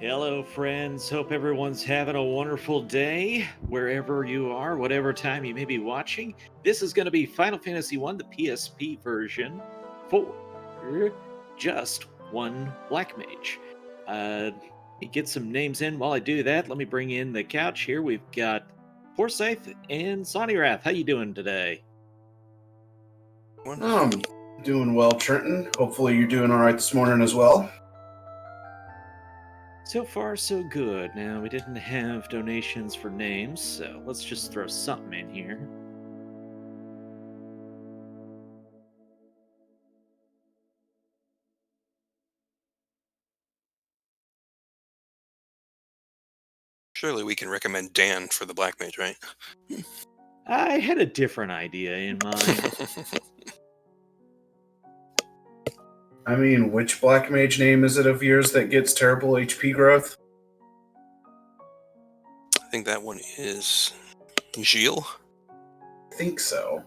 Hello, friends. Hope everyone's having a wonderful day, wherever you are, whatever time you may be watching. This is going to be Final Fantasy I, the PSP version, for just one Black Mage. Let me get some names in. While I do that, let me bring in the couch here. We've got Forsyth and Sonny Wrath. How you doing today? I'm doing well, Trenton. Hopefully you're doing all right this morning as well. So far, so good. Now, we didn't have donations for names, so let's just throw something in here. Surely we can recommend Dan for the Black Mage, right? I had a different idea in mind. I mean, which Black Mage name is it of yours that gets terrible HP growth? I think that one is Gilles. I think so.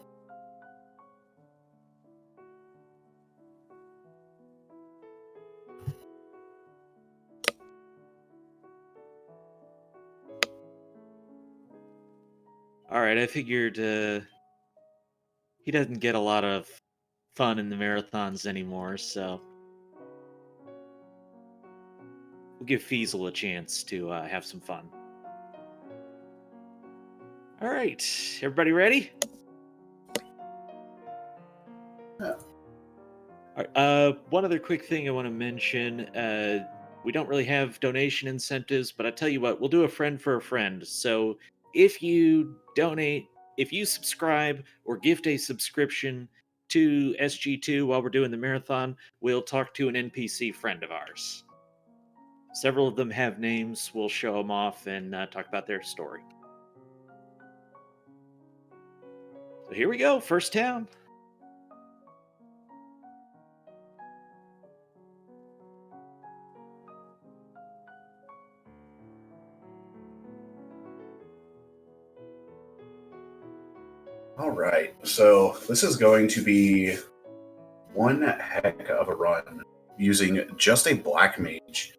Alright, I figured he doesn't get a lot of fun in the marathons anymore, so we'll give Feasel a chance to have some fun. Alright, everybody ready? Yeah. Alright, one other quick thing I want to mention. We don't really have donation incentives, but I tell you what, we'll do a friend for a friend. So if you donate, if you subscribe or gift a subscription to SG2 while we're doing the marathon, we'll talk to an NPC friend of ours. Several of them have names. We'll show them off and talk about their story. So here we go, first town. All right, so this is going to be one heck of a run using just a Black Mage.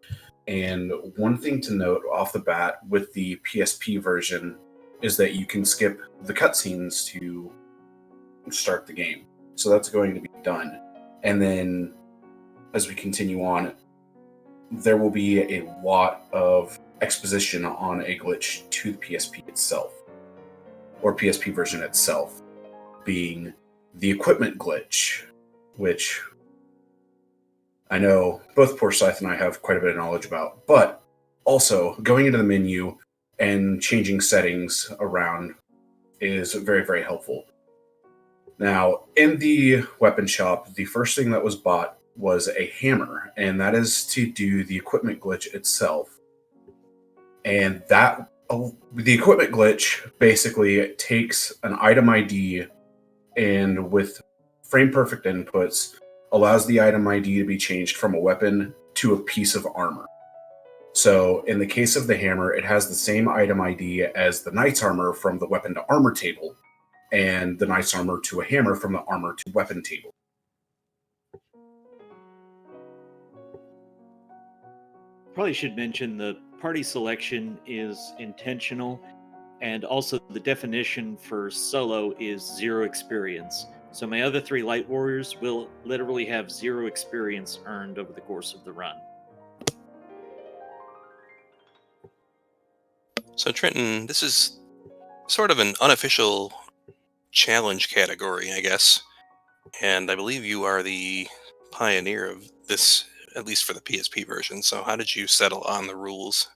And one thing to note off the bat with the PSP version is that you can skip the cutscenes to start the game. So that's going to be done. And then as we continue on, there will be a lot of exposition on a glitch to the PSP itself, or PSP version itself, being the equipment glitch, which I know both Forsyth and I have quite a bit of knowledge about, but also going into the menu and changing settings around is very, very helpful. Now, in the weapon shop, the first thing that was bought was a hammer, and that is to do the equipment glitch itself. And that the equipment glitch basically takes an item ID and with frame perfect inputs allows the item ID to be changed from a weapon to a piece of armor. So in the case of the hammer, it has the same item ID as the knight's armor from the weapon to armor table, and the knight's armor to a hammer from the armor to weapon table. Probably should mention the party selection is intentional, and also the definition for solo is 0 experience. So my other 3 light warriors will literally have 0 experience earned over the course of the run. So Trenton, this is sort of an unofficial challenge category, I guess. And I believe you are the pioneer of this, at least for the PSP version. So how did you settle on the rules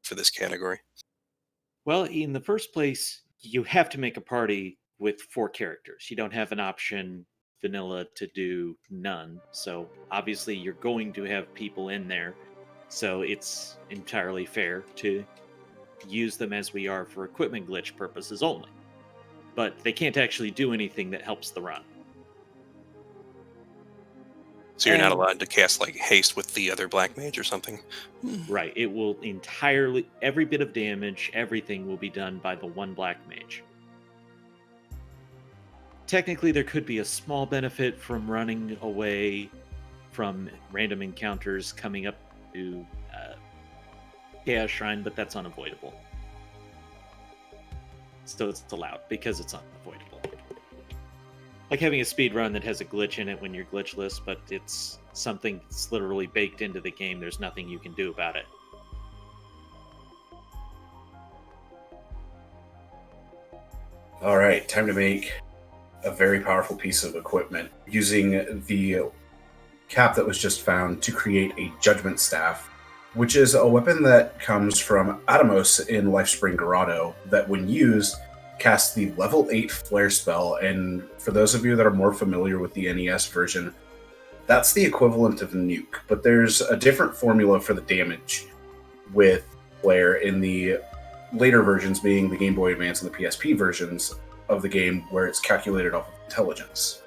for this category? Well, in the first place, you have to make a party with 4 characters. You don't have an option vanilla to do none. So obviously you're going to have people in there. So it's entirely fair to use them as we are for equipment glitch purposes only. But they can't actually do anything that helps the run. So you're not allowed to cast like haste with the other Black Mage or something? Right. It will entirely, every bit of damage, everything will be done by the one Black Mage. Technically, there could be a small benefit from running away from random encounters coming up to Chaos Shrine, but that's unavoidable. So it's allowed because it's unavoidable. Like having a speed run that has a glitch in it when you're glitchless, but it's something that's literally baked into the game. There's nothing you can do about it. All right, time to make a very powerful piece of equipment using the cap that was just found to create a Judgment Staff, which is a weapon that comes from Atomos in Lifespring Grotto that, when used, casts the level 8 Flare spell. And for those of you that are more familiar with the NES version, that's the equivalent of Nuke, but there's a different formula for the damage with Flare in the later versions, being the Game Boy Advance and the PSP versions of the game, where it's calculated off of intelligence.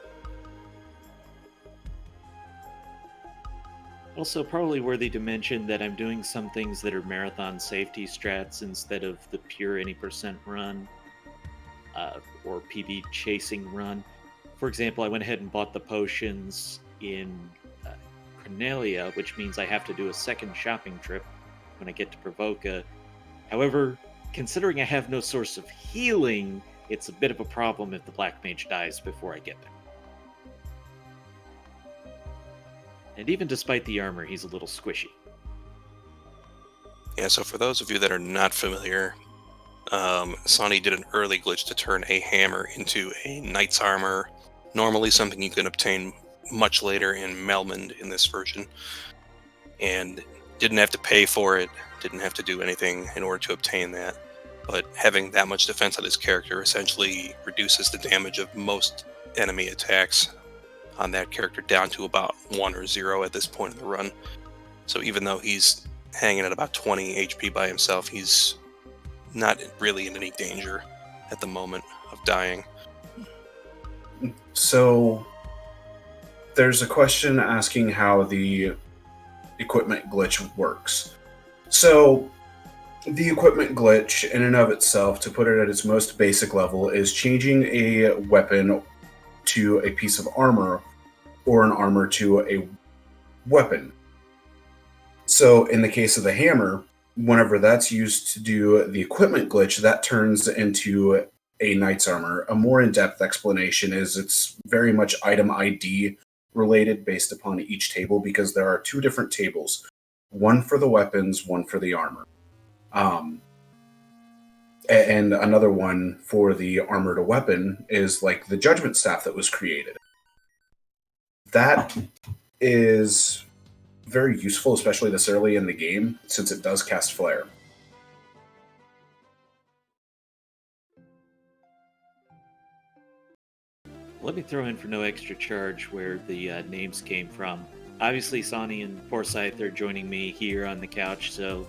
Also, probably worthy to mention that I'm doing some things that are marathon safety strats instead of the pure any percent run or PB chasing run. For example, I went ahead and bought the potions in Cornelia, which means I have to do a second shopping trip when I get to Provoca. However, considering I have no source of healing, it's a bit of a problem if the Black Mage dies before I get there. And even despite the armor, he's a little squishy. Yeah, so for those of you that are not familiar, Sonny did an early glitch to turn a hammer into a knight's armor, normally something you can obtain much later in Melmond in this version, and didn't have to pay for it, didn't have to do anything in order to obtain that, but having that much defense on his character essentially reduces the damage of most enemy attacks on that character down to about 1 or 0 at this point in the run. So even though he's hanging at about 20 HP by himself, he's not really in any danger at the moment of dying. So there's a question asking how the equipment glitch works. So the equipment glitch in and of itself, to put it at its most basic level, is changing a weapon to a piece of armor or an armor to a weapon. So in the case of the hammer, whenever that's used to do the equipment glitch, that turns into a knight's armor. A more in-depth explanation is it's very much item ID related based upon each table, because there are 2 different tables, one for the weapons, one for the armor. And another one for the armor to weapon is like the Judgment Staff that was created. That is very useful, especially this early in the game, since it does cast Flare. Let me throw in for no extra charge where the names came from. Obviously, Sonny and Forsyth are joining me here on the couch, so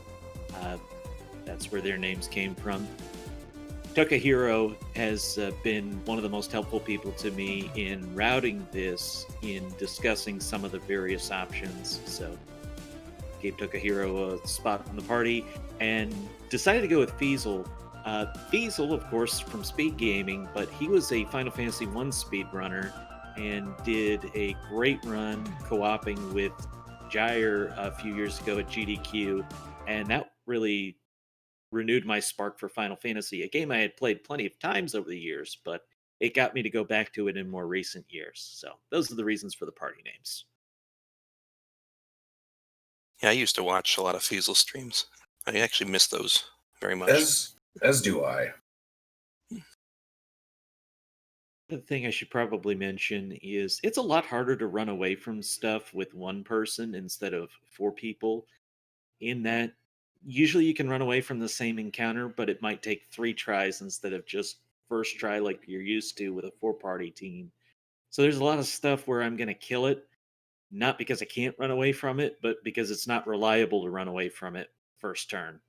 that's where their names came from. Takahiro has been one of the most helpful people to me in routing this, in discussing some of the various options. So gave Takahiro a spot on the party and decided to go with Feasel. Feasel, of course, from SpeedGaming, but he was a Final Fantasy I speedrunner and did a great run co-oping with Jair a few years ago at GDQ, and that really renewed my spark for Final Fantasy, a game I had played plenty of times over the years, but it got me to go back to it in more recent years. So those are the reasons for the party names. Yeah, I used to watch a lot of Feasel streams. I actually miss those very much. As do I. The thing I should probably mention is it's a lot harder to run away from stuff with one person instead of 4 people, in that usually you can run away from the same encounter, but it might take 3 tries instead of just first try like you're used to with a 4-party team. So there's a lot of stuff where I'm going to kill it, not because I can't run away from it, but because it's not reliable to run away from it first turn.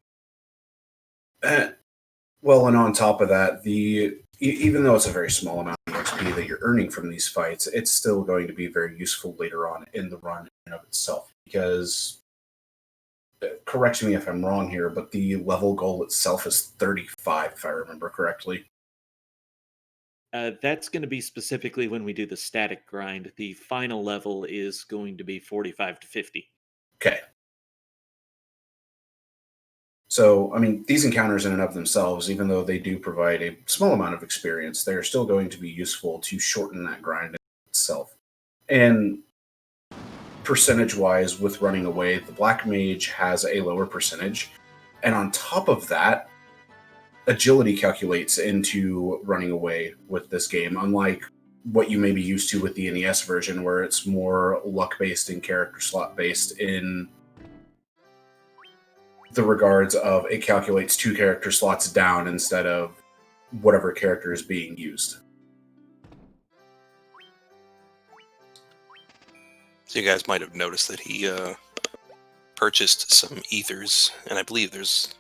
Well, and on top of that, even though it's a very small amount of XP that you're earning from these fights, it's still going to be very useful later on in the run in and of itself. Because, correct me if I'm wrong here, but the level goal itself is 35, if I remember correctly. That's going to be specifically when we do the static grind. The final level is going to be 45 to 50. Okay. So, I mean, these encounters in and of themselves, even though they do provide a small amount of experience, they're still going to be useful to shorten that grind itself. And percentage wise, with running away, the Black Mage has a lower percentage. And on top of that, agility calculates into running away with this game, unlike what you may be used to with the NES version, where it's more luck based and character slot based in the regards of it calculates 2 character slots down instead of whatever character is being used. So you guys might have noticed that he purchased some ethers, and I believe there's.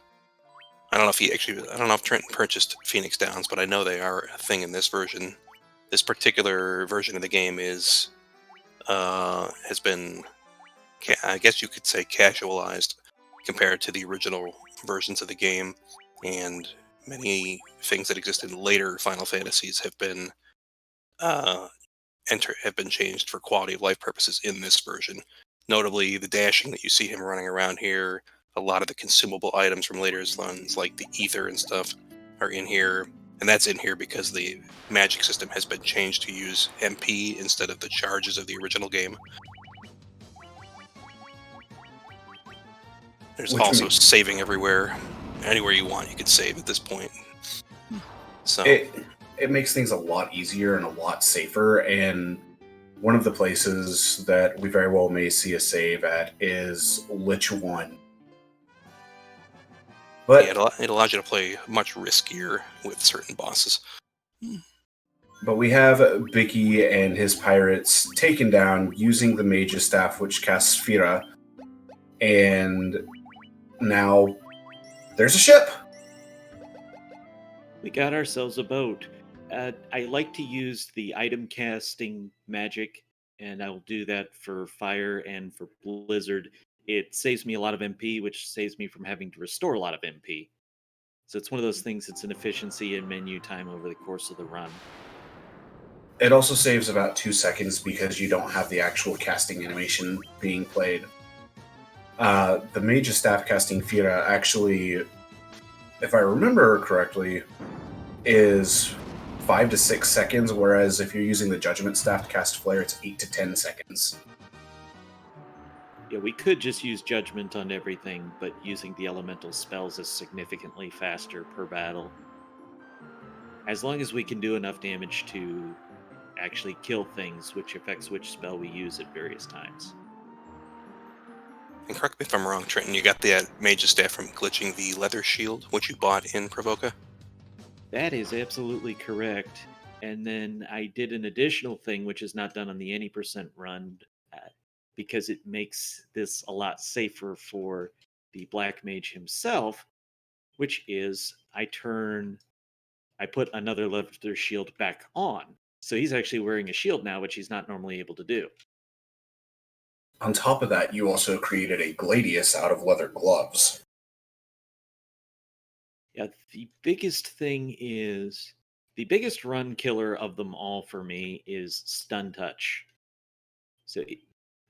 I don't know if Trenton purchased Phoenix Downs, but I know they are a thing in this version. This particular version of the game has been, I guess you could say, casualized compared to the original versions of the game, and many things that exist in later Final Fantasies have been have been changed for quality of life purposes in this version. Notably, the dashing that you see him running around here, a lot of the consumable items from later runs, like the ether and stuff, are in here. And that's in here because the magic system has been changed to use MP instead of the charges of the original game. There's also saving everywhere. Anywhere you want, you could save at this point. So it makes things a lot easier and a lot safer. And one of the places that we very well may see a save at is Lich 1. But yeah, it allows you to play much riskier with certain bosses. But we have Bicky and his pirates taken down using the Mage's Staff, which casts Fira. And now there's a ship. We got ourselves a boat. I like to use the item casting magic, and I'll do that for fire and for blizzard. It saves me a lot of MP, which saves me from having to restore a lot of MP. So it's one of those things, it's an efficiency and menu time over the course of the run. It also saves about 2 seconds because you don't have the actual casting animation being played. The Mage's Staff casting Fira actually, if I remember correctly, is 5 to 6 seconds, whereas if you're using the Judgment Staff to cast Flare, it's 8 to 10 seconds. Yeah, we could just use Judgment on everything, but using the elemental spells is significantly faster per battle. As long as we can do enough damage to actually kill things, which affects which spell we use at various times. And correct me if I'm wrong, Trenton, you got that Mage's Staff from glitching the leather shield, which you bought in Provoca? That is absolutely correct. And then I did an additional thing, which is not done on the any percent run, because it makes this a lot safer for the Black Mage himself, which is I put another leather shield back on. So he's actually wearing a shield now, which he's not normally able to do. On top of that, you also created a Gladius out of leather gloves. Yeah, the biggest run killer of them all for me is Stun Touch. So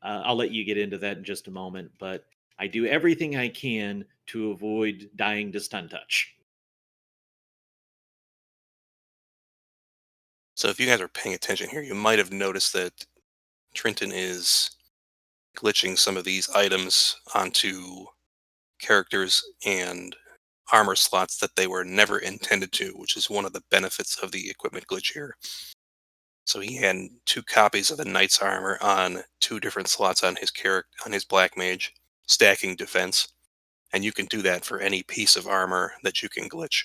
I'll let you get into that in just a moment, but I do everything I can to avoid dying to Stun Touch. So if you guys are paying attention here, you might have noticed that Trenton is glitching some of these items onto characters and armor slots that they were never intended to, which is one of the benefits of the equipment glitch here. So he had 2 copies of the knight's armor on 2 different slots on his Black Mage, stacking defense, and you can do that for any piece of armor that you can glitch.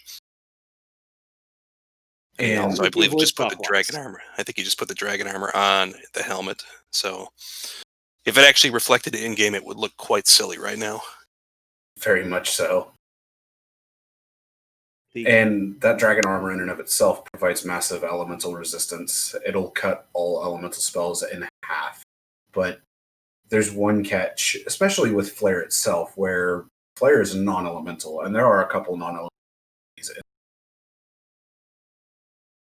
And also, I believe just put the dragon armor. I think he just put the dragon armor on the helmet. So if it actually reflected in game, it would look quite silly right now. Very much so. And that dragon armor in and of itself provides massive elemental resistance. It'll cut all elemental spells in half. But there's one catch, especially with Flare itself, where Flare is non-elemental, and there are a couple non-elemental.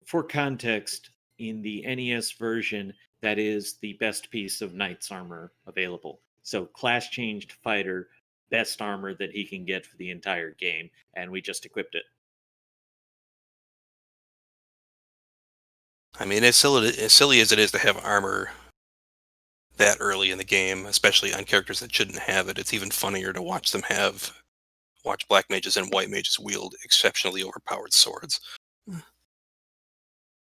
For context, in the NES version, that is the best piece of knight's armor available. So class changed fighter, best armor that he can get for the entire game, and we just equipped it. I mean, as silly as it is to have armor that early in the game, especially on characters that shouldn't have it, it's even funnier to watch black mages and white mages wield exceptionally overpowered swords,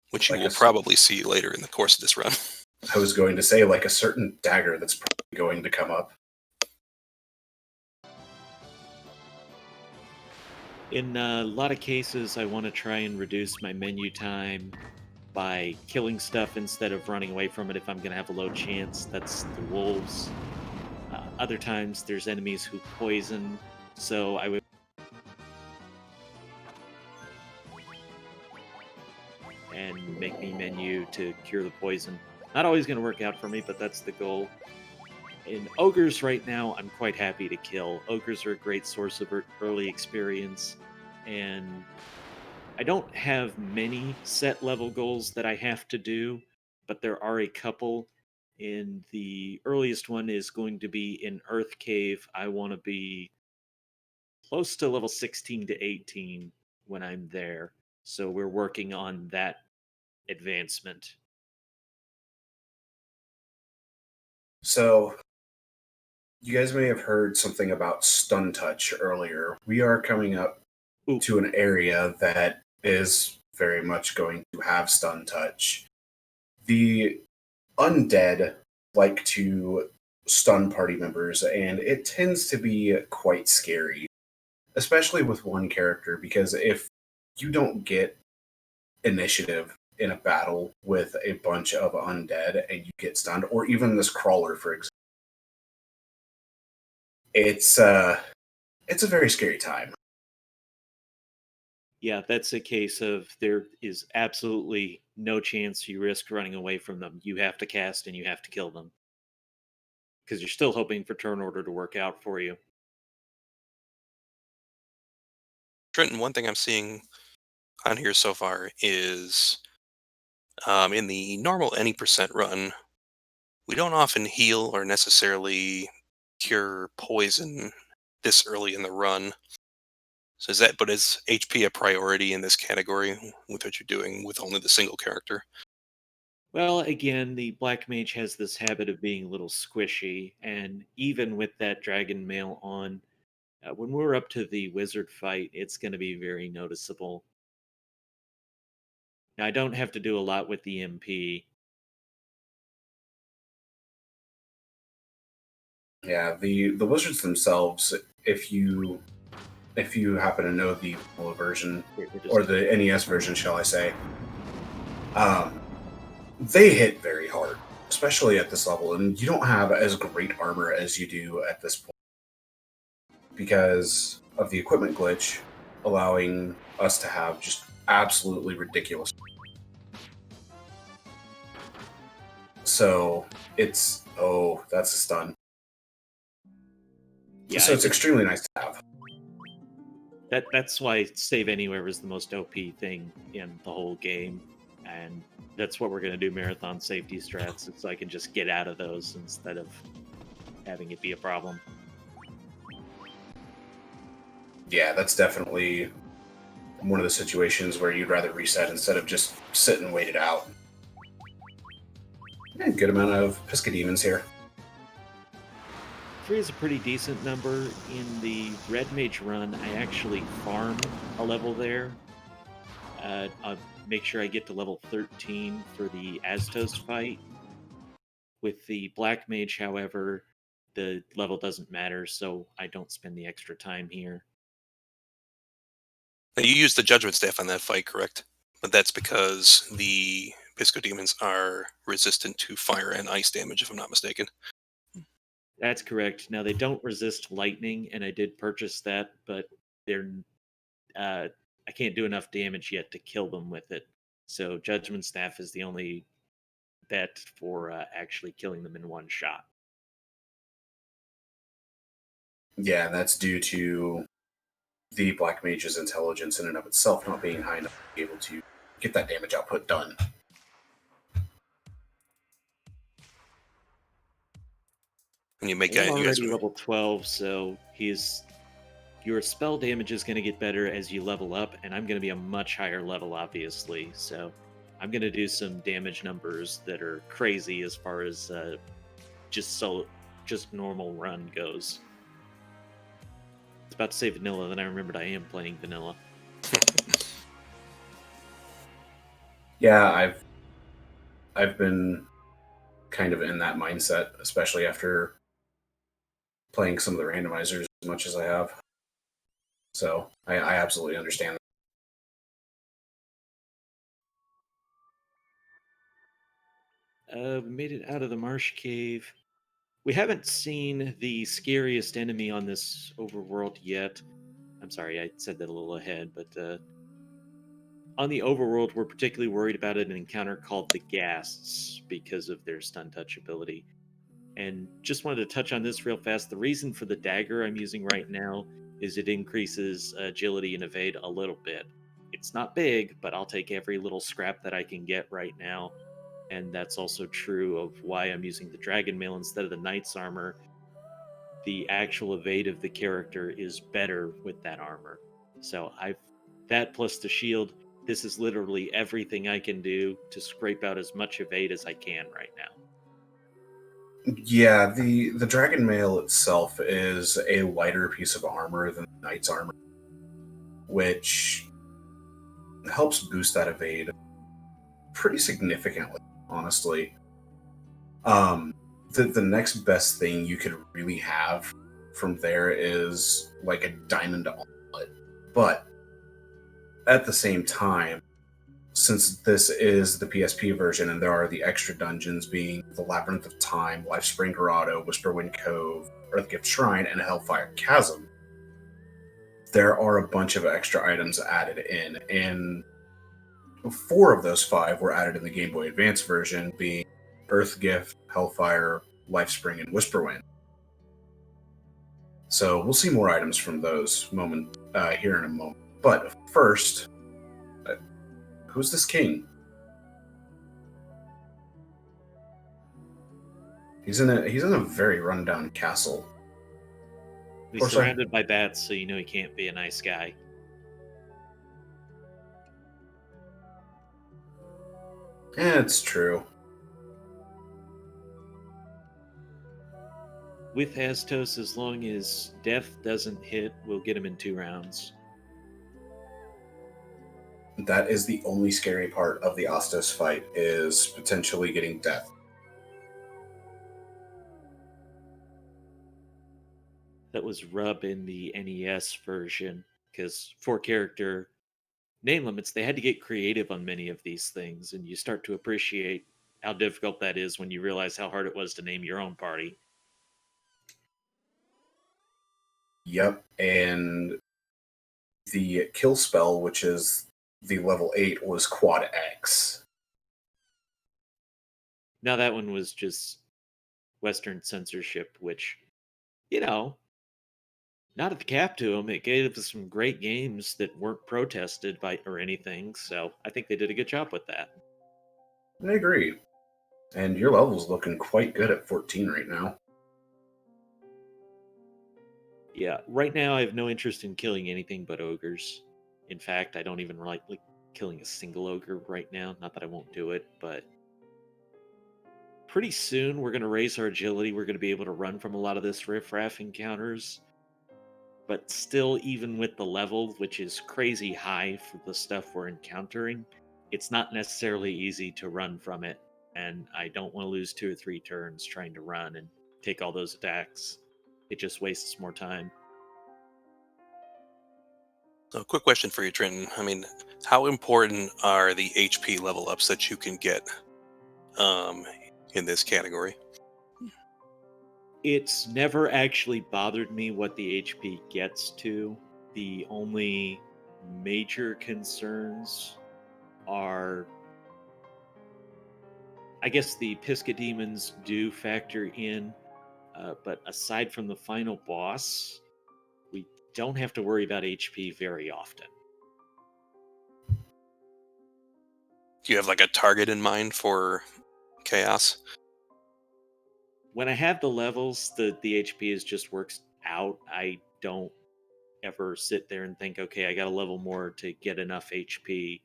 which you Like will probably see later in the course of this run. I was going to say, like a certain dagger that's probably going to come up. In a lot of cases, I want to try and reduce my menu time by killing stuff instead of running away from it if I'm going to have a low chance. That's the wolves. Other times, there's enemies who poison, so I would and make me menu to cure the poison. Not always going to work out for me, but that's the goal. In ogres right now, I'm quite happy to kill. Ogres are a great source of early experience, and I don't have many set level goals that I have to do, but there are a couple. And the earliest one is going to be in Earth Cave. I want to be close to level 16 to 18 when I'm there. So we're working on that advancement. So, you guys may have heard something about stun touch earlier. We are coming up to an area that is very much going to have stun touch. The undead like to stun party members, and it tends to be quite scary, especially with one character, because if you don't get initiative in a battle with a bunch of undead and you get stunned, or even this crawler, for example, it's a very scary time. Yeah, that's a case of there is absolutely no chance you risk running away from them. You have to cast and you have to kill them. Because you're still hoping for turn order to work out for you. Trenton, one thing I'm seeing on here so far is in the normal any percent run, we don't often heal or necessarily cure poison this early in the run. So is HP a priority in this category with what you're doing with only the single character? Well, again, the Black Mage has this habit of being a little squishy, and even with that Dragon Mail on, when we're up to the Wizard fight, it's going to be very noticeable. Now, I don't have to do a lot with the MP. Yeah, the wizards themselves, if you happen to know the full version or the NES version, shall I say, they hit very hard, especially at this level, and you don't have as great armor as you do at this point because of the equipment glitch, allowing us to have just absolutely ridiculous. So that's a stun. Yeah, so it's extremely nice to have. That's why Save Anywhere is the most OP thing in the whole game, and that's what we're going to do marathon safety strats, so I can just get out of those instead of having it be a problem. Yeah, that's definitely one of the situations where you'd rather reset instead of just sit and wait it out. Yeah, good amount of Piscademons here. 3 is a pretty decent number. In the Red Mage run, I actually farm a level there. I'll make sure I get to level 13 for the Astos fight. With the Black Mage, however, the level doesn't matter, so I don't spend the extra time here. Now, you used the Judgment Staff on that fight, correct? But that's because the Piscodemons are resistant to fire and ice damage, if I'm not mistaken. That's correct. Now, they don't resist lightning, and I did purchase that, but I can't do enough damage yet to kill them with it. So Judgment Staff is the only bet for actually killing them in one shot. Yeah, that's due to the Black Mage's intelligence in and of itself not being high enough to be able to get that damage output done. And you make I'm you guys already level 12, so your spell damage is going to get better as you level up, and I'm going to be a much higher level, obviously. So I'm going to do some damage numbers that are crazy as far as just normal run goes. It's about to say vanilla, then I remembered I am playing vanilla. Yeah, I've been kind of in that mindset, especially after playing some of the randomizers as much as I have. So I absolutely understand. We made it out of the marsh cave. We haven't seen the scariest enemy on this overworld yet. I'm sorry, I said that a little ahead, but on the overworld, we're particularly worried about an encounter called the Ghasts because of their stun touch ability. And just wanted to touch on this real fast. The reason for the dagger I'm using right now is it increases agility and evade a little bit. It's not big, but I'll take every little scrap that I can get right now. And that's also true of why I'm using the dragon mail instead of the knight's armor. The actual evade of the character is better with that armor. So I've that plus the shield. This is literally everything I can do to scrape out as much evade as I can right now. Yeah, the dragon mail itself is a lighter piece of armor than the knight's armor, which helps boost that evade pretty significantly, honestly. The next best thing you could really have from there is like a diamond amulet. But at the same time, since this is the PSP version and there are the extra dungeons being the Labyrinth of Time, Lifespring Grotto, Whisperwind Cove, Earthgift Shrine, and Hellfire Chasm, there are a bunch of extra items added in. And 4 of those 5 were added in the Game Boy Advance version, being Earthgift, Hellfire, Lifespring, and Whisperwind. So we'll see more items from those here in a moment. But first, who's this king? He's in a very rundown castle. He's surrounded by bats, so you know he can't be a nice guy. Yeah, it's true. With Astos, as long as death doesn't hit, we'll get him in 2 rounds. That is the only scary part of the Astos fight, is potentially getting death. That was rub in the NES version, because 4-character name limits, they had to get creative on many of these things, and you start to appreciate how difficult that is when you realize how hard it was to name your own party. Yep, and the kill spell, which is the level 8, was Quad X. Now that one was just Western censorship, which, not at the cap to them. It gave us some great games that weren't protested by or anything, so I think they did a good job with that. I agree. And your level's looking quite good at 14 right now. Yeah, right now I have no interest in killing anything but ogres. In fact, I don't even like killing a single ogre right now. Not that I won't do it, but pretty soon we're going to raise our agility. We're going to be able to run from a lot of this riffraff encounters. But still, even with the level, which is crazy high for the stuff we're encountering, it's not necessarily easy to run from it. And I don't want to lose 2 or 3 turns trying to run and take all those attacks. It just wastes more time. So, quick question for you, Trenton. I mean, how important are the HP level ups that you can get in this category? It's never actually bothered me what the HP gets to. The only major concerns are, I guess the Pisca demons do factor in, but aside from the final boss, we don't have to worry about HP very often. Do you have like a target in mind for chaos? When I have the levels, the HP is just works out. I don't ever sit there and think, okay, I got to level more to get enough HP.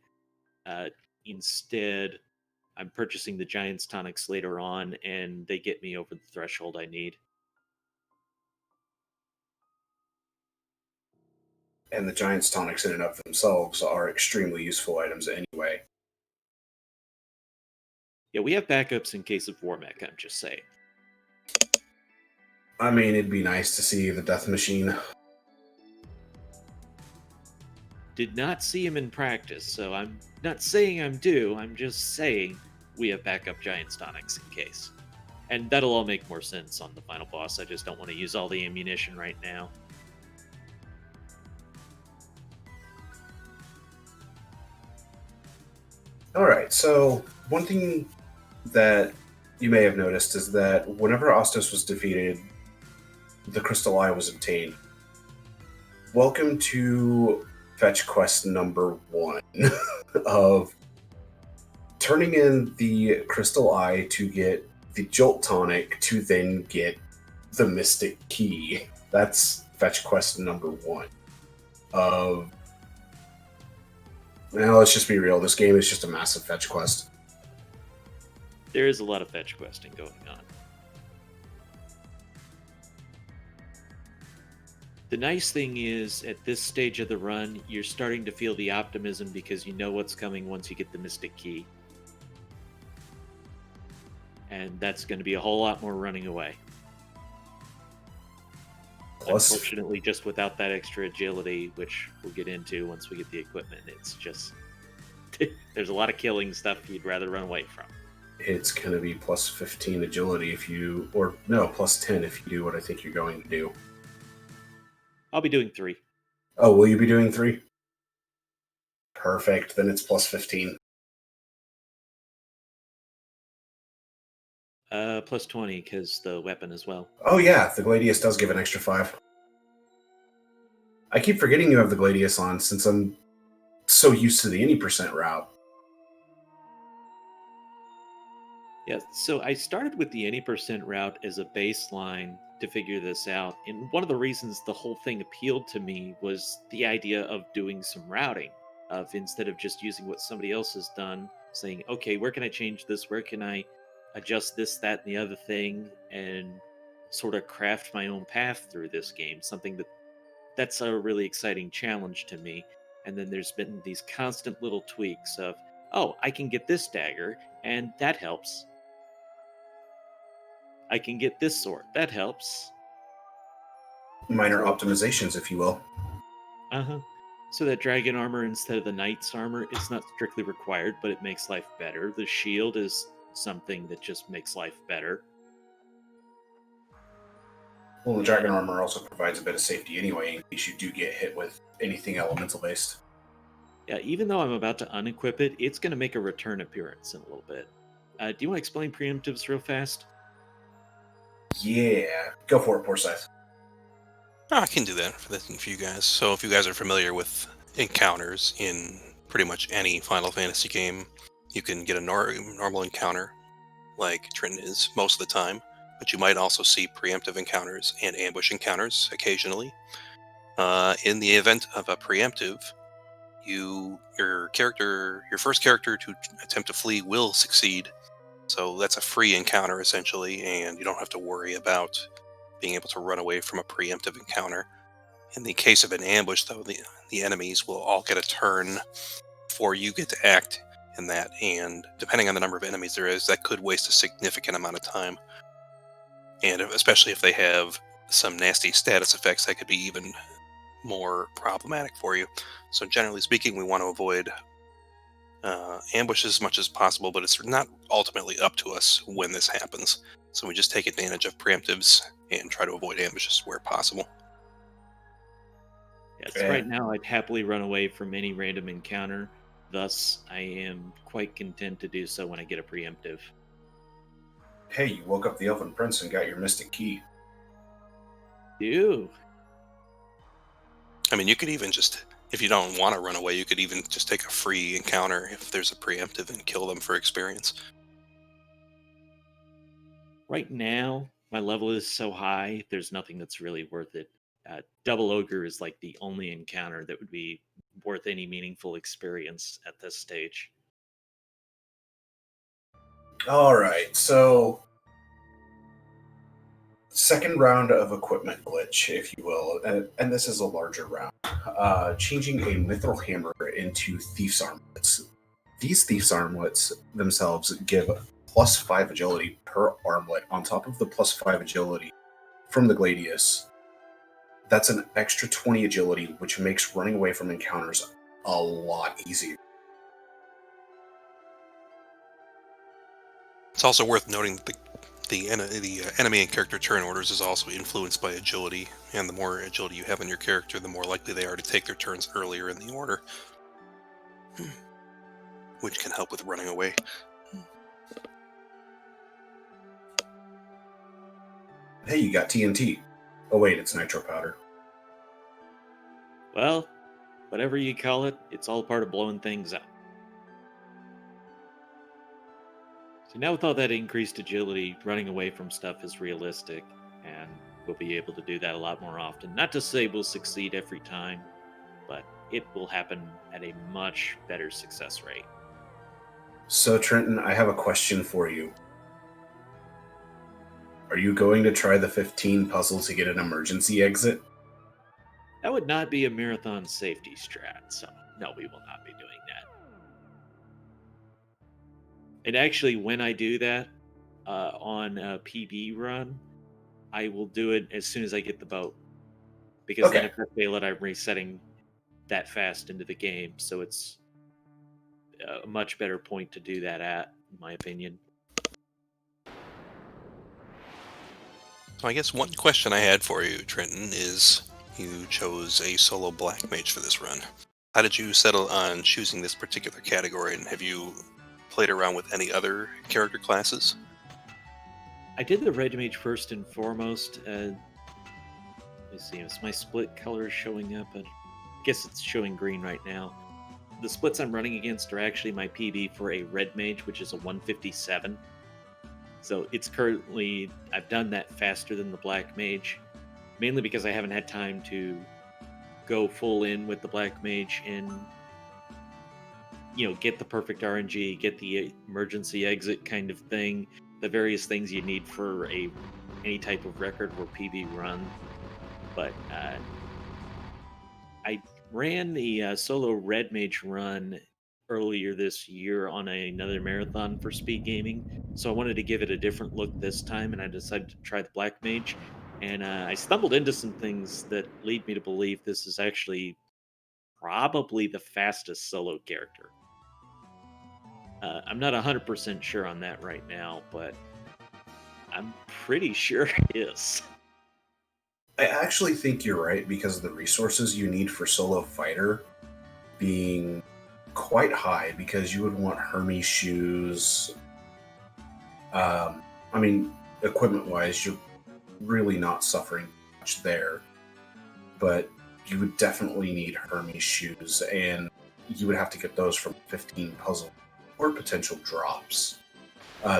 Uh, Instead, I'm purchasing the Giant's Tonics later on, and they get me over the threshold I need. And the Giant's Tonics in and of themselves are extremely useful items anyway. Yeah, we have backups in case of War Mech, I'm just saying. I mean, it'd be nice to see the Death Machine. Did not see him in practice, so I'm not saying I'm due, I'm just saying we have backup Giant's Tonics in case. And that'll all make more sense on the final boss. I just don't want to use all the ammunition right now. Alright, so one thing that you may have noticed is that whenever Ostos was defeated, the Crystal Eye was obtained. Welcome to fetch quest number 1 of turning in the Crystal Eye to get the Jolt Tonic to then get the Mystic Key. That's fetch quest number 1 of... Now, let's just be real. This game is just a massive fetch quest. There is a lot of fetch questing going on. The nice thing is, at this stage of the run, you're starting to feel the optimism because you know what's coming once you get the Mystic Key. And that's going to be a whole lot more running away. Plus, unfortunately, just without that extra agility, which we'll get into once we get the equipment, it's just... there's a lot of killing stuff you'd rather run away from. it's going to be plus 15 agility if you... Or, no, plus 10 if you do what I think you're going to do. I'll be doing 3. Oh, will you be doing 3? Perfect. Then it's plus 15. Plus 20, because the weapon as well. Oh, yeah. The Gladius does give an extra 5. I keep forgetting you have the Gladius on since I'm so used to the any percent route. Yeah, so I started with the any percent route as a baseline to figure this out. And one of the reasons the whole thing appealed to me was the idea of doing some routing, of instead of just using what somebody else has done, saying, okay, where can I change this? Where can I adjust this, that, and the other thing, and sort of craft my own path through this game? Something that's a really exciting challenge to me. And then there's been these constant little tweaks of, oh, I can get this dagger, and that helps. I can get this sword. That helps. Minor optimizations, if you will. Uh-huh. So that dragon armor instead of the knight's armor is not strictly required, but it makes life better. The shield is something that just makes life better. Well, the Dragon Armor also provides a bit of safety anyway, in case you do get hit with anything elemental-based. Yeah, even though I'm about to unequip it, it's going to make a return appearance in a little bit. Do you want to explain preemptives real fast? Yeah. Go for it, Forsyth. Oh, I can do that for you guys. So if you guys are familiar with encounters in pretty much any Final Fantasy game, you can get a normal encounter, like Trenton is most of the time, but you might also see preemptive encounters and ambush encounters occasionally. In the event of a preemptive, your first character to attempt to flee will succeed. So that's a free encounter essentially, and you don't have to worry about being able to run away from a preemptive encounter. In the case of an ambush, though, the enemies will all get a turn before you get to act in that, and depending on the number of enemies there is, that could waste a significant amount of time. And especially if they have some nasty status effects, that could be even more problematic for you. So generally speaking, we want to avoid ambushes as much as possible, but it's not ultimately up to us when this happens. So we just take advantage of preemptives and try to avoid ambushes where possible. Yes, right now I'd happily run away from any random encounter. Thus, I am quite content to do so when I get a preemptive. Hey, you woke up the Elven Prince and got your Mystic Key. Ew. I mean, you could even just, if you don't want to run away, you could even just take a free encounter if there's a preemptive and kill them for experience. Right now, my level is so high, there's nothing that's really worth it. Double Ogre is like the only encounter that would be worth any meaningful experience at this stage. All right, so second round of equipment glitch, if you will, and this is a larger round. Changing a mithril hammer into thief's armlets. These thief's armlets themselves give +5 agility per armlet on top of the +5 agility from the Gladius. That's an extra 20 agility, which makes running away from encounters a lot easier. It's also worth noting that the enemy and character turn orders is also influenced by agility, and the more agility you have in your character, the more likely they are to take their turns earlier in the order, which can help with running away. Hey, you got TNT. Oh wait, it's nitro powder. Well, whatever you call it, it's all part of blowing things up. So now with all that increased agility, running away from stuff is realistic, and we'll be able to do that a lot more often. Not to say we'll succeed every time, but it will happen at a much better success rate. So Trenton, I have a question for you. Are you going to try the 15 puzzle to get an emergency exit? That would not be a marathon safety strat, so no, we will not be doing that. And actually, when I do that on a PB run, I will do it as soon as I get the boat. Because then Okay. if I fail it, I'm resetting that fast into the game, so it's a much better point to do that at, in my opinion. So I guess one question I had for you, Trenton, is you chose a solo black mage for this run. How did you settle on choosing this particular category, and have you played around with any other character classes? I did the red mage first and foremost. Let me see, is my split color showing up? I guess it's showing green right now. The splits I'm running against are actually my PB for a red mage, which is a 157. So it's currently, I've done that faster than the black mage, mainly because I haven't had time to go full in with the black mage and, get the perfect RNG, get the emergency exit kind of thing, the various things you need for any type of record or PB run. But I ran the solo red mage run earlier this year on another marathon for SpeedGaming, so I wanted to give it a different look this time, and I decided to try the black mage. And I stumbled into some things that lead me to believe this is actually probably the fastest solo character. I'm not 100% sure on that right now, but I'm pretty sure it is. I actually think you're right because of the resources you need for solo fighter being quite high, because you would want Hermes shoes. I mean, equipment-wise, you're really not suffering much there, but you would definitely need Hermes shoes, and you would have to get those from 15 puzzle or potential drops.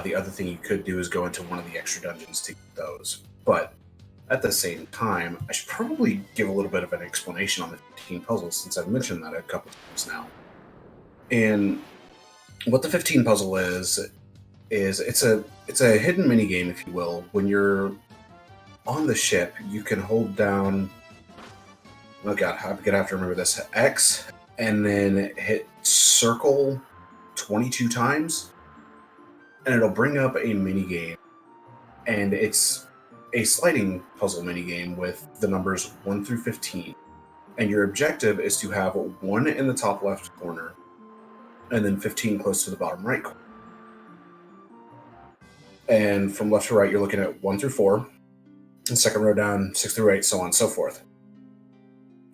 The other thing you could do is go into one of the extra dungeons to get those, but at the same time, I should probably give a little bit of an explanation on the 15 puzzles, since I've mentioned that a couple times now. And what the 15 puzzle is it's a hidden mini game, if you will. When you're on the ship, you can hold down, oh god, I'm gonna have to remember this, X, and then hit circle 22 times, and it'll bring up a mini game, and it's a sliding puzzle mini game with the numbers 1 through 15, and your objective is to have 1 in the top left corner and then 15 close to the bottom right corner. And from left to right, you're looking at 1 through 4, and second row down 6 through 8, so on and so forth.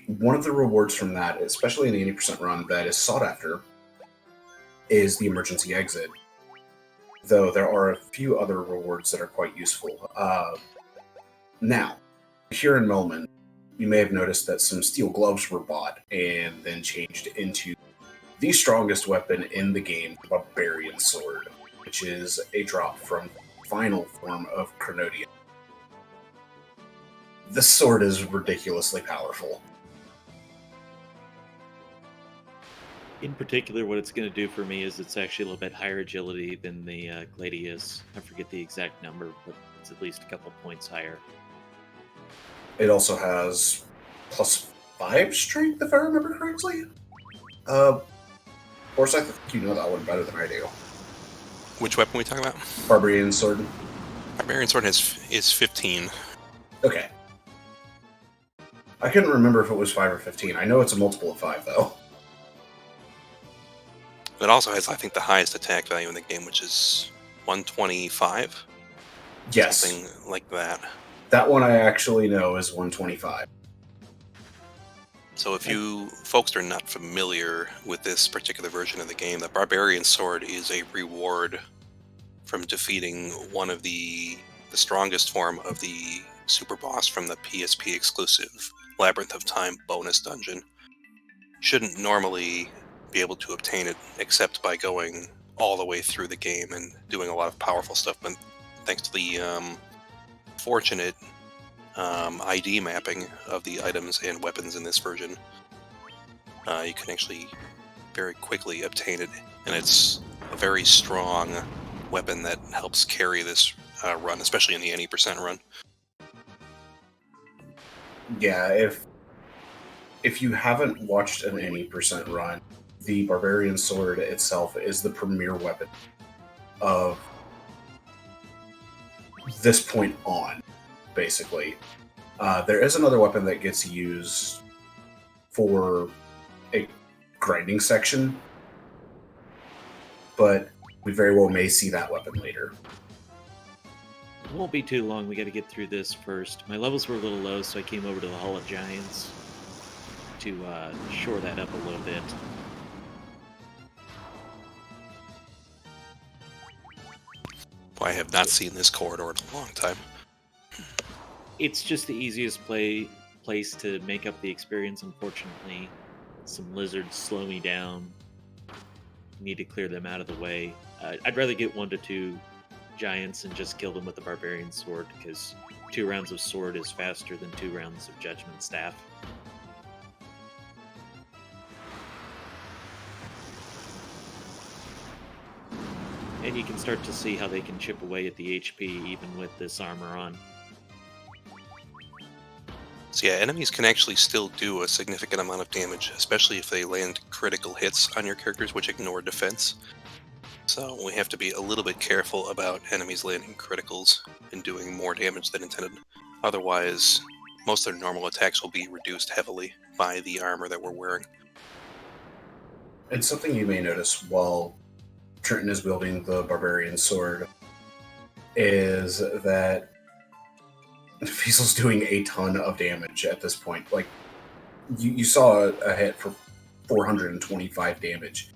One of the rewards from that, especially in the 80% run, that is sought after is the emergency exit, though there are a few other rewards that are quite useful. Now, here in Melman, you may have noticed that some steel gloves were bought and then changed into the strongest weapon in the game, the Barbarian Sword, which is a drop from the final form of Chronodia. this sword is ridiculously powerful. In particular, what it's going to do for me is it's actually a little bit higher agility than the Gladius. I forget the exact number, but it's at least a couple points higher. It also has +5 strength, if I remember correctly. Forsyth, I think you know that one better than I do. Which weapon are we talking about? Barbarian sword. Barbarian sword is 15. Okay. I couldn't remember if it was 5 or 15. I know it's a multiple of 5, though. It also has, I think, the highest attack value in the game, which is 125. Yes. Something like that. That one I actually know is 125. So if you folks are not familiar with this particular version of the game, the Barbarian Sword is a reward from defeating one of the strongest form of the super boss from the PSP exclusive Labyrinth of Time bonus dungeon. Shouldn't normally be able to obtain it except by going all the way through the game and doing a lot of powerful stuff, but thanks to the fortunate ID mapping of the items and weapons in this version, you can actually very quickly obtain it, and it's a very strong weapon that helps carry this run, especially in the any percent run. Yeah, if you haven't watched an any percent run, the Barbarian Sword itself is the premier weapon of this point on, basically. There is another weapon that gets used for a grinding section, but we very well may see that weapon later. It won't be too long. We got to get through this first. My levels were a little low, so I came over to the Hall of Giants to shore that up a little bit. I have not seen this corridor in a long time. It's just the easiest place to make up the experience. Unfortunately, some lizards slow me down. Need to clear them out of the way. I'd rather get 1 to 2 giants and just kill them with the Barbarian Sword, because 2 rounds of sword is faster than 2 rounds of Judgment Staff. And you can start to see how they can chip away at the HP even with this armor on. So yeah, enemies can actually still do a significant amount of damage, especially if they land critical hits on your characters, which ignore defense. So we have to be a little bit careful about enemies landing criticals and doing more damage than intended. Otherwise, most of their normal attacks will be reduced heavily by the armor that we're wearing. And something you may notice while Trenton is wielding the Barbarian Sword is that Fiesel's doing a ton of damage at this point. Like, you saw a hit for 425 damage.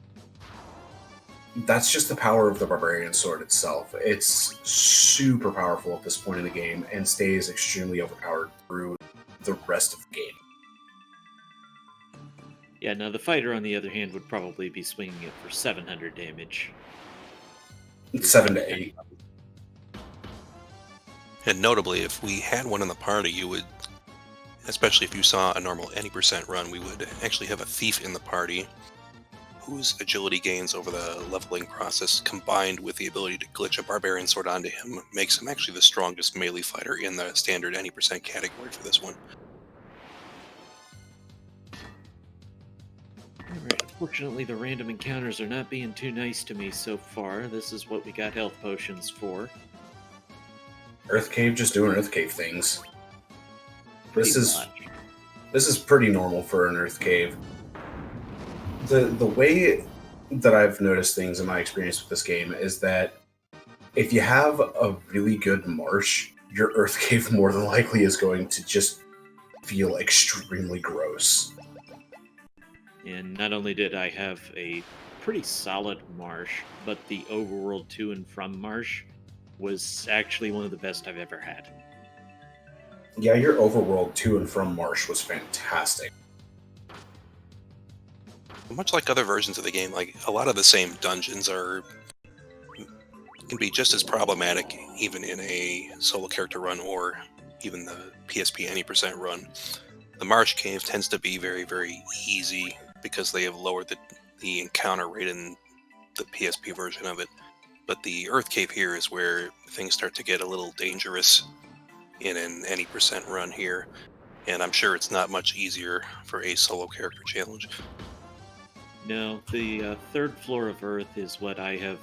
That's just the power of the Barbarian Sword itself. It's super powerful at this point in the game and stays extremely overpowered through the rest of the game. Yeah, now the fighter, on the other hand, would probably be swinging it for 700 damage. 7 to 8. And notably, if we had one in the party, you would, especially if you saw a normal any percent run, we would actually have a thief in the party whose agility gains over the leveling process, combined with the ability to glitch a Barbarian Sword onto him, makes him actually the strongest melee fighter in the standard any percent category for this one. Alright, unfortunately the random encounters are not being too nice to me so far. This is what we got health potions for. Earth Cave just doing Earth Cave things. Pretty This much. is pretty normal for an Earth Cave. The way that I've noticed things in my experience with this game is that if you have a really good marsh, your Earth Cave more than likely is going to just feel extremely gross. And not only did I have a pretty solid marsh, but the overworld to and from marsh was actually one of the best I've ever had. Yeah, your overworld to and from marsh was fantastic. Much like other versions of the game, like a lot of the same dungeons can be just as problematic even in a solo character run or even the PSP any percent run. The Marsh Cave tends to be very, very easy because they have lowered the encounter rate in the PSP version of it. But the Earth Cave here is where things start to get a little dangerous in an any percent run here. And I'm sure it's not much easier for a solo character challenge. No, the third floor of Earth is what I have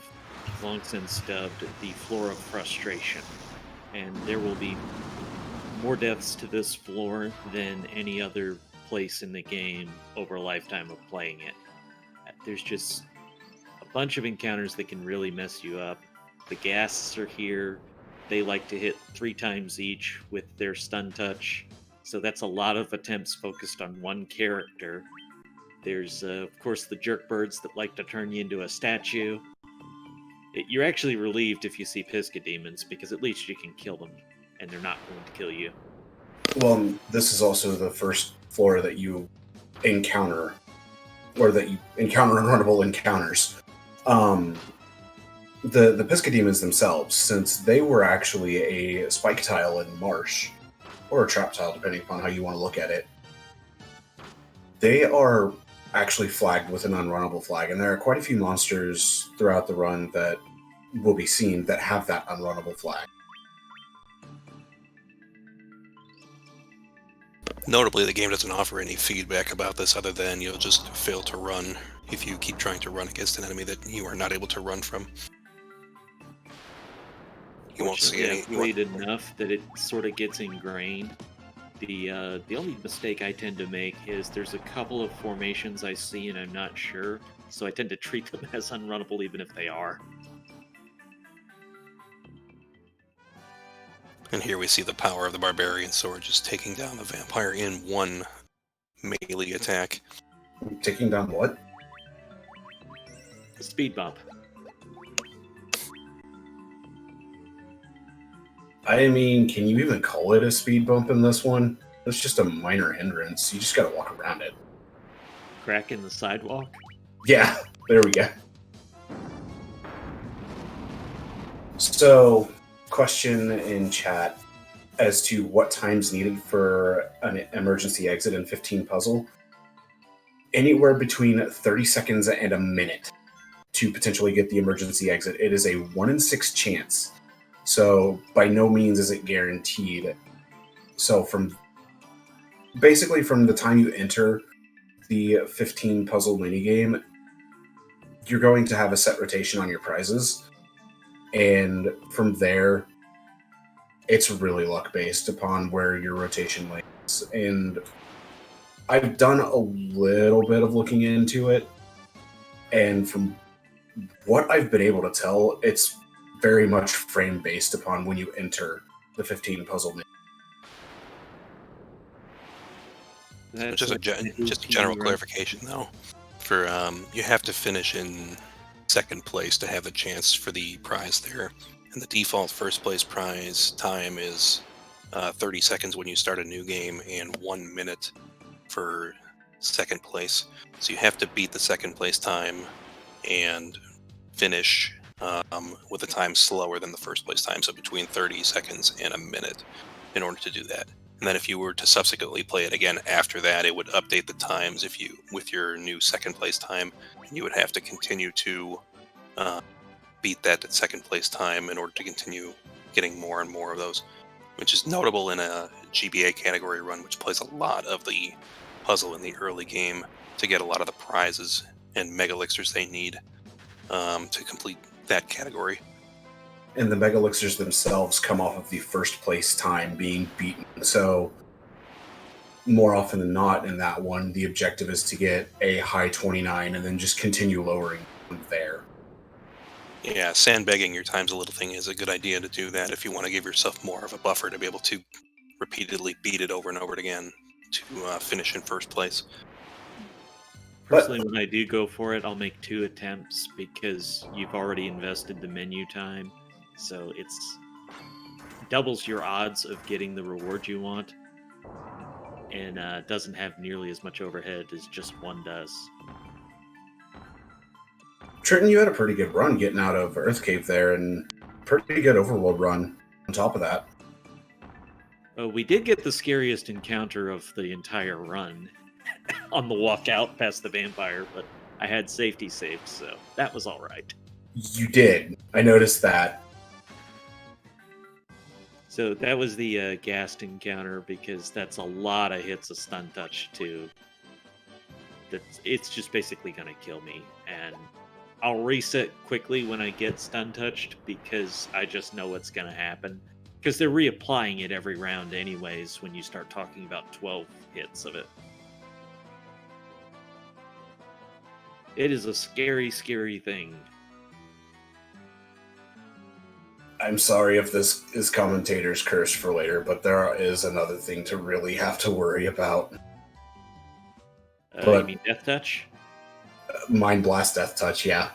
long since dubbed the floor of frustration. And there will be more deaths to this floor than any other place in the game over a lifetime of playing it. There's just a bunch of encounters that can really mess you up. The ghasts are here. They like to hit 3 times each with their stun touch. So that's a lot of attempts focused on one character. There's, of course, the jerk birds that like to turn you into a statue. You're actually relieved if you see Pisca demons, because at least you can kill them, and they're not going to kill you. Well, this is also the first floor that you encounter, or that you encounter unrunnable encounters. The Pisca demons themselves, since they were actually a spike tile in Marsh, or a trap tile, depending upon how you want to look at it, they are actually flagged with an unrunnable flag, and there are quite a few monsters throughout the run that will be seen that have that unrunnable flag. Notably, the game doesn't offer any feedback about this other than you'll just fail to run if you keep trying to run against an enemy that you are not able to run from. You won't see any. I've played enough that it sort of gets ingrained. The only mistake I tend to make is there's a couple of formations I see and I'm not sure, so I tend to treat them as unrunnable even if they are. And here we see the power of the barbarian sword just taking down the vampire in one melee attack. Taking down what? Speed bump. I mean, can you even call it a speed bump in this one? It's just a minor hindrance. You just gotta walk around it. Crack in the sidewalk? Yeah, there we go. So, question in chat as to what time's needed for an emergency exit in 15 puzzle. Anywhere between 30 seconds and a minute to potentially get the emergency exit. It is a 1 in 6 chance. So by no means is it guaranteed. So basically from the time you enter the 15 puzzle minigame, you're going to have a set rotation on your prizes. And from there, it's really luck based upon where your rotation lands. And I've done a little bit of looking into it. And from what I've been able to tell, it's very much frame based upon when you enter the 15 puzzle. Just a general clarification, though. For you have to finish in second place to have a chance for the prize there, and the default first place prize time is 30 seconds when you start a new game and 1 minute for second place. So you have to beat the second place time and finish with a time slower than the first place time, so between 30 seconds and a minute in order to do that. And then if you were to subsequently play it again after that, it would update the times with your new second place time, and you would have to continue to beat that at second place time in order to continue getting more and more of those, which is notable in a GBA category run, which plays a lot of the puzzle in the early game to get a lot of the prizes and mega elixirs they need to complete that category. And the mega elixirs themselves come off of the first place time being beaten. So more often than not in that one, the objective is to get a high 29 and then just continue lowering from there. Yeah, sandbagging your times a little thing is a good idea to do that if you want to give yourself more of a buffer to be able to repeatedly beat it over and over again to finish in first place. Personally, when I do go for it, I'll make 2 attempts because you've already invested the menu time. So it's doubles your odds of getting the reward you want, and doesn't have nearly as much overhead as just one does. Trenton, you had a pretty good run getting out of Earth Cave there, and pretty good overworld run on top of that. We did get the scariest encounter of the entire run on the walk out past the vampire, but I had safety saved, so that was all right. You did. I noticed that. So that was the gassed encounter, because that's a lot of hits of stun touch too. It's just basically gonna kill me, and I'll reset quickly when I get stun touched because I just know what's gonna happen. Because they're reapplying it every round anyways when you start talking about 12 hits of it. It is a scary, scary thing. I'm sorry if this is commentator's curse for later, but there is another thing to really have to worry about. You But- mean Death Touch? Mind Blast Death Touch, yeah.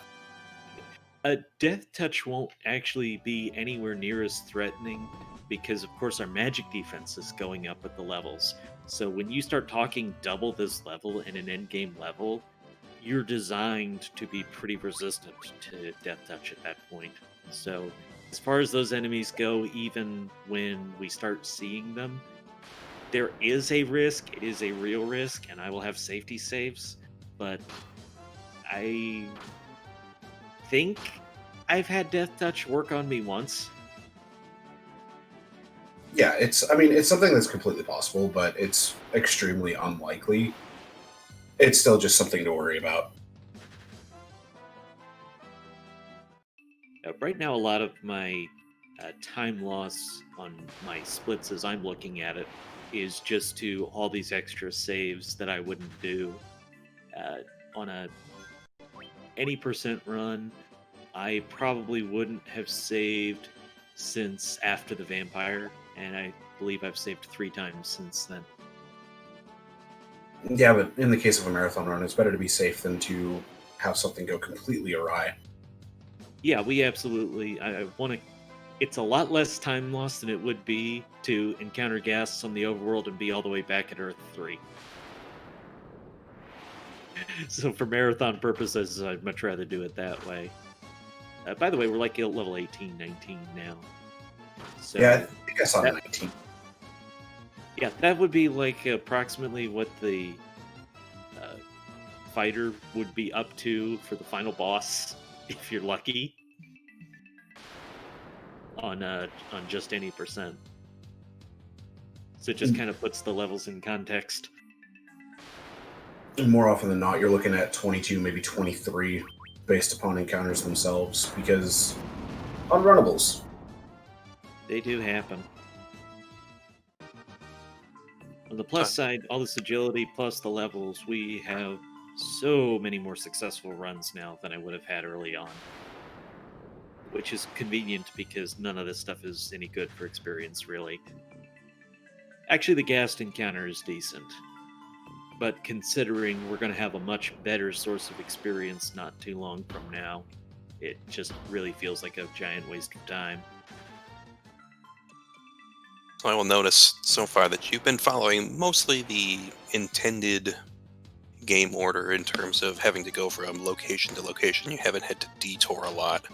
Death Touch won't actually be anywhere near as threatening because, of course, our magic defense is going up with the levels. So when you start talking double this level in an endgame level, you're designed to be pretty resistant to Death Touch at that point. So as far as those enemies go, even when we start seeing them, there is a risk. It is a real risk, and I will have safety saves, but I think I've had Death Touch work on me once. Yeah, it's something that's completely possible, but it's extremely unlikely. It's still just something to worry about. Right now, a lot of my time loss on my splits as I'm looking at it is just to all these extra saves that I wouldn't do on any percent run. I probably wouldn't have saved since after the vampire, and I believe I've saved 3 times since then. Yeah, but in the case of a marathon run, it's better to be safe than to have something go completely awry. Yeah, we absolutely. I want to. It's a lot less time loss than it would be to encounter gas on the overworld and be all the way back at Earth 3. So for marathon purposes, I'd much rather do it that way. By the way, we're like at level 18, 19 now. So Yeah, I think I saw 19. yeah, that would be like approximately what the fighter would be up to for the final boss, if you're lucky, on just any percent. So it just kind of puts the levels in context. More often than not, you're looking at 22, maybe 23, based upon encounters themselves, because unrunnables. They do happen. On the plus side, all this agility plus the levels, we have so many more successful runs now than I would have had early on. Which is convenient because none of this stuff is any good for experience, really. Actually, the gassed encounter is decent. But considering we're going to have a much better source of experience not too long from now, it just really feels like a giant waste of time. So I will notice so far that you've been following mostly the intended game order in terms of having to go from location to location. You haven't had to detour a lot.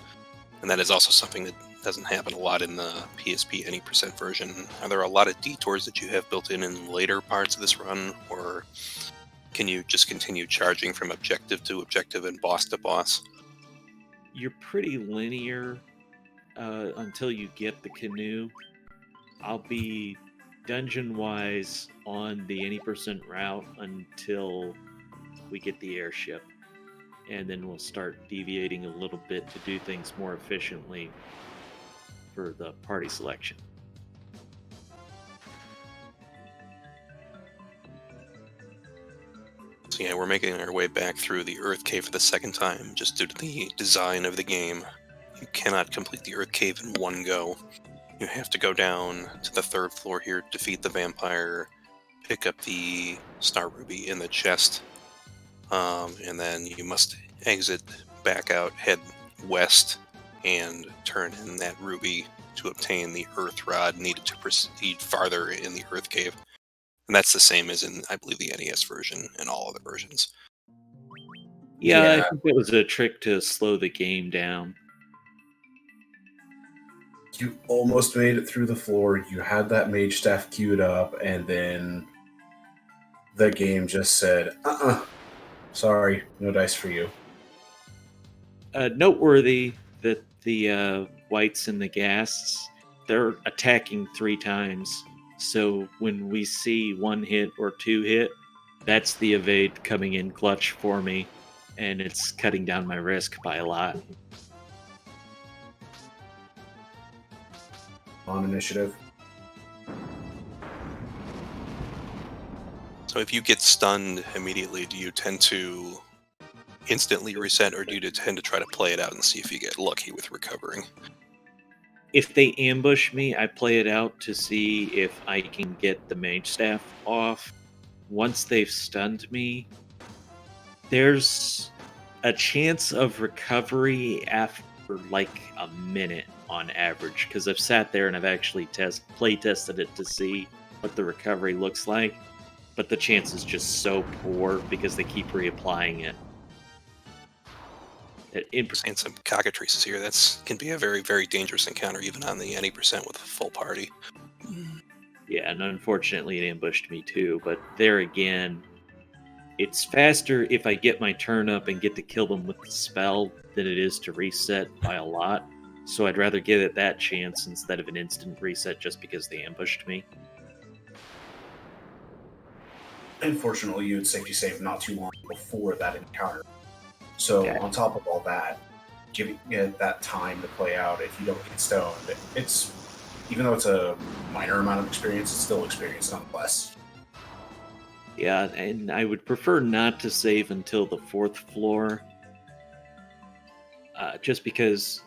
And that is also something that doesn't happen a lot in the PSP any percent version. Are there a lot of detours that you have built in later parts of this run, or can you just continue charging from objective to objective and boss to boss? You're pretty linear until you get the canoe. I'll be dungeon-wise on the any percent route until we get the airship. And then we'll start deviating a little bit to do things more efficiently for the party selection. So yeah, we're making our way back through the Earth Cave for the second time, just due to the design of the game. You cannot complete the Earth Cave in one go. You have to go down to the 3rd floor here, defeat the vampire, pick up the Star Ruby in the chest, and then you must exit back out, head west, and turn in that ruby to obtain the Earth Rod needed to proceed farther in the Earth Cave. And that's the same as in, I believe, the NES version and all other versions. Yeah, I Yeah. think that was a trick to slow the game down. You almost made it through the floor. You had that mage staff queued up, and then the game just said, sorry, no dice for you. Noteworthy that the whites and the ghasts, they're attacking 3 times. So when we see 1 hit or 2 hit, that's the evade coming in clutch for me, and it's cutting down my risk by a lot. On initiative. So if you get stunned immediately, do you tend to instantly reset, or do you tend to try to play it out and see if you get lucky with recovering? If they ambush me, I play it out to see if I can get the mage staff off. Once they've stunned me, there's a chance of recovery after like a minute on average, because I've sat there and I've actually play tested it to see what the recovery looks like, but the chance is just so poor because they keep reapplying it. Seeing some cockatrices here, that's can be a very, very dangerous encounter, even on the any percent with a full party. Yeah, and unfortunately it ambushed me too, but there again, it's faster if I get my turn up and get to kill them with the spell than it is to reset by a lot. So I'd rather give it that chance instead of an instant reset just because they ambushed me. Unfortunately, you had safety save not too long before that encounter. So Yeah. on top of all that, giving it that time to play out, if you don't get stoned, it's, even though it's a minor amount of experience, it's still experience nonetheless. Yeah, and I would prefer not to save until the 4th floor, just because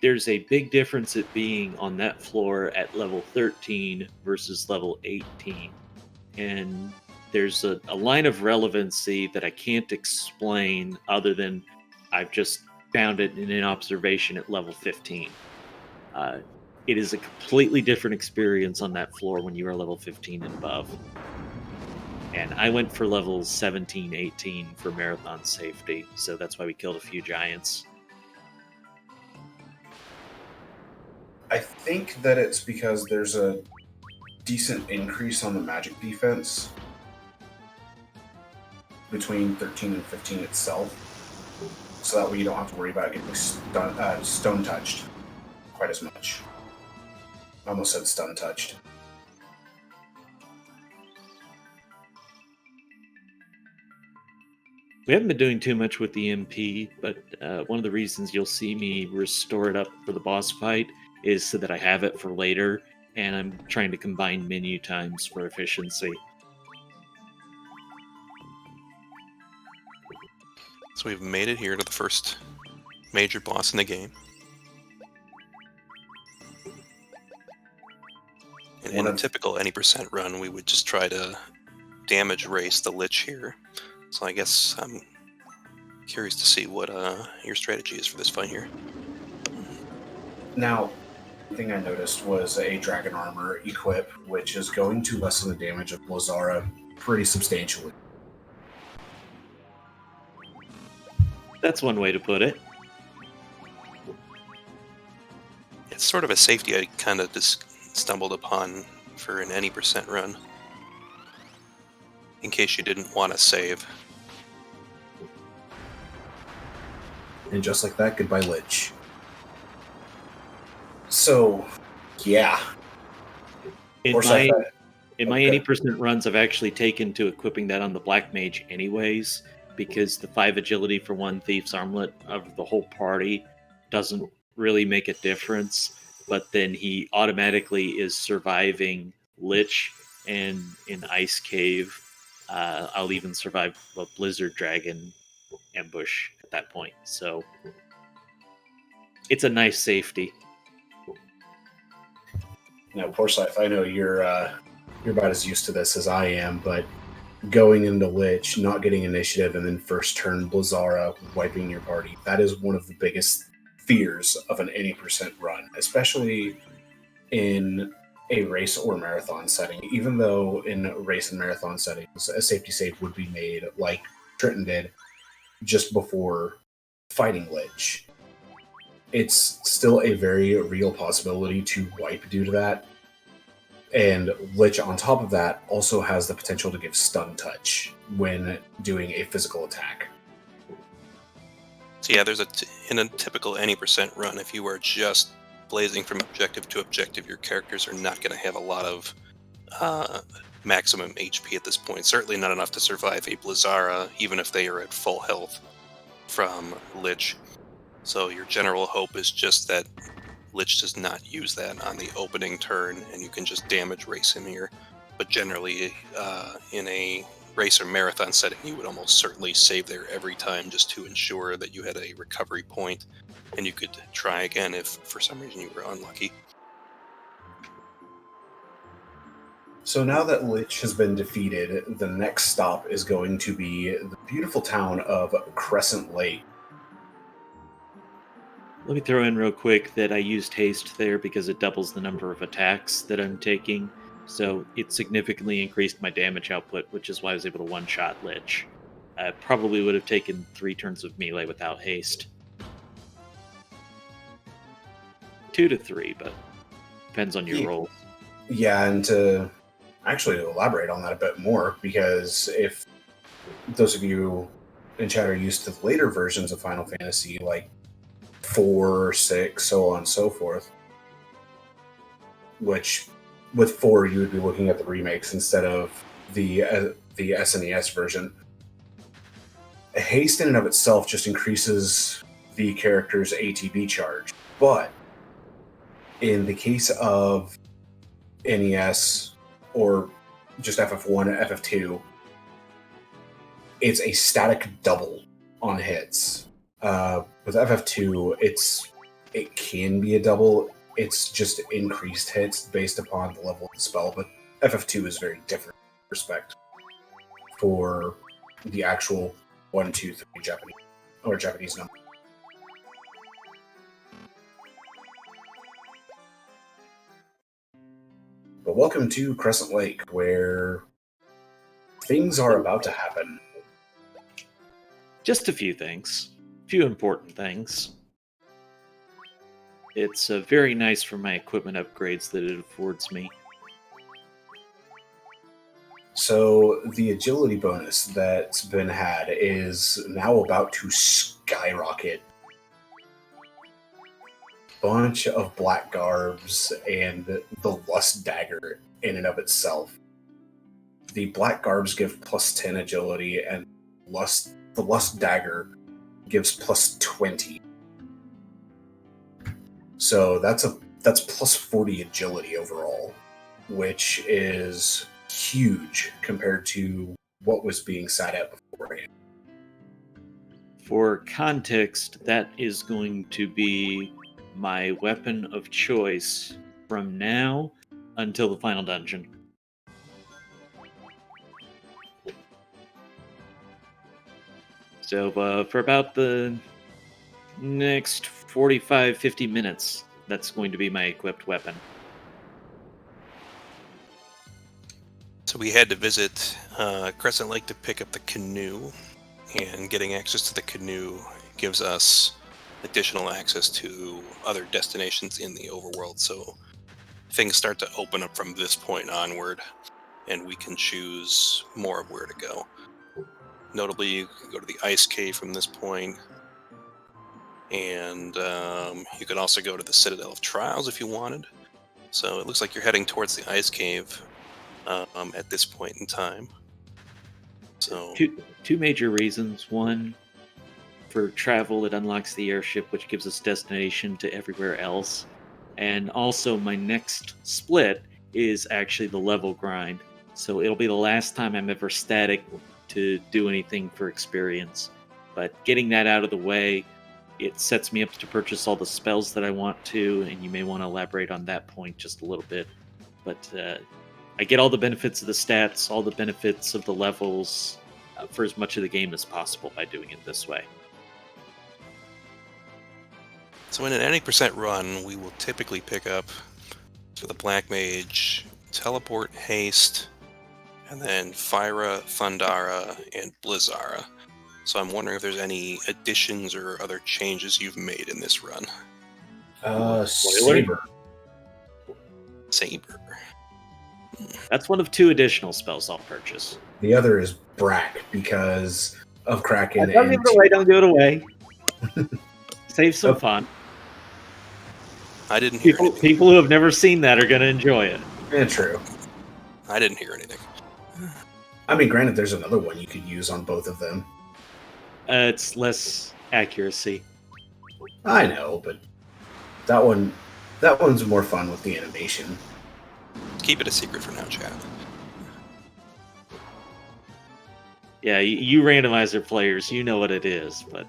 there's a big difference at being on that floor at level 13 versus level 18. And there's a line of relevancy that I can't explain other than I've just found it in an observation at level 15. It is a completely different experience on that floor when you are level 15 and above. And I went for levels 17, 18 for marathon safety, so that's why we killed a few giants. I think that it's because there's a decent increase on the magic defense between 13 and 15 itself, so that way you don't have to worry about getting stone touched quite as much. I almost said stun touched. We haven't been doing too much with the MP, but one of the reasons you'll see me restore it up for the boss fight is so that I have it for later, and I'm trying to combine menu times for efficiency. So we've made it here to the first major boss in the game. And in a typical any percent run, we would just try to damage race the Lich here. So I guess I'm curious to see what your strategy is for this fight here. Now, the thing I noticed was a dragon armor equip, which is going to lessen the damage of Blazara pretty substantially. That's one way to put it. It's sort of a safety I kind of just stumbled upon for an any percent run, in case you didn't want to save. And just like that, goodbye Lich. So, yeah. In my any percent runs, I've actually taken to equipping that on the Black Mage anyways, because the 5 agility for 1 Thief's Armlet of the whole party doesn't really make a difference, but then he automatically is surviving Lich, and in Ice Cave, I'll even survive a Blizzard Dragon ambush at that point. So it's a nice safety. Now, Forsyth, I know you're about as used to this as I am, but going into Lich, not getting initiative, and then first turn Blazara wiping your party, that is one of the biggest fears of an any percent run, especially in a race or marathon setting. Even though in race and marathon settings, a safety save would be made like Trenton did just before fighting Lich. it's still a very real possibility to wipe due to that. And Lich, on top of that, also has the potential to give stun touch when doing a physical attack. So yeah, there's in a typical any percent run, if you are just blazing from objective to objective, your characters are not going to have a lot of maximum HP at this point. Certainly not enough to survive a Blizzara, even if they are at full health from Lich. So your general hope is just that Lich does not use that on the opening turn, and you can just damage race him here. But generally, in a race or marathon setting, you would almost certainly save there every time just to ensure that you had a recovery point, and you could try again if for some reason you were unlucky. So now that Lich has been defeated, the next stop is going to be the beautiful town of Crescent Lake. Let me throw in real quick that I used haste there because it doubles the number of attacks that I'm taking. So it significantly increased my damage output, which is why I was able to one-shot Lich. I probably would have taken 3 turns of melee without haste. 2 to 3, but depends on your roll. Yeah, and to actually elaborate on that a bit more, because if those of you in chat are used to the later versions of Final Fantasy, like 4, 6, so on and so forth, which with 4 you would be looking at the remakes instead of the SNES version. Haste in and of itself just increases the character's ATB charge, but in the case of NES or just FF1, FF2, it's a static double on hits. With FF2, it can be a double. It's just increased hits based upon the level of the spell, but FF2 is very different in respect for the actual 1, 2, 3 Japanese number. But welcome to Crescent Lake, where things are about to happen. Just a few things. Few important things. It's very nice for my equipment upgrades that it affords me. So the agility bonus that's been had is now about to skyrocket. Bunch of black garbs and the lust dagger in and of itself. The black garbs give plus 10 agility, and the lust dagger gives plus 20. So that's plus 40 agility overall, which is huge compared to what was being sat at beforehand. For context, that is going to be my weapon of choice from now until the final dungeon. So for about the next 45-50 minutes, that's going to be my equipped weapon. So we had to visit Crescent Lake to pick up the canoe, and getting access to the canoe gives us additional access to other destinations in the overworld. So things start to open up from this point onward, and we can choose more of where to go. Notably, you can go to the ice cave from this point, and you can also go to the Citadel of Trials if you wanted. So it looks like you're heading towards the ice cave at this point in time. So two major reasons. One, for travel, it unlocks the airship, which gives us destination to everywhere else. And also, my next split is actually the level grind. So it'll be the last time I'm ever static to do anything for experience. But getting that out of the way, it sets me up to purchase all the spells that I want to, and you may want to elaborate on that point just a little bit. But I get all the benefits of the stats, all the benefits of the levels for as much of the game as possible by doing it this way. So in an any percent run, we will typically pick up for the Black Mage, Teleport, Haste, and then Fyra, Thundara, and Blizzara. So I'm wondering if there's any additions or other changes you've made in this run. Spoiler? Saber. That's one of 2 additional spells I'll purchase. The other is Brack because of Kraken. Don't give it away. Don't give it away. Save some fun. I didn't hear anything. People who have never seen that are going to enjoy it. Yeah, true. I didn't hear anything. I mean, granted, there's another one you could use on both of them. It's less accuracy. I know, but that one's more fun with the animation. Keep it a secret for now, chat. Yeah, you randomizer players, you know what it is, but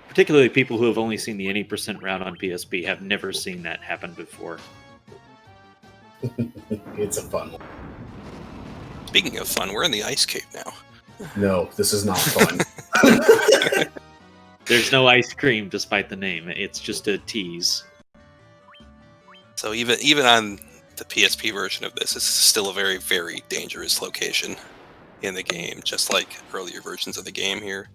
particularly people who have only seen the any % round on PSP have never seen that happen before. It's a fun one. Speaking of fun, we're in the ice cave now. No, this is not fun. There's no ice cream despite the name. It's just a tease. So even on the PSP version of this is still a very, very dangerous location in the game, just like earlier versions of the game here.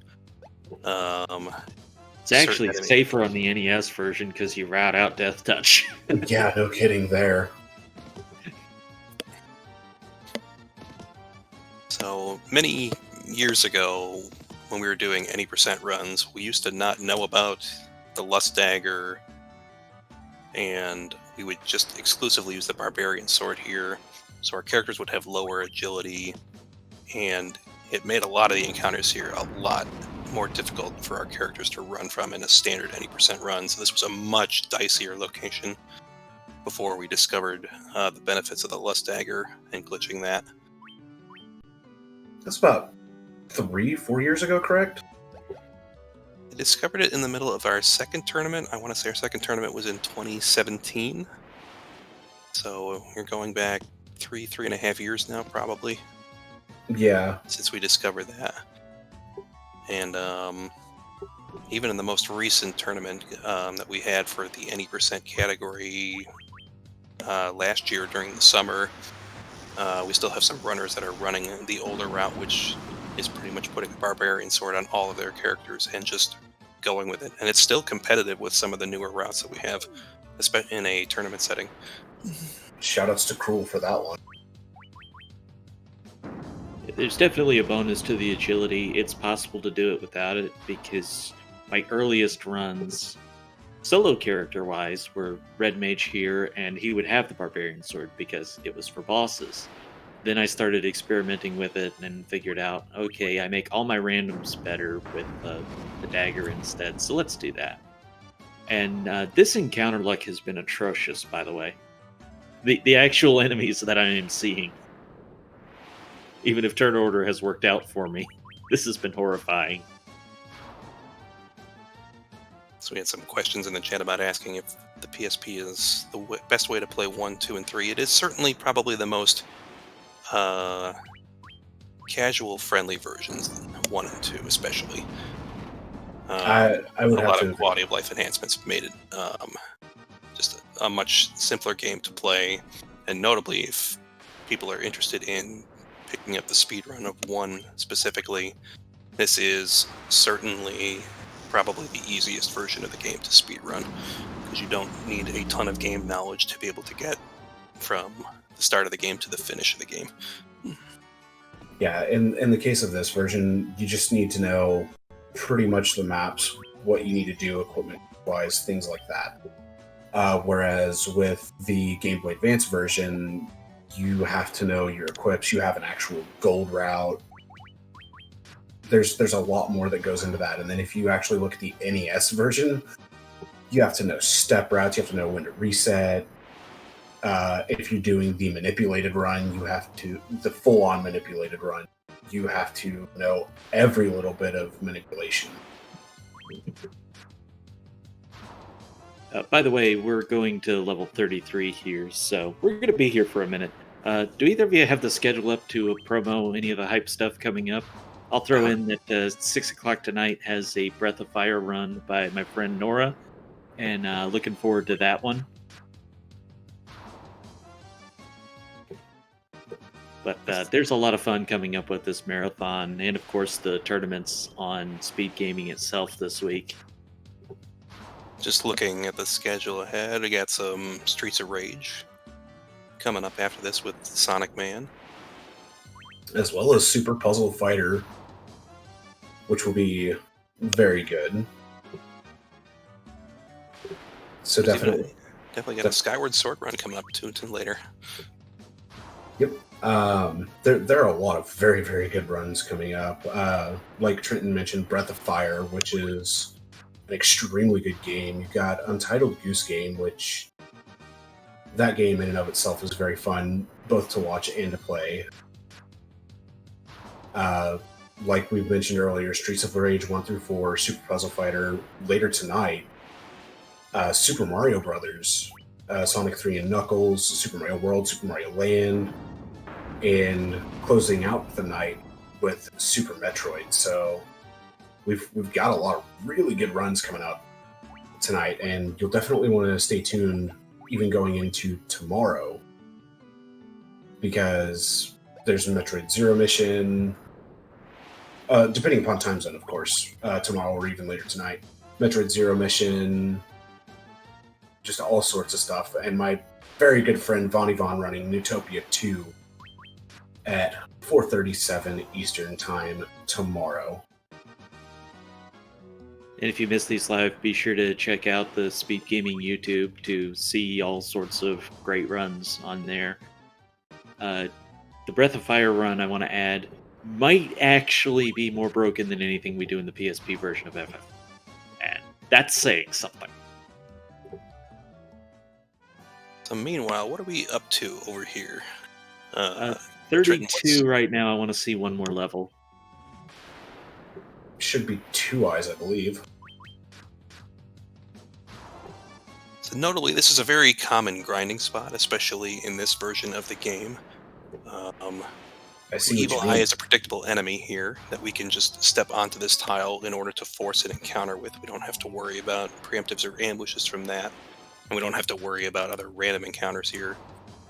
It's actually safer on the NES version because you route out Death Touch. Yeah, no kidding there. So many years ago, when we were doing any % runs, we used to not know about the Lust Dagger, and we would just exclusively use the Barbarian Sword here, so our characters would have lower agility, and it made a lot of the encounters here a lot more difficult for our characters to run from in a standard any % run, so this was a much dicier location before we discovered the benefits of the Lust Dagger and glitching that. That's about 3-4 years ago, correct? I discovered it in the middle of our second tournament. I want to say our second tournament was in 2017. So we're going back 3.5 years now, probably. Yeah. Since we discovered that. And even in the most recent tournament that we had for the any % category last year during the summer, we still have some runners that are running the older route, which is pretty much putting the Barbarian Sword on all of their characters and just going with it. And it's still competitive with some of the newer routes that we have, especially in a tournament setting. Shoutouts to Cruel for that one. There's definitely a bonus to the agility. It's possible to do it without it because my earliest runs, solo character-wise, were Red Mage here, and he would have the Barbarian Sword because it was for bosses. Then I started experimenting with it and figured out, okay, I make all my randoms better with the dagger instead, so let's do that. And this encounter luck has been atrocious, by the way. The actual enemies that I am seeing, even if turn order has worked out for me, this has been horrifying. So we had some questions in the chat about asking if the PSP is the best way to play 1, 2, and 3. It is certainly probably the most casual friendly versions, 1 and 2 especially. I would a have lot to of quality of life enhancements made it just a much simpler game to play, and notably if people are interested in picking up the speedrun of 1 specifically, this is certainly probably the easiest version of the game to speedrun, because you don't need a ton of game knowledge to be able to get from the start of the game to the finish of the game. Yeah, in the case of this version, you just need to know pretty much the maps, what you need to do equipment-wise, things like that. Whereas with the Game Boy Advance version, you have to know your equips, you have an actual gold route. There's a lot more that goes into that. And then if you actually look at the NES version, you have to know step routes, you have to know when to reset. If you're doing the manipulated run, you have to, the full-on manipulated run, you have to know every little bit of manipulation. By the way, we're going to level 33 here, so we're going to be here for a minute. Do either of you have the schedule up to promo any of the hype stuff coming up? I'll throw in that 6 o'clock tonight has a Breath of Fire run by my friend Nora, and looking forward to that one. But there's a lot of fun coming up with this marathon, and of course the tournaments on SpeedGaming itself this week. Just looking at the schedule ahead, we got some Streets of Rage coming up after this with Sonic Man. As well as Super Puzzle Fighter, which will be very good. So There's definitely got a Skyward Sword run coming up too later. Yep. There are a lot of very, very good runs coming up. Like Trenton mentioned, Breath of Fire, which is an extremely good game. You've got Untitled Goose Game, which that game in and of itself is very fun, both to watch and to play. Like we mentioned earlier, Streets of Rage 1 through 4, Super Puzzle Fighter. Later tonight, Super Mario Brothers, Sonic 3 and Knuckles, Super Mario World, Super Mario Land, and closing out the night with Super Metroid. So we've got a lot of really good runs coming up tonight, and you'll definitely want to stay tuned even going into tomorrow, because there's a Metroid Zero mission, depending upon time zone, of course, tomorrow or even later tonight. Metroid Zero mission, just all sorts of stuff. And my very good friend Von Yvonne running Newtopia 2 at 4:37 Eastern Time tomorrow. And if you miss these live, be sure to check out the SpeedGaming YouTube to see all sorts of great runs on there. The Breath of Fire run, I want to add, might actually be more broken than anything we do in the PSP version of FF. And that's saying something. So meanwhile, what are we up to over here? 32 right now. I want to see one more level. Should be 2 eyes, I believe. So notably, this is a very common grinding spot, especially in this version of the game. I see Evil Eye is a predictable enemy here that we can just step onto this tile in order to force an encounter with. We don't have to worry about preemptives or ambushes from that. And we don't have to worry about other random encounters here,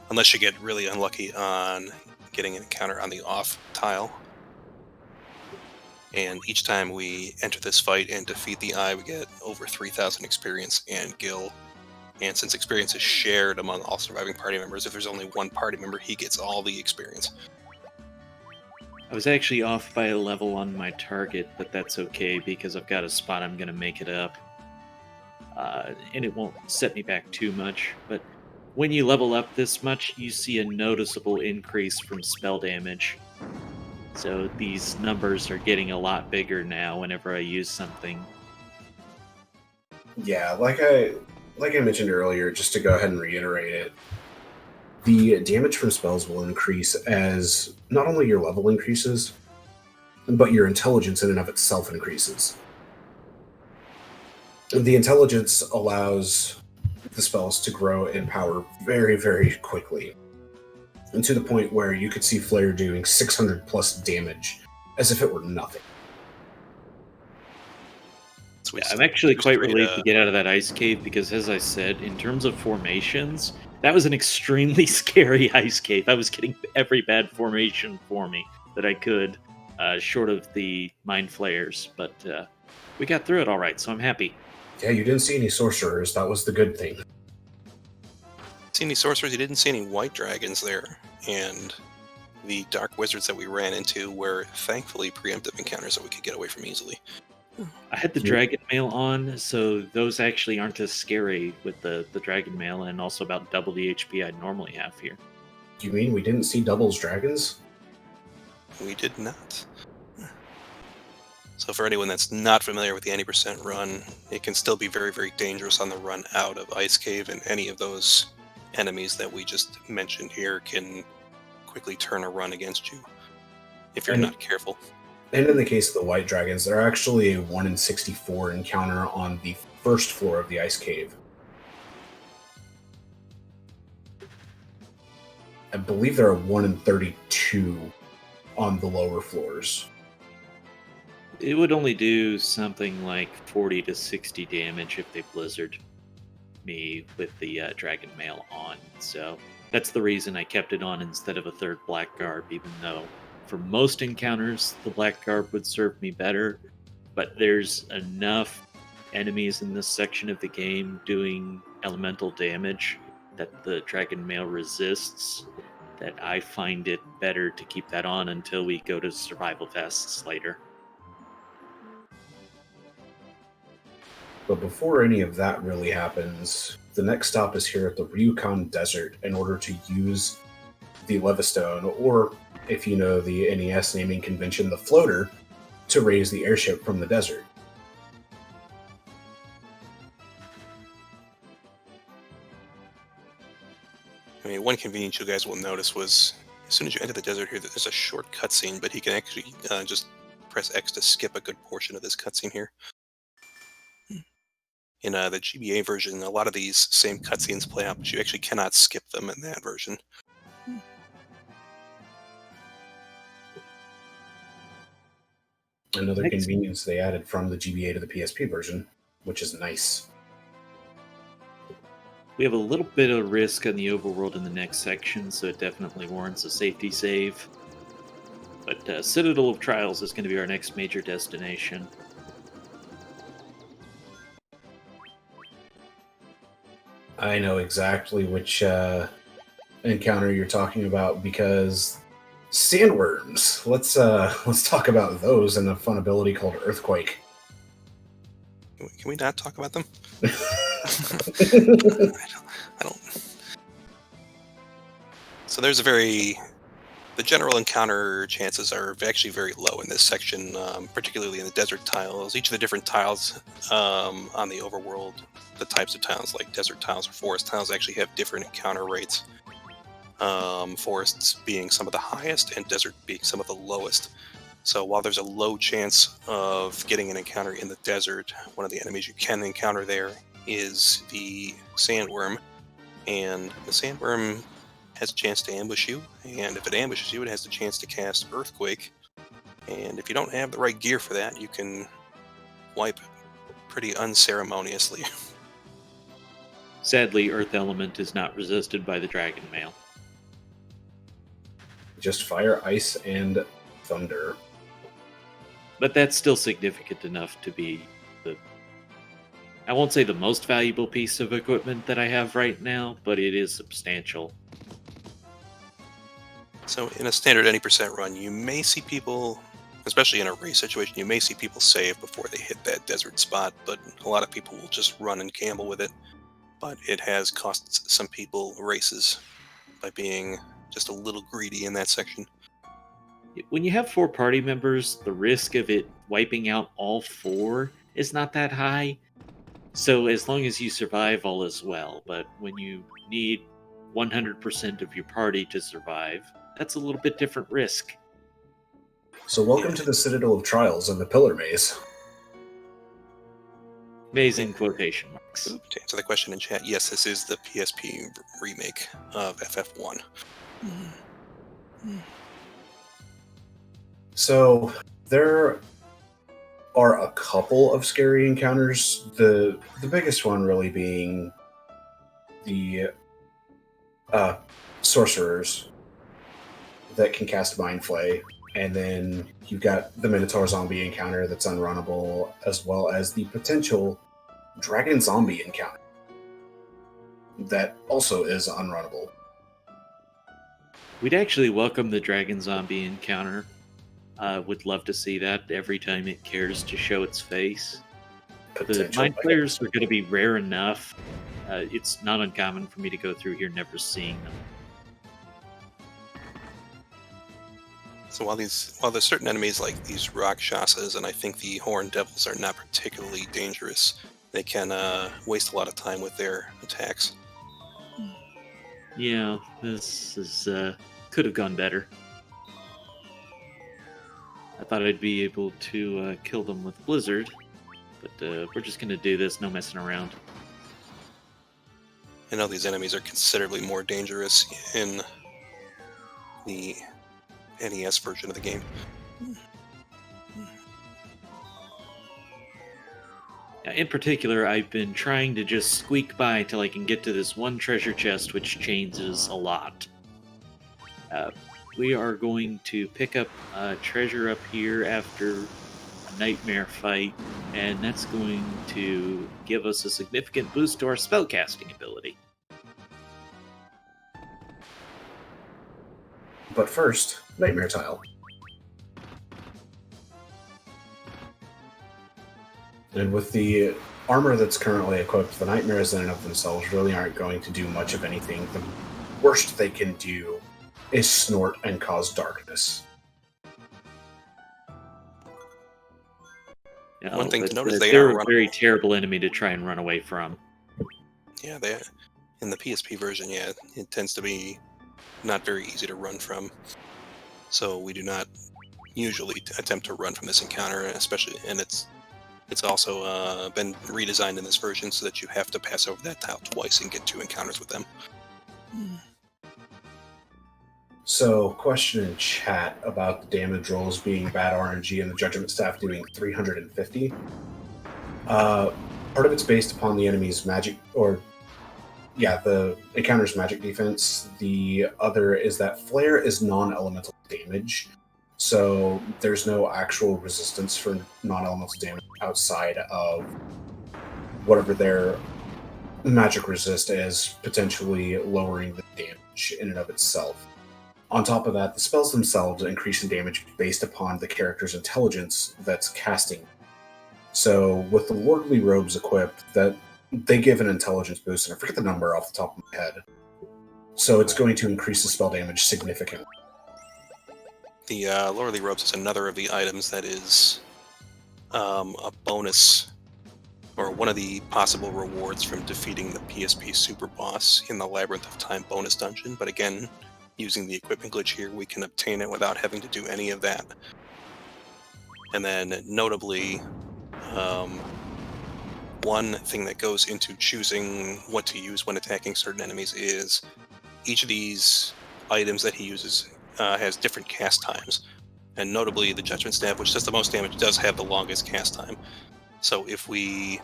unless you get really unlucky on getting an encounter on the off tile. And each time we enter this fight and defeat the Eye, we get over 3,000 experience and gil. And since experience is shared among all surviving party members, if there's only one party member, he gets all the experience. I was actually off by a level on my target, but that's okay because I've got a spot I'm going to make it up. And it won't set me back too much, but when you level up this much, you see a noticeable increase from spell damage. So these numbers are getting a lot bigger now whenever I use something. Yeah, like I mentioned earlier, just to go ahead and reiterate it, the damage from spells will increase as not only your level increases, but your intelligence in and of itself increases. The intelligence allows the spells to grow in power very, very quickly, and to the point where you could see Flare doing 600 plus damage as if it were nothing. Yeah, I'm actually quite relieved to get out of that ice cave because, as I said, in terms of formations, that was an extremely scary ice cave. I was getting every bad formation for me that I could, short of the mind flayers, but we got through it all right, so I'm happy. Yeah, you didn't see any sorcerers. That was the good thing. See any sorcerers? You didn't see any white dragons there, and the dark wizards that we ran into were thankfully preemptive encounters that we could get away from easily. I had the dragon mail on, so those actually aren't as scary with the dragon mail, and also about double the HP I'd normally have here. You mean we didn't see doubles dragons? We did not. So for anyone that's not familiar with the 90% run, it can still be very, very dangerous on the run out of Ice Cave, and any of those enemies that we just mentioned here can quickly turn a run against you if you're not careful. And in the case of the white dragons, they're actually a 1 in 64 encounter on the first floor of the ice cave. I believe they're a 1 in 32 on the lower floors. It would only do something like 40 to 60 damage if they blizzard me with the dragon mail on. So that's the reason I kept it on instead of a third black garb, even though for most encounters the black garb would serve me better. But there's enough enemies in this section of the game doing elemental damage that the dragon male resists, that I find it better to keep that on until we go to survival tests later. But before any of that really happens, the next stop is here at the Ryukon Desert in order to use the Levistone, or if you know the NES naming convention, the floater, to raise the airship from the desert. I mean, one convenience you guys will notice was as soon as you enter the desert here, there's a short cutscene, but he can actually just press X to skip a good portion of this cutscene here. In the GBA version, a lot of these same cutscenes play out, but you actually cannot skip them in that version. Another convenience they added from the GBA to the PSP version, which is nice. We have a little bit of risk on the overworld in the next section, so it definitely warrants a safety save. But Citadel of Trials is going to be our next major destination. I know exactly which encounter you're talking about, because sandworms. Let's talk about those and a fun ability called Earthquake. Can we not talk about them? I don't. So there's the general encounter chances are actually very low in this section, particularly in the desert tiles. Each of the different tiles on the overworld, the types of tiles like desert tiles or forest tiles, actually have different encounter rates. Forests being some of the highest and desert being some of the lowest. So while there's a low chance of getting an encounter in the desert, one of the enemies you can encounter there is the sandworm. And the sandworm has a chance to ambush you, and if it ambushes you, it has the chance to cast Earthquake. And if you don't have the right gear for that, you can wipe pretty unceremoniously. Sadly, Earth Element is not resisted by the Dragon Male. Just fire, ice, and thunder. But that's still significant enough to be I won't say the most valuable piece of equipment that I have right now, but it is substantial. So in a standard any percent run, you may see people, especially in a race situation, you may see people save before they hit that desert spot, but a lot of people will just run and gamble with it. But it has cost some people races by being just a little greedy in that section. When you have 4 party members, the risk of it wiping out all 4 is not that high. So as long as you survive, all is well. But when you need 100% of your party to survive, that's a little bit different risk. So welcome to the Citadel of Trials and the Pillar Maze. Maze in quotation marks. To answer the question in chat, yes, this is the PSP remake of FF1. So there are a couple of scary encounters. The biggest one really being the sorcerers that can cast Mind Flay, and then you've got the Minotaur zombie encounter that's unrunnable, as well as the potential dragon zombie encounter that also is unrunnable. We'd actually welcome the dragon zombie encounter. Would love to see that every time it cares to show its face. The Mind Flayers are going to be rare enough. It's not uncommon for me to go through here never seeing them. So while there's certain enemies like these Rakshasas and I think the Horned Devils are not particularly dangerous, they can waste a lot of time with their attacks. Yeah, this is could have gone better. I thought I'd be able to kill them with Blizzard, but we're just going to do this, no messing around. I know these enemies are considerably more dangerous in the NES version of the game. In particular, I've been trying to just squeak by till I can get to this one treasure chest, which changes a lot. We are going to pick up treasure up here after a nightmare fight, and that's going to give us a significant boost to our spellcasting ability. But first, Nightmare Tile. And with the armor that's currently equipped, the Nightmares in and of themselves really aren't going to do much of anything. The worst they can do is snort and cause darkness. One thing to note is they're are a very terrible enemy to try and run away from. Yeah, they in the PSP version, yeah, it tends to be not very easy to run from. So we do not usually attempt to run from this encounter, especially, and it's also been redesigned in this version so that you have to pass over that tile twice and get 2 encounters with them. So, question in chat about the damage rolls being bad RNG and the Judgment Staff doing 350. Part of it's based upon the enemy's magic, the encounter's magic defense. The other is that Flare is non-elemental damage, so there's no actual resistance for non-elemental damage outside of whatever their magic resist is, potentially lowering the damage in and of itself. On top of that, the spells themselves increase in damage based upon the character's intelligence that's casting. So with the Lordly Robes equipped, that they give an intelligence boost, and I forget the number off the top of my head. So it's going to increase the spell damage significantly. The Lordly Robes is another of the items that is a bonus, or one of the possible rewards from defeating the PSP Super Boss in the Labyrinth of Time bonus dungeon. But again, using the equipment glitch here, we can obtain it without having to do any of that. And then, notably, one thing that goes into choosing what to use when attacking certain enemies is each of these items that he uses has different cast times. And notably, the Judgment Staff, which does the most damage, does have the longest cast time. So if we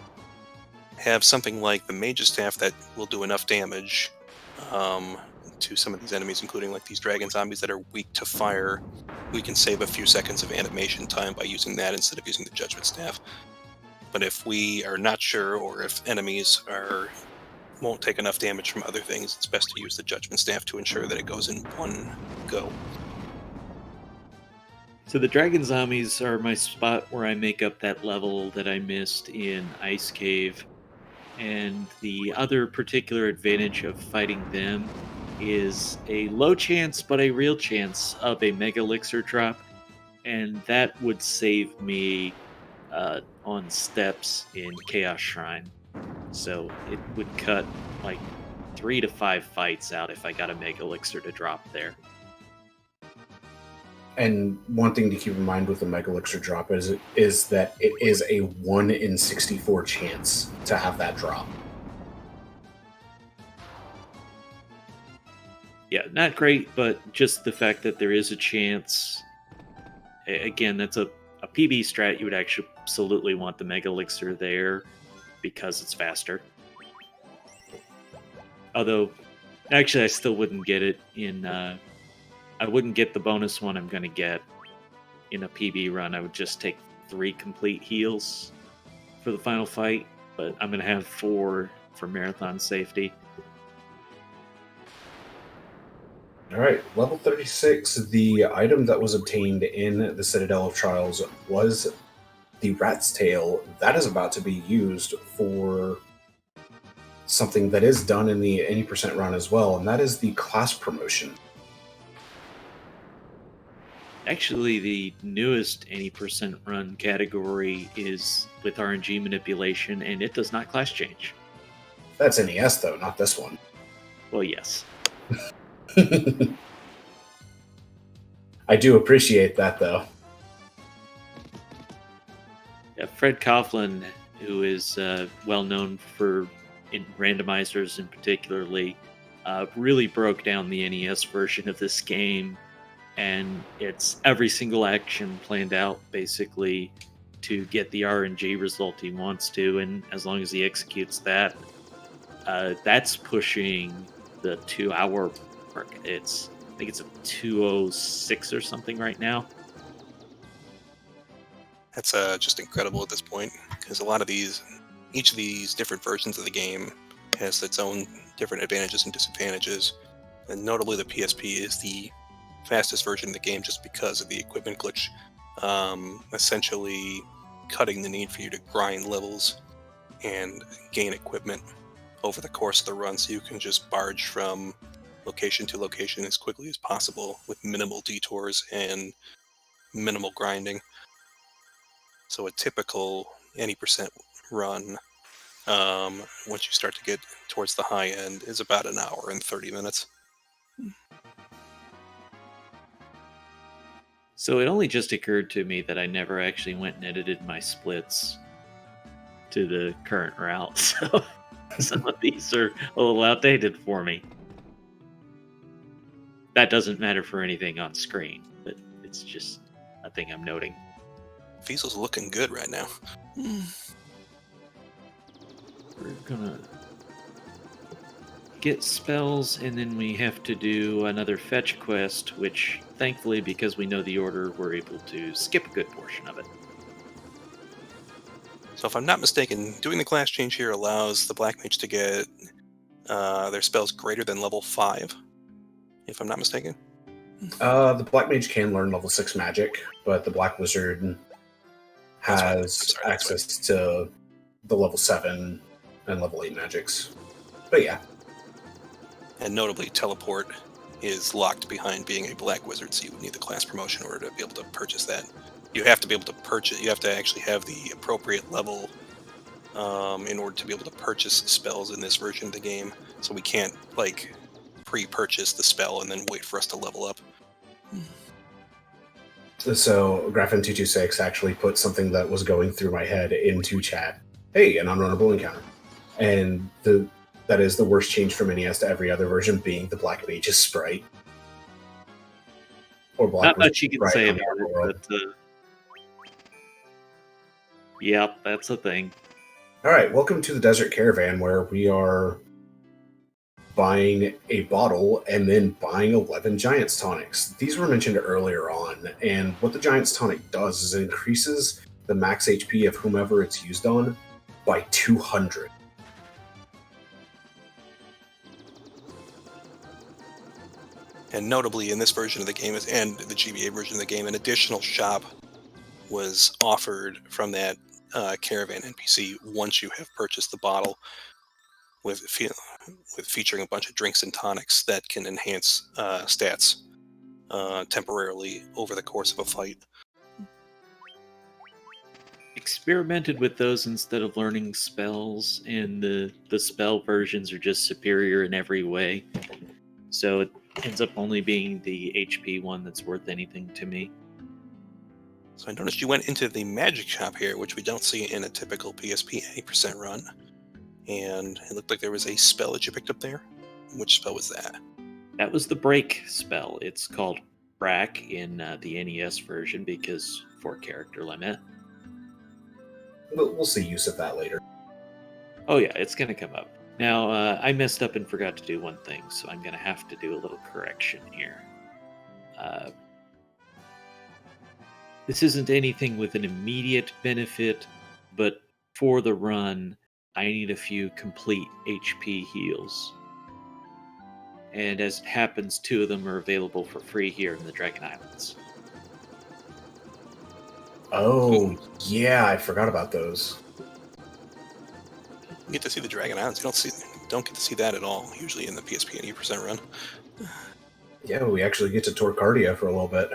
have something like the Mage's Staff that will do enough damage to some of these enemies, including like these dragon zombies that are weak to fire, we can save a few seconds of animation time by using that instead of using the Judgment Staff. But if we are not sure, or if enemies won't take enough damage from other things, it's best to use the Judgment Staff to ensure that it goes in one go. So the dragon zombies are my spot where I make up that level that I missed in Ice Cave. And the other particular advantage of fighting them is a low chance, but a real chance of a Mega Elixir drop. And that would save me on steps in Chaos Shrine. So it would cut like 3 to 5 fights out if I got a Mega Elixir to drop there. And one thing to keep in mind with the Mega Elixir drop is that it is a 1 in 64 chance to have that drop. Yeah, not great, but just the fact that there is a chance. Again, that's a PB strat. You would actually absolutely want the Mega Elixir there because it's faster. Although, actually, I still wouldn't get it in... I wouldn't get the bonus one I'm going to get in a PB run. I would just take 3 complete heals for the final fight, but I'm going to have 4 for marathon safety. All right, level 36, the item that was obtained in the Citadel of Trials was the Rat's Tail. That is about to be used for something that is done in the any percent run as well, and that is the class promotion. Actually, the newest any percent run category is with RNG manipulation, and it does not class change. That's NES, though, not this one. Well, yes. I do appreciate that, though. Yeah, Fred Coughlin, who is well known for randomizers in particularly, really broke down the NES version of this game. And it's every single action planned out, basically, to get the RNG result he wants to. And as long as he executes that, that's pushing the 2-hour mark. I think it's a 2:06 or something right now. That's just incredible at this point, because each of these different versions of the game has its own different advantages and disadvantages, and notably the PSP is the fastest version of the game just because of the equipment glitch, essentially cutting the need for you to grind levels and gain equipment over the course of the run, so you can just barge from location to location as quickly as possible with minimal detours and minimal grinding. So a typical any percent run, once you start to get towards the high end, is about an hour and 30 minutes. So it only just occurred to me that I never actually went and edited my splits to the current route. So some of these are a little outdated for me. That doesn't matter for anything on screen, but it's just a thing I'm noting. Fiesel's looking good right now. We're gonna get spells, and then we have to do another fetch quest, which thankfully, because we know the order, we're able to skip a good portion of it. So if I'm not mistaken, doing the class change here allows the Black Mage to get their spells greater than level 5, if I'm not mistaken. The Black Mage can learn level 6 magic, but the Black Wizard has access to the level 7 and level 8 magics. But yeah. And notably, teleport is locked behind being a Black Wizard, so you would need the class promotion in order to be able to purchase that. You have to be able to purchase, you have to actually have the appropriate level in order to be able to purchase spells in this version of the game. So we can't, like, pre-purchase the spell and then wait for us to level up. So Graffin226 actually put something that was going through my head into chat. Hey, an unrunnable encounter. And that is the worst change from NES to every other version, being the Black Mage's sprite. Or Black Not much you can say about it, but yep, that's a thing. Alright, welcome to the Desert Caravan, where we are buying a bottle and then buying 11 Giant's Tonics. These were mentioned earlier on, and what the Giant's Tonic does is it increases the max HP of whomever it's used on by 200. And notably, in this version of the game, and the GBA version of the game, an additional shop was offered from that caravan NPC once you have purchased the bottle, with featuring a bunch of drinks and tonics that can enhance stats temporarily over the course of a fight. Experimented with those instead of learning spells, and the spell versions are just superior in every way. So it ends up only being the HP one that's worth anything to me. So I noticed you went into the magic shop here, which we don't see in a typical PSP 80% run. And it looked like there was a spell that you picked up there. Which spell was that? That was the break spell. It's called Rack in the NES version because 4-character limit. We'll see use of that later. Oh yeah, it's going to come up. Now, I messed up and forgot to do one thing, so I'm going to have to do a little correction here. This isn't anything with an immediate benefit, but for the run, I need a few complete HP heals. And as it happens, 2 of them are available for free here in the Dragon Islands. Oh, yeah, I forgot about those. You get to see the Dragon Islands. You don't get to see that at all, usually in the PSP 80% run. Yeah, we actually get to Torcardia for a little bit.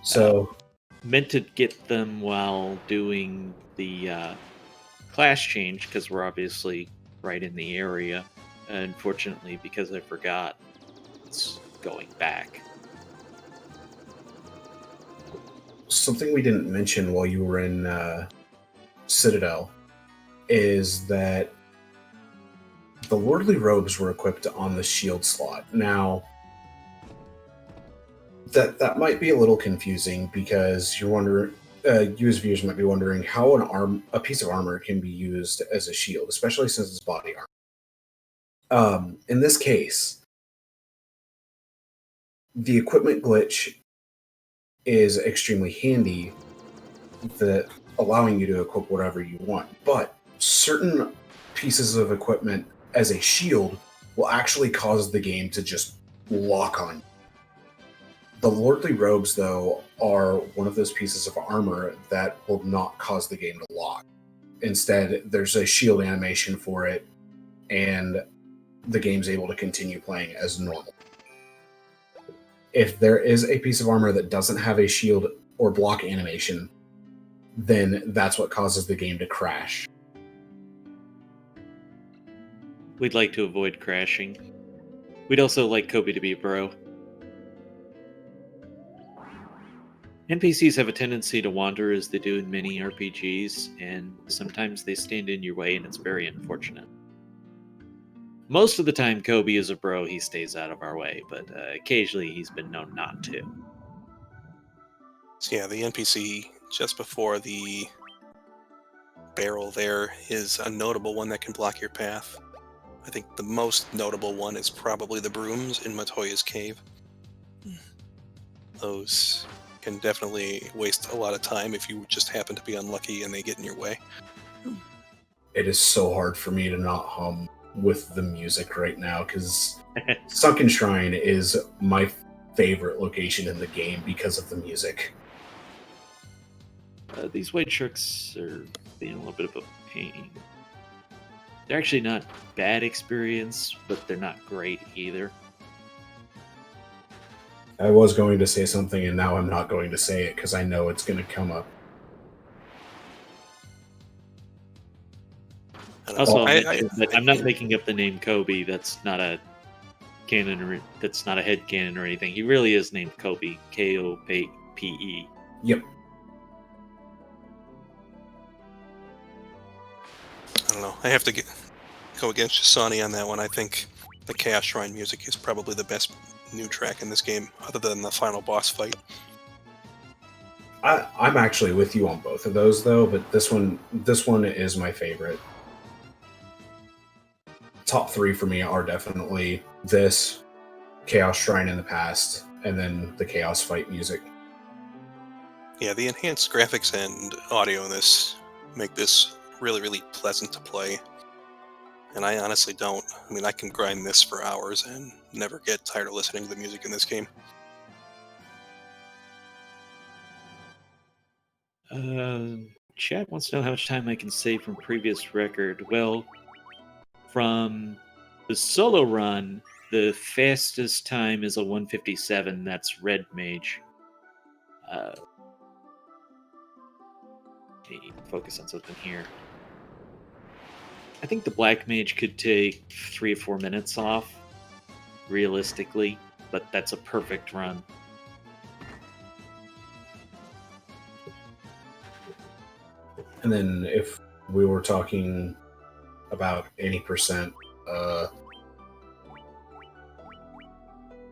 So, meant to get them while doing the class change, because we're obviously right in the area. Unfortunately, because I forgot, it's going back. something we didn't mention while you were in Citadel is that the Lordly Robes were equipped on the shield slot. Now, that might be a little confusing because you're wondering, you as viewers might be wondering how a piece of armor can be used as a shield, especially since it's body In this case, the equipment glitch is extremely handy, that allowing you to equip whatever you want. But certain pieces of equipment as a shield will actually cause the game to just lock on you. The Lordly Robes, though, are one of those pieces of armor that will not cause the game to lock. Instead, there's a shield animation for it, and the game's able to continue playing as normal. If there is a piece of armor that doesn't have a shield or block animation, then that's what causes the game to crash. We'd like to avoid crashing. We'd also like Kobe to be a bro. NPCs have a tendency to wander as they do in many RPGs, and sometimes they stand in your way, and it's very unfortunate. Most of the time, Kobe is a bro. He stays out of our way, but occasionally he's been known not to. So yeah, the NPC just before the barrel there is a notable one that can block your path. I think the most notable one is probably the brooms in Matoya's cave. Those can definitely waste a lot of time if you just happen to be unlucky and they get in your way. It is so hard for me to not hum with the music right now, because Sunken Shrine is my favorite location in the game because of the music. These white sharks are being a little bit of a pain. They're actually not bad experience, but they're not great either. I was going to say something, and now I'm not going to say it because I know it's going to come up. Also, I'm not making up the name Kobe. That's not a canon, or that's not a head canon or anything. He really is named Kobe. Kope. Yep. I don't know. I have to go against Jasani on that one. I think the Chaos Shrine music is probably the best new track in this game, other than the final boss fight. I'm actually with you on both of those, though, but this one is my favorite. Top 3 for me are definitely this, Chaos Shrine in the past, and then the Chaos Fight music. Yeah, the enhanced graphics and audio in this make this really, really pleasant to play. And I honestly don't. I mean, I can grind this for hours and never get tired of listening to the music in this game. Chat wants to know how much time I can save from previous record. Well, from the solo run, the fastest time is a 1:57. That's Red Mage. Focus on something here. I think the Black Mage could take 3 or 4 minutes off, realistically, but that's a perfect run. And then if we were talking about any percent,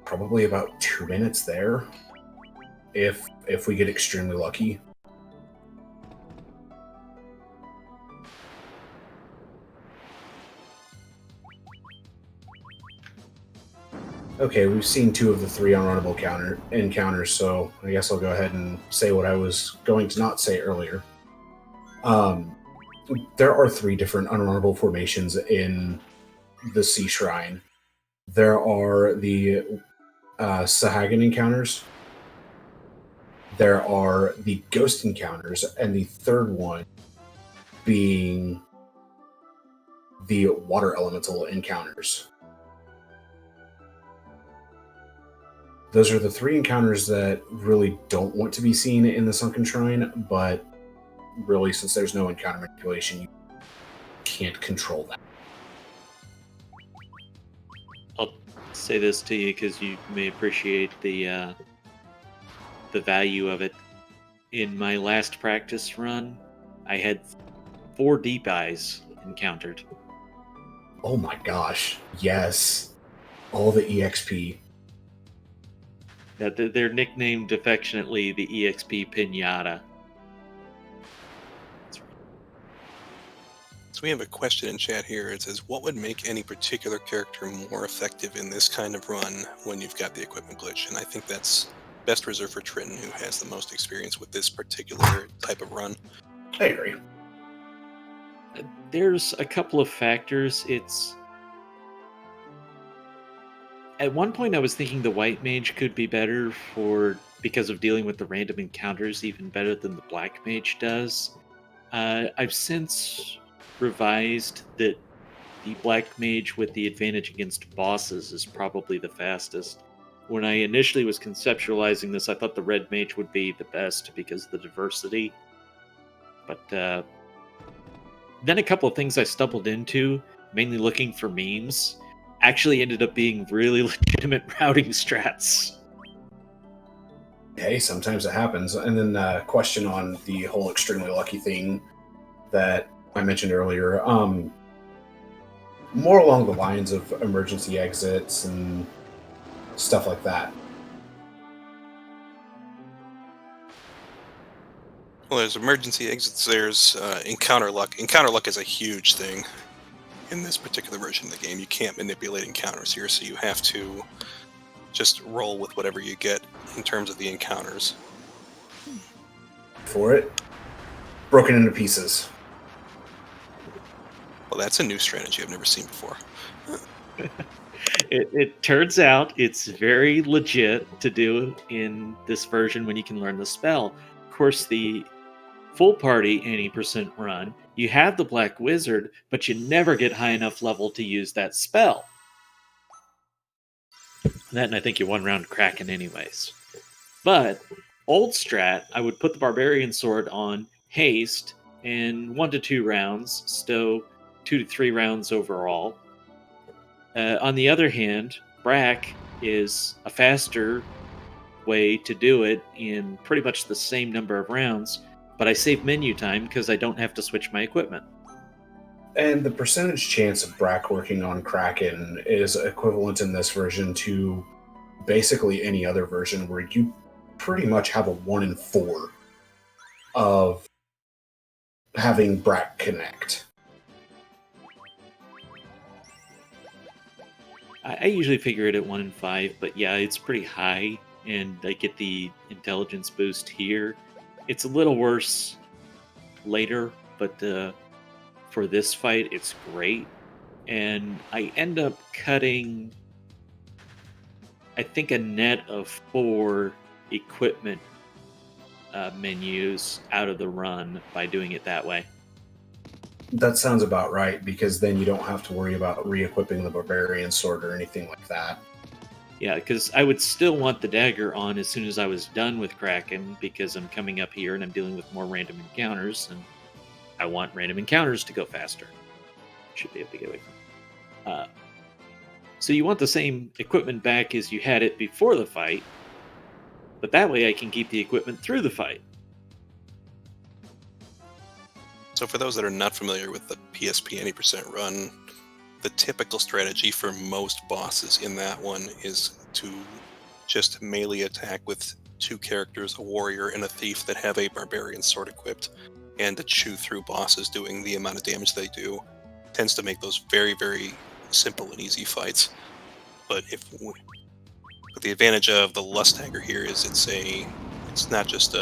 probably about 2 minutes there, if we get extremely lucky. Okay, we've seen 2 of the 3 unrunnable encounters, so I guess I'll go ahead and say what I was going to not say earlier. There are 3 different unrunnable formations in the Sea Shrine. There are the Sahagan encounters, there are the Ghost encounters, and the third one being the Water Elemental encounters. Those are the 3 encounters that really don't want to be seen in the Sunken Shrine, but really, since there's no encounter manipulation, you can't control that. I'll say this to you because you may appreciate the value of it. In my last practice run, I had 4 Deep Eyes encountered. Oh my gosh, yes. All the EXP. They're nicknamed affectionately the EXP Pinata. It's So we have a question in chat here. It says, what would make any particular character more effective in this kind of run when you've got the equipment glitch? And I think that's best reserved for Trinton, who has the most experience with this particular type of run. I agree. There's a couple of factors. At one point I was thinking the white mage could be better because of dealing with the random encounters even better than the black mage does. I've since revised that the black mage with the advantage against bosses is probably the fastest. When I initially was conceptualizing this, I thought the red mage would be the best because of the diversity. But then a couple of things I stumbled into, mainly looking for memes, actually ended up being really legitimate routing strats. Hey, sometimes it happens. And then a question on the whole extremely lucky thing that I mentioned earlier. More along the lines of emergency exits and stuff like that. Well, there's emergency exits. There's encounter luck. Encounter luck is a huge thing in this particular version of the game. You can't manipulate encounters here, so you have to just roll with whatever you get in terms of the encounters. For it, broken into pieces. Well, that's a new strategy I've never seen before. It turns out it's very legit to do in this version when you can learn the spell. Of course, the full party 80% run, you have the Black Wizard, but you never get high enough level to use that spell. And I think you one round Kraken anyways. But old strat, I would put the Barbarian Sword on haste in 1 to 2 rounds, stow 2 to 3 rounds overall. On the other hand, Brack is a faster way to do it in pretty much the same number of rounds, but I save menu time because I don't have to switch my equipment. And the percentage chance of Brack working on Kraken is equivalent in this version to basically any other version where you pretty much have a 1 in 4 of having Brack connect. I usually figure it at 1 in 5, but yeah, it's pretty high, and I get the intelligence boost here. It's a little worse later, but for this fight, it's great. And I end up cutting, I think, a net of 4 equipment menus out of the run by doing it that way. That sounds about right, because then you don't have to worry about re-equipping the Barbarian Sword or anything like that. Yeah, because I would still want the dagger on as soon as I was done with Kraken, because I'm coming up here and I'm dealing with more random encounters, and I want random encounters to go faster. Should be able to get away from. So you want the same equipment back as you had it before the fight, but that way I can keep the equipment through the fight. So for those that are not familiar with the PSP 80% run, the typical strategy for most bosses in that one is to just melee attack with 2 characters, a warrior and a thief, that have a barbarian sword equipped, and to chew through bosses doing the amount of damage they do. Tends to make those very, very simple and easy fights. But the advantage of the Lust Dagger here is it's not just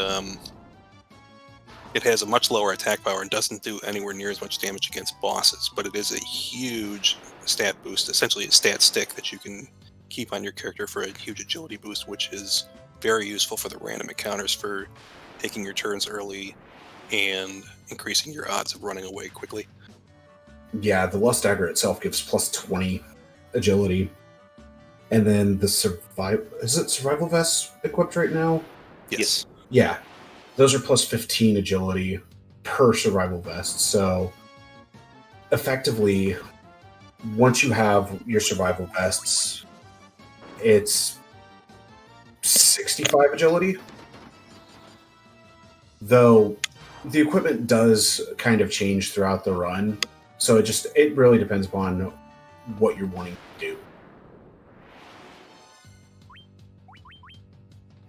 it has a much lower attack power and doesn't do anywhere near as much damage against bosses, but it is a huge stat boost, essentially a stat stick that you can keep on your character for a huge agility boost, which is very useful for the random encounters for taking your turns early and increasing your odds of running away quickly. Yeah, the Lust Dagger itself gives plus 20 agility. And then the survival vest equipped right now? Yes. Yeah. Those are plus 15 agility per survival vest. So effectively, once you have your survival vests, it's 65 agility. Though the equipment does kind of change throughout the run. So it really depends upon what you're wanting to do.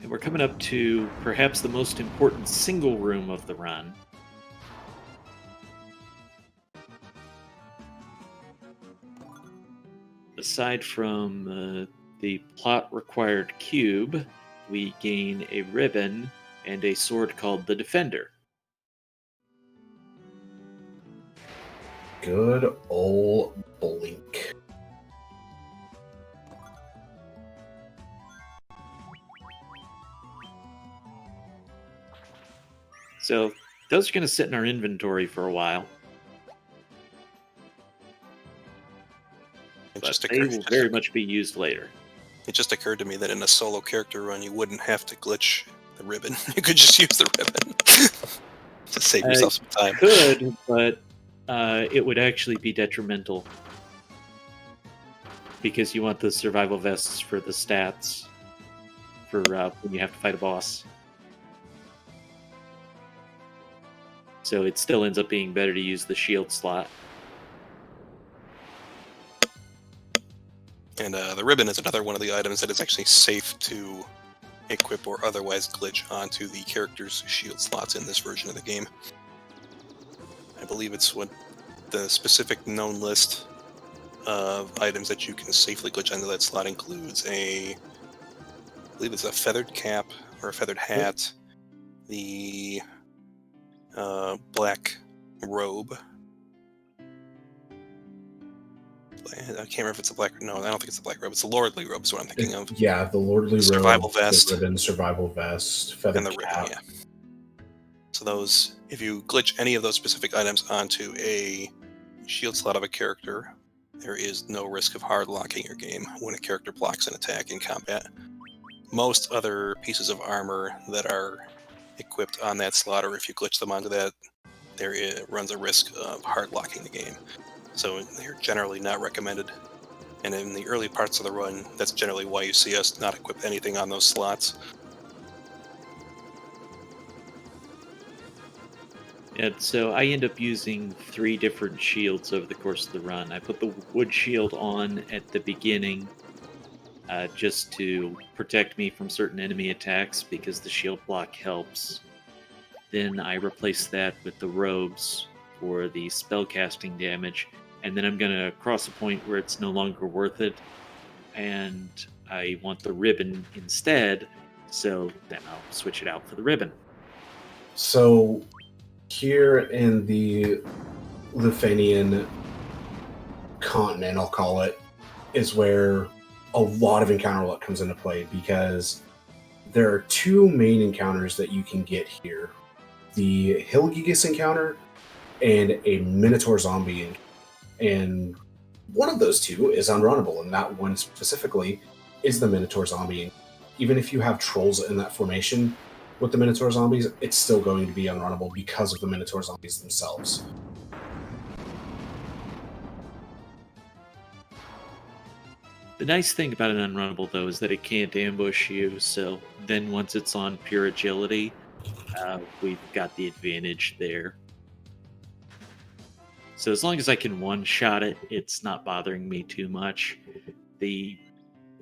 And we're coming up to perhaps the most important single room of the run. aside from the plot-required cube, we gain a ribbon and a sword called the Defender. Good old Blink. So those are going to sit in our inventory for a while. But they will very much be used later. It just occurred to me that in a solo character run, you wouldn't have to glitch the ribbon. You could just use the ribbon to save yourself some time. Could, but it would actually be detrimental because you want the survival vests for the stats for when you have to fight a boss. So it still ends up being better to use the shield slot. And the ribbon is another one of the items that is actually safe to equip or otherwise glitch onto the character's shield slots in this version of the game. I believe it's what the specific known list of items that you can safely glitch onto that slot includes I believe it's a feathered cap or a feathered hat, the black robe. I can't remember if it's a black. No, I don't think it's a black robe. It's a lordly robe. Is what I'm thinking of. Yeah, the lordly robe, survival vest, the ribbon, survival vest, feathered and the cap. ribbon. Yeah. So those, if you glitch any of those specific items onto a shield slot of a character, there is no risk of hard locking your game when a character blocks an attack in combat. Most other pieces of armor that are equipped on that slot, or if you glitch them onto that, there runs a risk of hard locking the game. So they're generally not recommended. And in the early parts of the run, that's generally why you see us not equip anything on those slots. And so I end up using 3 different shields over the course of the run. I put the wood shield on at the beginning just to protect me from certain enemy attacks because the shield block helps. Then I replace that with the robes for the spellcasting damage. And then I'm going to cross a point where it's no longer worth it. And I want the ribbon instead. So then I'll switch it out for the ribbon. So here in the Lufenian continent, I'll call it, is where a lot of encounter luck comes into play because there are 2 main encounters that you can get here. The Hillgigas encounter and a Minotaur zombie encounter. And one of those 2 is unrunnable, and that one specifically is the Minotaur zombie. Even if you have trolls in that formation with the Minotaur zombies, it's still going to be unrunnable because of the Minotaur zombies themselves. The nice thing about an unrunnable, though, is that it can't ambush you, so then once it's on pure agility, we've got the advantage there. So as long as I can one-shot it, it's not bothering me too much.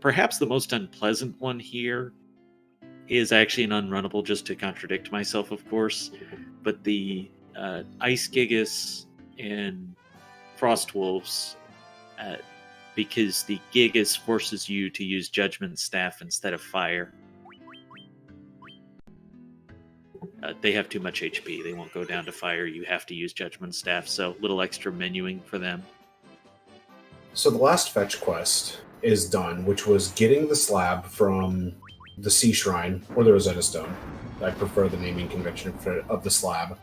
Perhaps the most unpleasant one here is actually an unrunnable, just to contradict myself, of course. But the Ice Gigas and Frost Wolves, because the Gigas forces you to use Judgment Staff instead of Fire. They have too much HP. They won't go down to fire. You have to use Judgment Staff, so a little extra menuing for them. So the last fetch quest is done, which was getting the slab from the Sea Shrine, or the Rosetta Stone. I prefer the naming convention of the slab.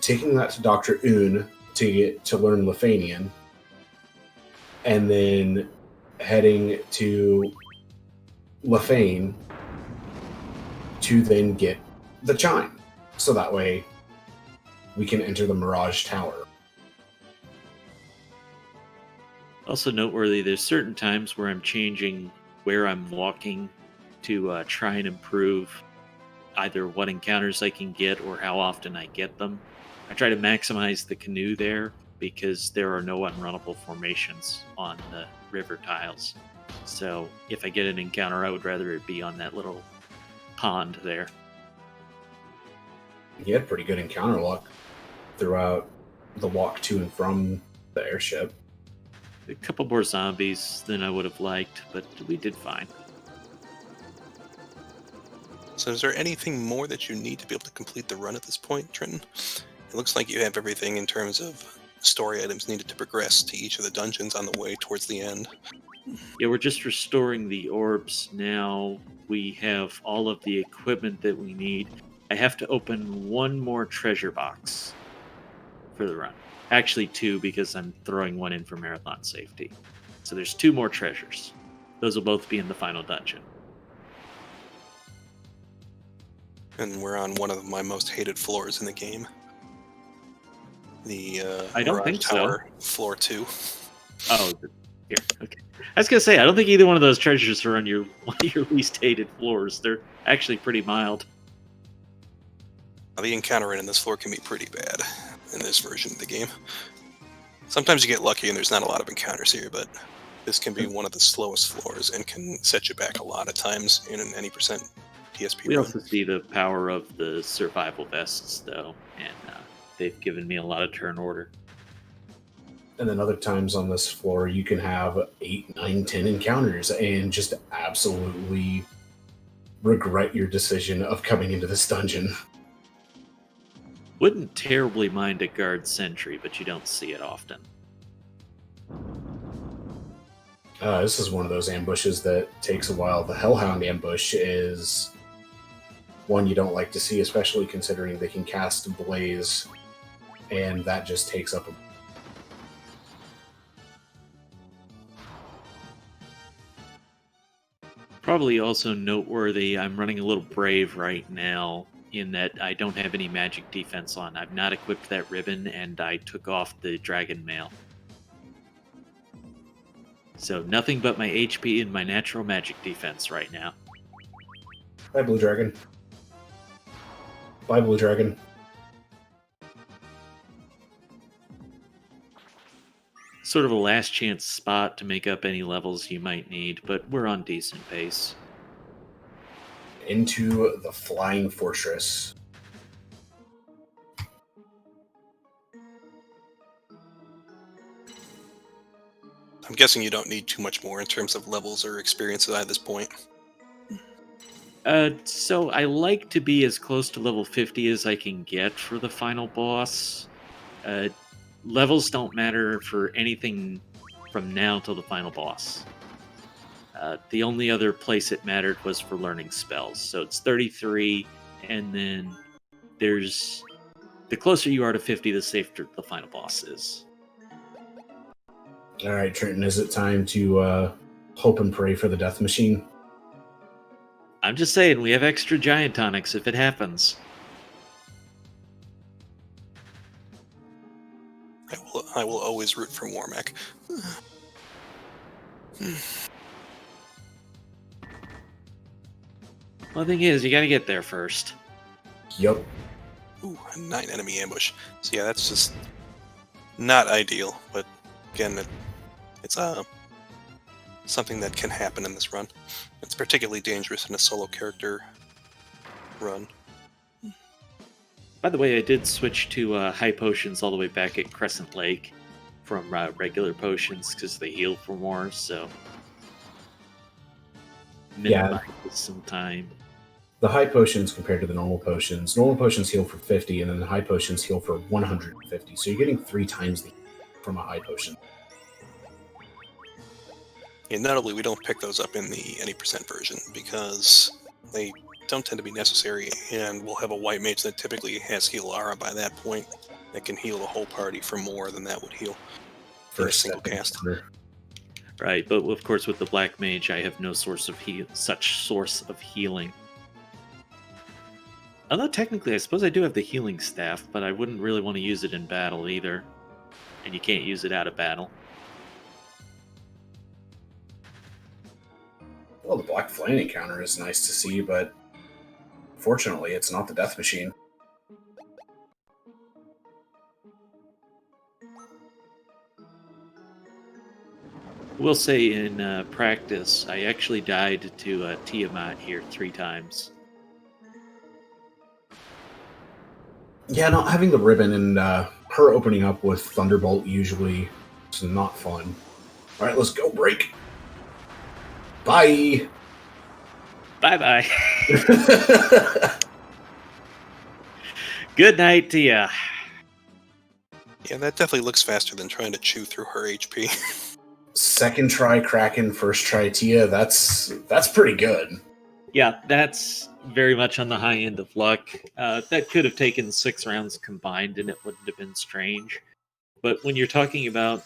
Taking that to Dr. Un to learn Lefanian, and then heading to Lefane to then get the chime. So that way we can enter the Mirage Tower. Also noteworthy, there's certain times where I'm changing where I'm walking to try and improve either what encounters I can get or how often I get them. I try to maximize the canoe there because there are no unrunnable formations on the river tiles. So if I get an encounter, I would rather it be on that little pond there. He had pretty good encounter luck throughout the walk to and from the airship. a couple more zombies than I would have liked, but we did fine. So is there anything more that you need to be able to complete the run at this point, Trenton? It looks like you have everything in terms of story items needed to progress to each of the dungeons on the way towards the end. Yeah, we're just restoring the orbs now. We have all of the equipment that we need. I have to open one more treasure box for the run. Actually, two, because I'm throwing one in for marathon safety. So there's two more treasures. Those will both be in the final dungeon. And we're on one of my most hated floors in the game. The I don't Mirage think so. Tower, floor 2. Oh, here. Okay. I was gonna say I don't think either one of those treasures are on one of your least hated floors. They're actually pretty mild. The encounter in this floor can be pretty bad in this version of the game. Sometimes you get lucky and there's not a lot of encounters here, but this can be one of the slowest floors and can set you back a lot of times in an any percent PSP We run. also see the power of the survival vests, though, and they've given me a lot of turn order. And then other times on this floor, you can have 8, 9, 10 encounters and just absolutely regret your decision of coming into this dungeon. Wouldn't terribly mind a guard sentry, but you don't see it often. This is one of those ambushes that takes a while. The Hellhound ambush is one you don't like to see, especially considering they can cast Blaze, and that just takes up a... Probably also noteworthy, I'm running a little brave right now in that I don't have any magic defense on. I've not equipped that ribbon, and I took off the dragon mail. So nothing but my HP and my natural magic defense right now. Bye, Blue Dragon. Bye, Blue Dragon. Sort of a last chance spot to make up any levels you might need, but we're on decent pace. Into the Flying Fortress. I'm guessing you don't need too much more in terms of levels or experiences at this point. So I like to be as close to level 50 as I can get for the final boss. Levels don't matter for anything from now till the final boss. The only other place it mattered was for learning spells. So it's 33, and then there's... The closer you are to 50, the safer the final boss is. All right, Trenton, is it time to hope and pray for the death machine? I'm just saying, we have extra giant tonics if it happens. I will always root for Warmack. Well, the thing is, you gotta get there first. Yup. Ooh, a 9 enemy ambush. So yeah, that's just not ideal, but again, it's something that can happen in this run. It's particularly dangerous in a solo character run. By the way, I did switch to high potions all the way back at Crescent Lake from regular potions because they heal for more, so minimize some time. The high potions compared to the normal potions heal for 50, and then the high potions heal for 150. So you're getting 3 times the from a high potion. And notably, we don't pick those up in the any percent version because they don't tend to be necessary, and we'll have a white mage that typically has heal aura by that point that can heal the whole party for more than that would heal for a single cast. Right, but of course with the black mage, I have no source of such source of healing. Although technically, I suppose I do have the healing staff, but I wouldn't really want to use it in battle either, and you can't use it out of battle. Well, the Black Flame encounter is nice to see, but fortunately, it's not the death machine. We'll say in practice, I actually died to Tiamat here 3 times. Yeah, not having the ribbon and her opening up with Thunderbolt usually is not fun. All right, let's go, break. Bye. Bye-bye. Good night to ya. Yeah, that definitely looks faster than trying to chew through her HP. Second try Kraken, first try Tia. That's pretty good. Yeah, that's very much on the high end of luck. That could have taken 6 rounds combined, and it wouldn't have been strange. But when you're talking about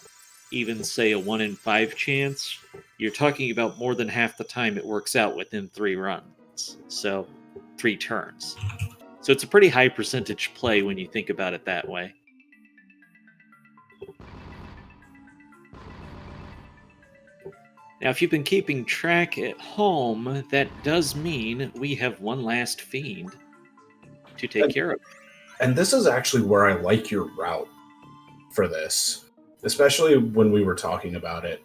even, say, a 1 in 5 chance, you're talking about more than half the time it works out within 3 runs. So, 3 turns. So it's a pretty high percentage play when you think about it that way. Now, if you've been keeping track at home, that does mean we have one last fiend to take care of. And this is actually where I like your route for this, especially when we were talking about it.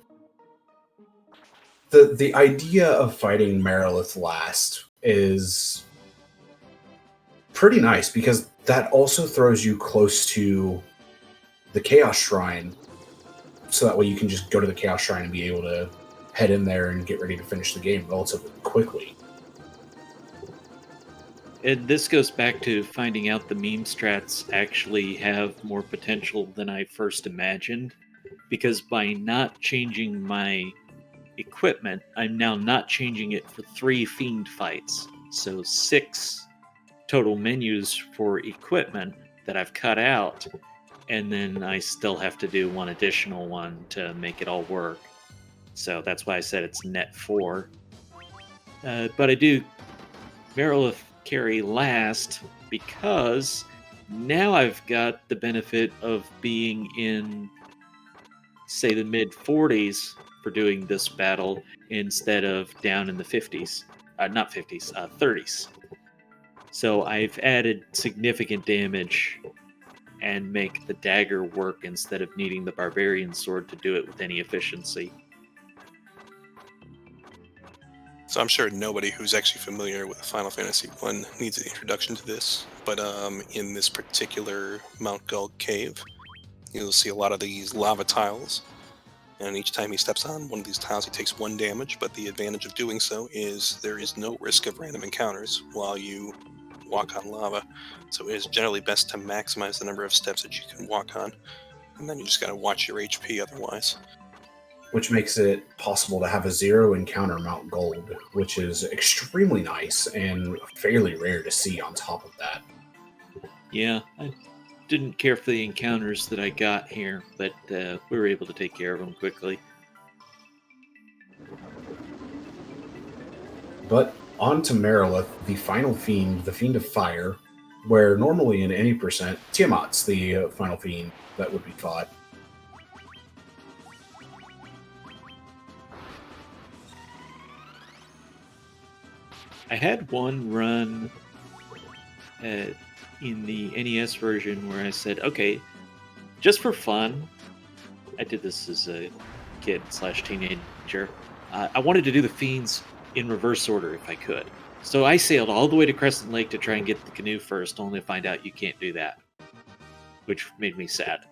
The idea of fighting Marilith last is pretty nice because that also throws you close to the Chaos Shrine, so that way you can just go to the Chaos Shrine and be able to head in there and get ready to finish the game relatively quickly. And this goes back to finding out the meme strats actually have more potential than I first imagined, because by not changing my equipment, I'm now not changing it for 3 fiend fights. So 6 total menus for equipment that I've cut out, and then I still have to do one additional one to make it all work. So that's why I said it's net 4. But I do Marilith carry last because now I've got the benefit of being in, say, the mid 40s for doing this battle instead of down in the 50s. Not 50s, 30s. So I've added significant damage and make the dagger work instead of needing the barbarian sword to do it with any efficiency. So I'm sure nobody who's actually familiar with Final Fantasy I needs an introduction to this, but in this particular Mount Gulg cave, you'll see a lot of these lava tiles, and each time he steps on one of these tiles he takes 1 damage, but the advantage of doing so is there is no risk of random encounters while you walk on lava, so it is generally best to maximize the number of steps that you can walk on, and then you just gotta watch your HP otherwise. Which makes it possible to have a 0 encounter Mount Gold, which is extremely nice and fairly rare to see on top of that. Yeah, I didn't care for the encounters that I got here, but we were able to take care of them quickly. But on to Marilith, the final fiend, the Fiend of Fire, where normally in any percent, Tiamat's the final fiend that would be fought. I had one run in the NES version where I said, okay, just for fun, I did this as a kid / teenager. I wanted to do the fiends in reverse order if I could. So I sailed all the way to Crescent Lake to try and get the canoe first, only to find out you can't do that, which made me sad.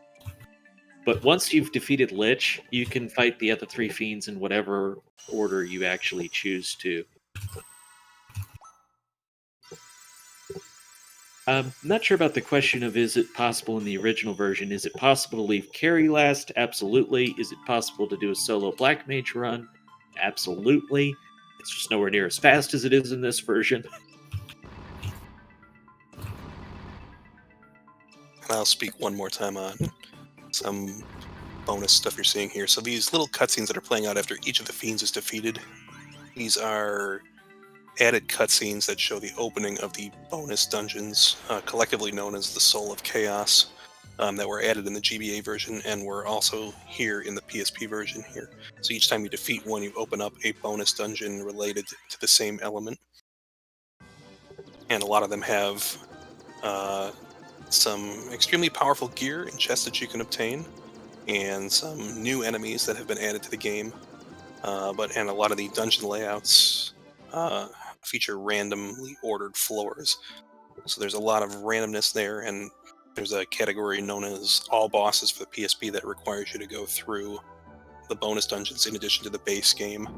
But once you've defeated Lich, you can fight the other 3 fiends in whatever order you actually choose to. I'm not sure about the question of is it possible in the original version. Is it possible to leave carry last? Absolutely. Is it possible to do a solo Black Mage run? Absolutely. It's just nowhere near as fast as it is in this version. And I'll speak one more time on some bonus stuff you're seeing here. So these little cutscenes that are playing out after each of the fiends is defeated, these are added cutscenes that show the opening of the bonus dungeons, collectively known as the Soul of Chaos, that were added in the GBA version and were also here in the PSP version here. So each time you defeat one, you open up a bonus dungeon related to the same element. And a lot of them have some extremely powerful gear and chests that you can obtain, and some new enemies that have been added to the game. And a lot of the dungeon layouts feature randomly ordered floors. So there's a lot of randomness there, and there's a category known as all bosses for the PSP that requires you to go through the bonus dungeons in addition to the base game.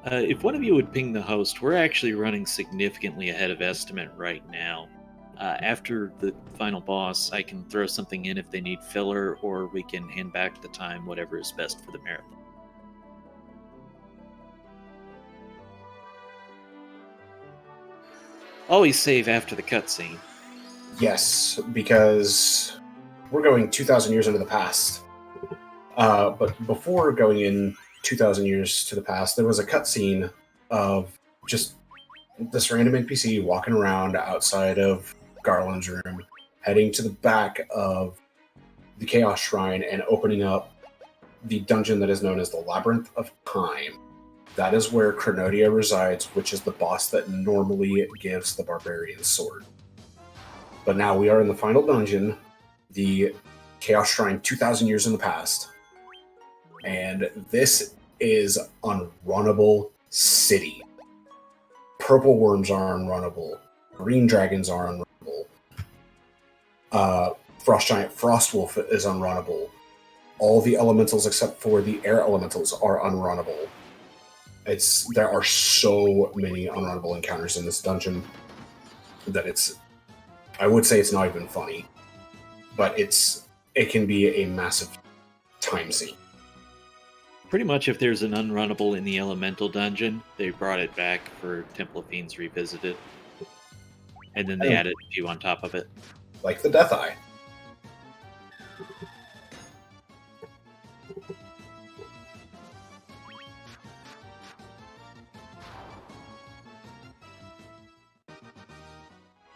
If one of you would ping the host, we're actually running significantly ahead of estimate right now. After the final boss, I can throw something in if they need filler, or we can hand back the time, whatever is best for the marathon. Always save after the cutscene. Yes, because we're going 2,000 years into the past. But before going in 2,000 years to the past, there was a cutscene of just this random NPC walking around outside of Garland's room, heading to the back of the Chaos Shrine and opening up the dungeon that is known as the Labyrinth of Time. That is where Cronodia resides, which is the boss that normally gives the Barbarian Sword. But now we are in the final dungeon, the Chaos Shrine 2,000 years in the past. And this is unrunnable city. Purple worms are unrunnable. Green dragons are unrunnable. Frost Giant Frostwolf is unrunnable. All the elementals except for the air elementals are unrunnable. There are so many unrunnable encounters in this dungeon that I would say it's not even funny, but it can be a massive time sink. Pretty much if there's an unrunnable in the elemental dungeon, they brought it back for Temple of Fiends Revisited. And then they added a few on top of it. Like the Death Eye.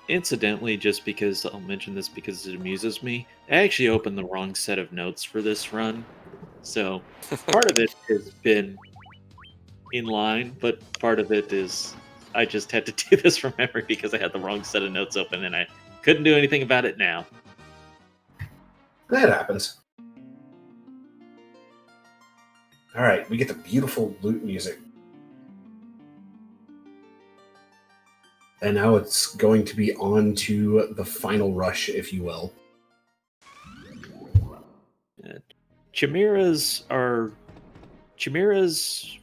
Incidentally, just because I'll mention this because it amuses me, I actually opened the wrong set of notes for this run. So part of it has been in line, but part of it is I just had to do this from memory because I had the wrong set of notes open and I couldn't do anything about it now. That happens. Alright, we get the beautiful lute music. And now it's going to be on to the final rush, if you will. Chimeras,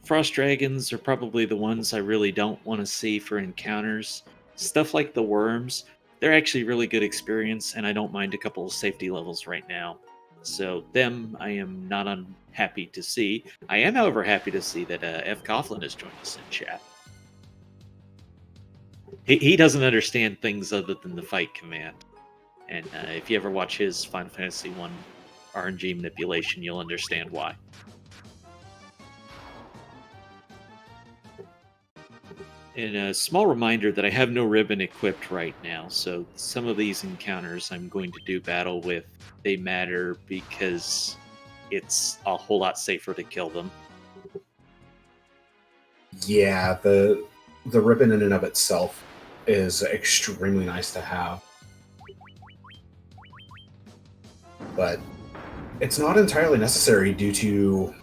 frost dragons are probably the ones I really don't want to see for encounters. Stuff like the worms, they're actually really good experience, and I don't mind a couple of safety levels right now. So them, I am not unhappy to see. I am, however, happy to see that F. Coughlin has joined us in chat. He doesn't understand things other than the fight command. And if you ever watch his Final Fantasy 1 RNG manipulation, you'll understand why. And a small reminder that I have no ribbon equipped right now, so some of these encounters I'm going to do battle with, they matter because it's a whole lot safer to kill them. Yeah, the ribbon in and of itself is extremely nice to have. But it's not entirely necessary due to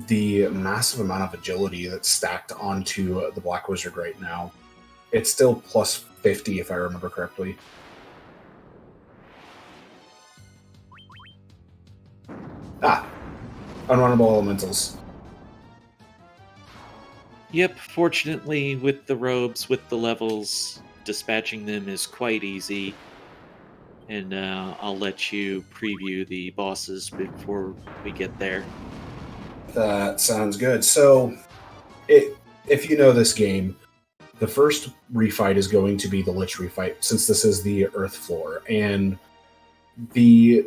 the massive amount of agility that's stacked onto the Black Wizard right now. It's still plus 50 if I remember correctly. Unrunnable elementals. Yep, fortunately with the robes, with the levels, dispatching them is quite easy. And I'll let you preview the bosses before we get there. That sounds good. So, if you know this game, the first refight is going to be the Lich refight, since this is the Earth floor. And the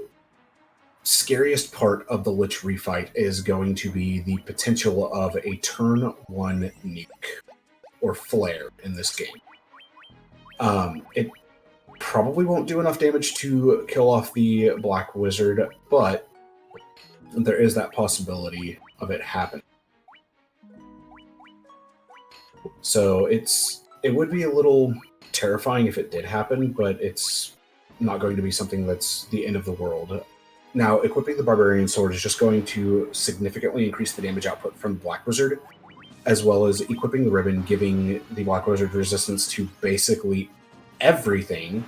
scariest part of the Lich refight is going to be the potential of a turn 1 nuke, or flare in this game. It probably won't do enough damage to kill off the Black Wizard, but there is that possibility of it happening. So it would be a little terrifying if it did happen, but it's not going to be something that's the end of the world. Now, equipping the Barbarian Sword is just going to significantly increase the damage output from the Black Wizard, as well as equipping the ribbon, giving the Black Wizard resistance to basically everything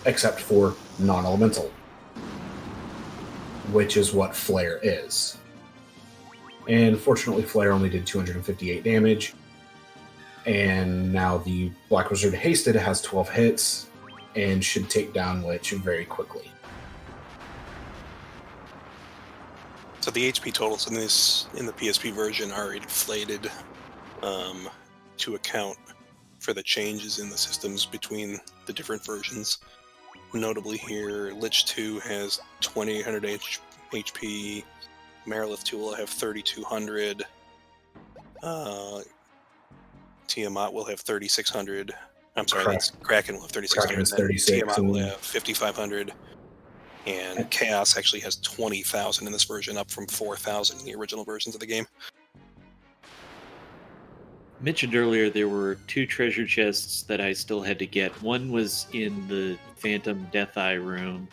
except for non-elemental. which is what Flare is. And fortunately, Flare only did 258 damage. And now the Black Wizard Hasted has 12 hits and should take down Lich very quickly. So the HP totals in the PSP version are inflated to account for the changes in the systems between the different versions. Notably here, Lich 2 has 2800 HP, Marilith 2 will have 3200, Tiamat will have 3600. I'm sorry, that's Kraken will have 3600. Kraken is 36. Tiamat will have 5500. And Chaos actually has 20,000 in this version, up from 4,000 in the original versions of the game. Mentioned earlier there were 2 treasure chests that I still had to get. One was in the Phantom Deatheye room,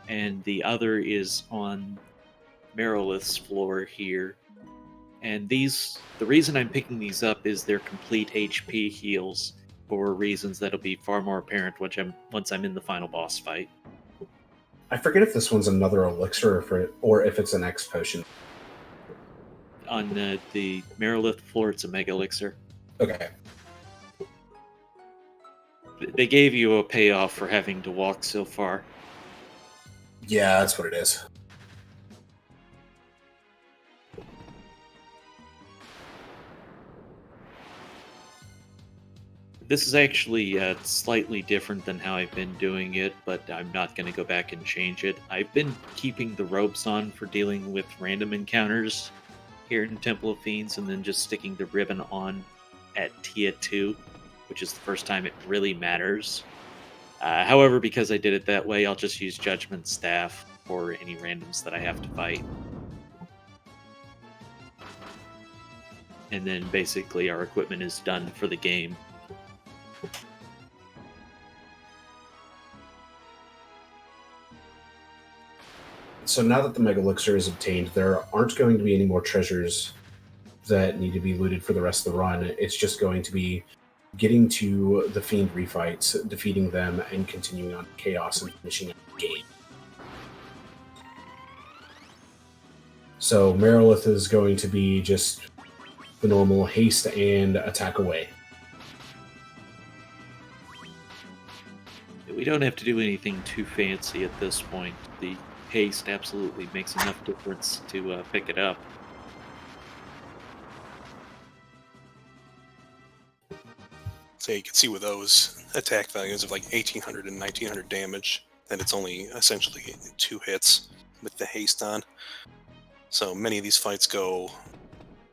and the other is on Marilith's floor here. And the reason I'm picking these up is they're complete HP heals for reasons that'll be far more apparent once I'm in the final boss fight. I forget if this one's another elixir or if it's an X potion. On the Marilith floor, it's a Mega Elixir. Okay. They gave you a payoff for having to walk so far. Yeah, that's what it is. This is actually slightly different than how I've been doing it, but I'm not going to go back and change it. I've been keeping the ropes on for dealing with random encounters here in Temple of Fiends, and then just sticking the ribbon on at Tier 2, which is the first time it really matters. However, because I did it that way, I'll just use Judgment Staff for any randoms that I have to fight. And then basically our equipment is done for the game. So now that the Mega Elixir is obtained, there aren't going to be any more treasures that need to be looted for the rest of the run. It's just going to be getting to the Fiend refights, defeating them, and continuing on Chaos and finishing up the game. So Marilith is going to be just the normal haste and attack away. We don't have to do anything too fancy at this point. The haste absolutely makes enough difference to pick it up. So you can see with those attack values of like 1800 and 1900 damage, that it's only essentially 2 hits with the haste on. So many of these fights go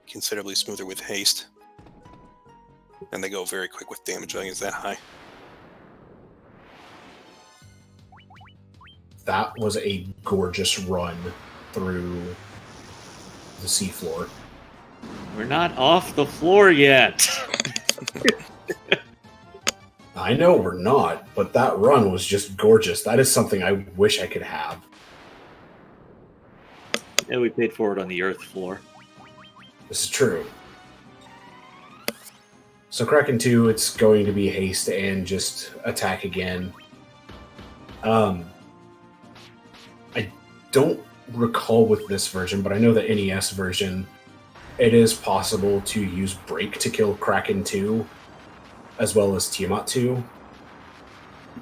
considerably smoother with haste, and they go very quick with damage values that high. That was a gorgeous run through the seafloor. We're not off the floor yet. I know we're not, but that run was just gorgeous. That is something I wish I could have. And we paid for it on the earth floor. This is true. So Kraken 2, it's going to be haste and just attack again. I don't recall with this version, but I know the NES version, it is possible to use Break to kill Kraken 2, as well as Tiamat 2.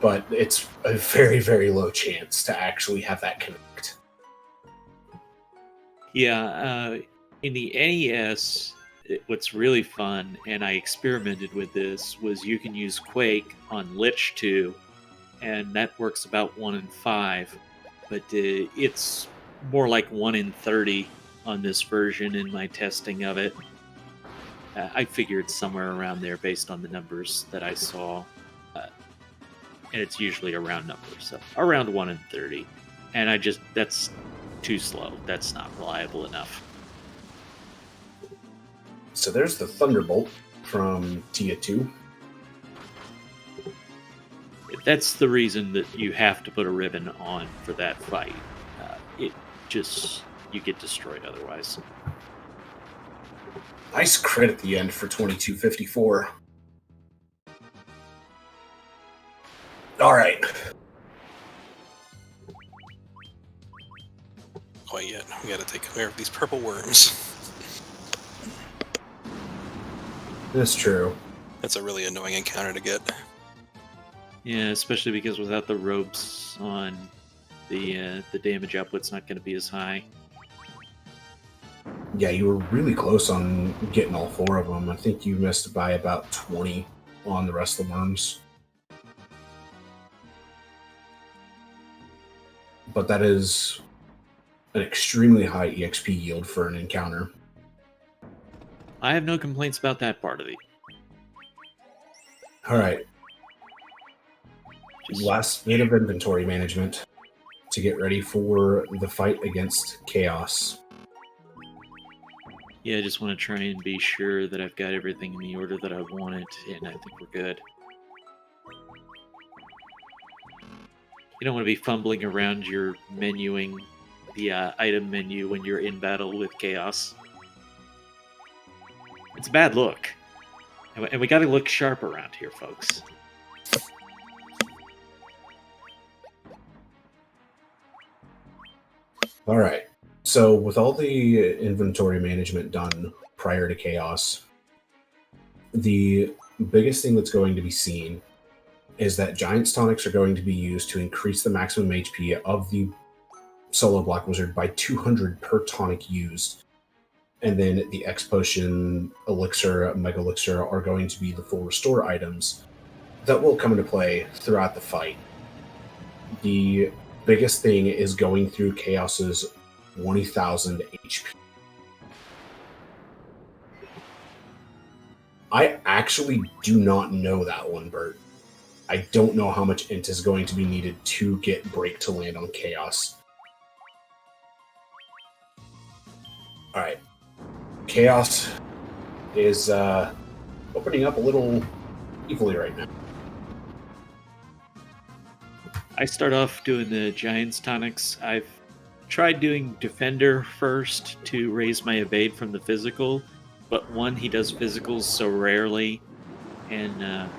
But it's a very, very low chance to actually have that connect. Yeah, in the NES, what's really fun, and I experimented with this, was you can use Quake on Lich 2, and that works about 1 in 5. But it's more like 1 in 30 on this version in my testing of it. I figured somewhere around there based on the numbers that I saw. And it's usually a round number, so around 1 in 30. And that's too slow. That's not reliable enough. So there's the Thunderbolt from Tia 2. That's the reason that you have to put a ribbon on for that fight. You get destroyed otherwise. Nice crit at the end for 2254. All right. quite yet. We gotta take care of these purple worms. That's true. That's a really annoying encounter to get. Yeah, especially because without the ropes on, the damage output's not going to be as high. Yeah, you were really close on getting all 4 of them. I think you missed by about 20 on the rest of the worms. But that is an extremely high EXP yield for an encounter. I have no complaints about that part of it. All right. Last bit of inventory management to get ready for the fight against Chaos. Yeah, I just want to try and be sure that I've got everything in the order that I want it, and I think we're good. You don't want to be fumbling around your menuing the item menu when you're in battle with Chaos. It's a bad look. And we got to look sharp around here, folks. All right. So with all the inventory management done prior to Chaos, the biggest thing that's going to be seen is that Giant's Tonics are going to be used to increase the maximum HP of the Solo Black Wizard by 200 per tonic used. And then the X Potion, Elixir, Mega Elixir are going to be the full restore items that will come into play throughout the fight. The biggest thing is going through Chaos's 20,000 HP. I actually do not know that one, Bert. I don't know how much int is going to be needed to get Break to land on Chaos. Alright. Chaos is opening up a little evilly right now. I start off doing the Giant's Tonics. I've tried doing Defender first to raise my evade from the physical, but one, he does physicals so rarely, and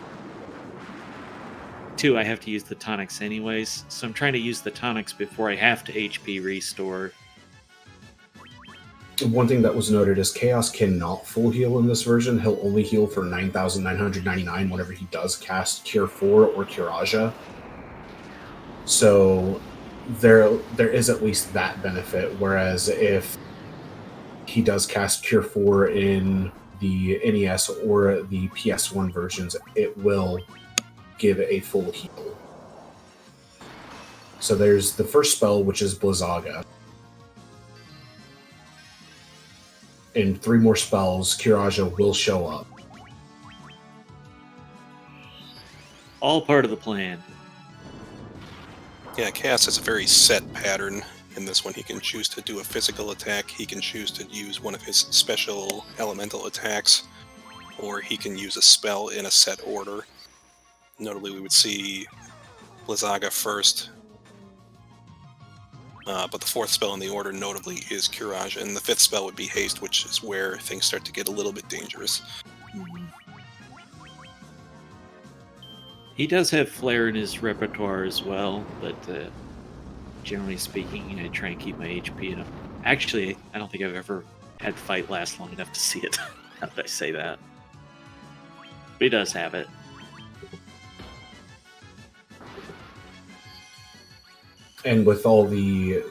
two, I have to use the tonics anyways, so I'm trying to use the tonics before I have to HP restore. One thing that was noted is Chaos cannot full heal in this version. He'll only heal for 9,999 whenever he does cast Cure 4 or Curaja. So there is at least that benefit, whereas if he does cast Cure 4 in the NES or the PS1 versions, it will give a full heal. So there's the first spell, which is Blizzaga. In 3 more spells, Curaja will show up. All part of the plan. Yeah, Chaos has a very set pattern in this one. He can choose to do a physical attack, he can choose to use one of his special elemental attacks, or he can use a spell in a set order. Notably, we would see Blizzaga first, but the 4th spell in the order, notably, is Curaja, and the 5th spell would be Haste, which is where things start to get a little bit dangerous. He does have Flare in his repertoire as well, but generally speaking, I try and keep my HP up. Actually, I don't think I've ever had fight last long enough to see it. How did I say that? But he does have it. And with all the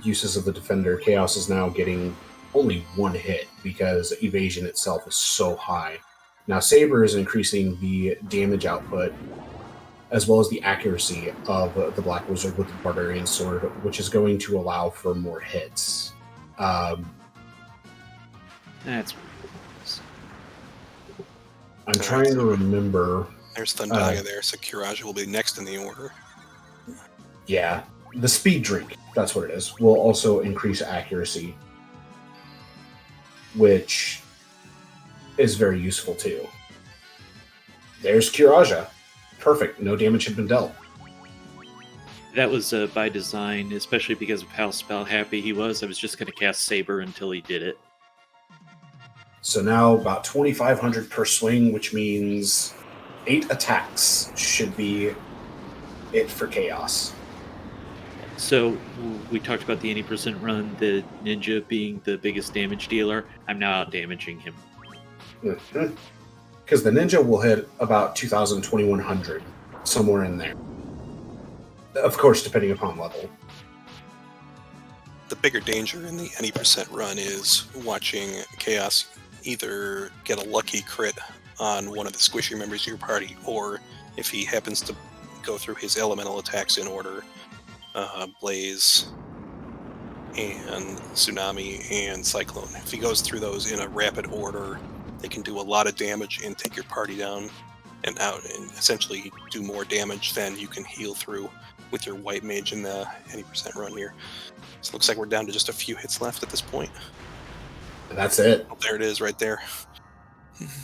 uses of the Defender, Chaos is now getting only 1 hit because evasion itself is so high. Now Saber is increasing the damage output as well as the accuracy of the Black Wizard with the Barbarian Sword, which is going to allow for more hits. That's I'm trying to remember. There's Thundaga there, so Curaja will be next in the order. Yeah, the Speed Drink, that's what it is, will also increase accuracy, which is very useful too. There's Curaja. Perfect. No damage had been dealt. That was by design, especially because of how spell happy he was. I was just going to cast Saber until he did it. So now about 2,500 per swing, which means 8 attacks should be it for Chaos. So we talked about the 80% run, the ninja being the biggest damage dealer. I'm now out damaging him. Because the ninja will hit about 2,000, 2,100, somewhere in there. Of course, depending upon level. The bigger danger in the any percent run is watching Chaos either get a lucky crit on one of the squishy members of your party, or if he happens to go through his elemental attacks in order, Blaze and Tsunami and Cyclone. If he goes through those in a rapid order, they can do a lot of damage and take your party down and out, and essentially do more damage than you can heal through with your white mage in the 80% run here. So it looks like we're down to just a few hits left at this point. And that's it. Oh, there it is right there.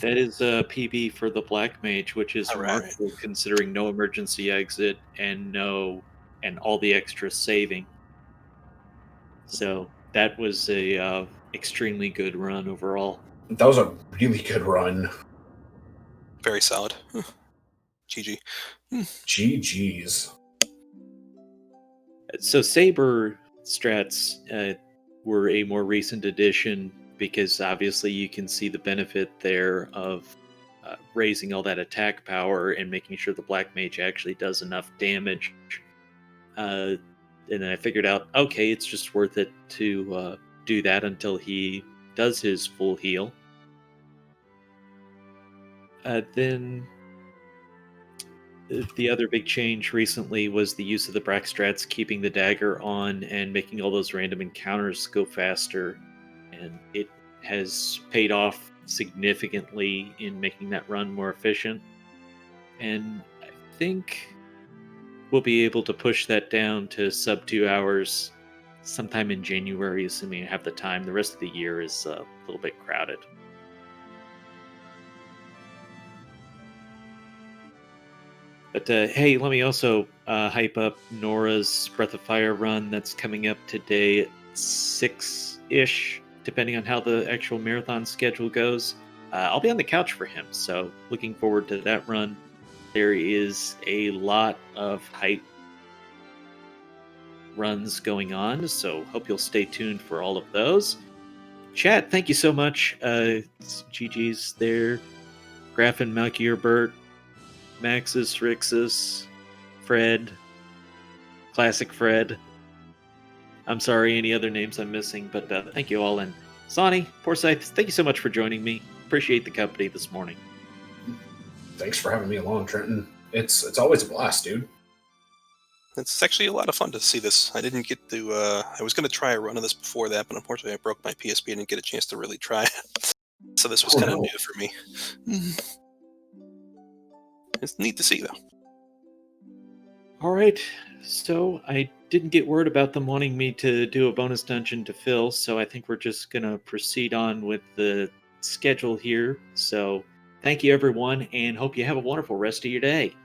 That is a PB for the black mage, which is All right. remarkable considering no emergency exit and all the extra saving. So that was a extremely good run overall. That was a really good run. Very solid. GG. GG's. So Saber strats were a more recent addition because obviously you can see the benefit there of raising all that attack power and making sure the black mage actually does enough damage. And then I figured out, okay, it's just worth it to do that until he does his full heal. Then the other big change recently was the use of the Brack strats, keeping the dagger on and making all those random encounters go faster. And it has paid off significantly in making that run more efficient. And I think we'll be able to push that down to sub 2 hours sometime in January, assuming I have the time. The rest of the year is a little bit crowded. But hey, let me also hype up Nora's Breath of Fire run that's coming up today at 6-ish, depending on how the actual marathon schedule goes. I'll be on the couch for him, so looking forward to that run. There is a lot of hype runs going on, so hope you'll stay tuned for all of those. Chat, thank you so much. GG's there. Graffin, Malkier, Bert, Maxis, Rixus, Fred, Classic Fred. I'm sorry, any other names I'm missing, but thank you all. And Sonny, Forsyth, thank you so much for joining me. Appreciate the company this morning. Thanks for having me along, Trenton. It's always a blast, dude. It's actually a lot of fun to see this. I didn't get to, I was going to try a run of this before that, but unfortunately I broke my PSP and didn't get a chance to really try it. So this was kind of new for me. It's neat to see, though. All right, so I didn't get word about them wanting me to do a bonus dungeon to fill, so I think we're just going to proceed on with the schedule here. So thank you, everyone, and hope you have a wonderful rest of your day.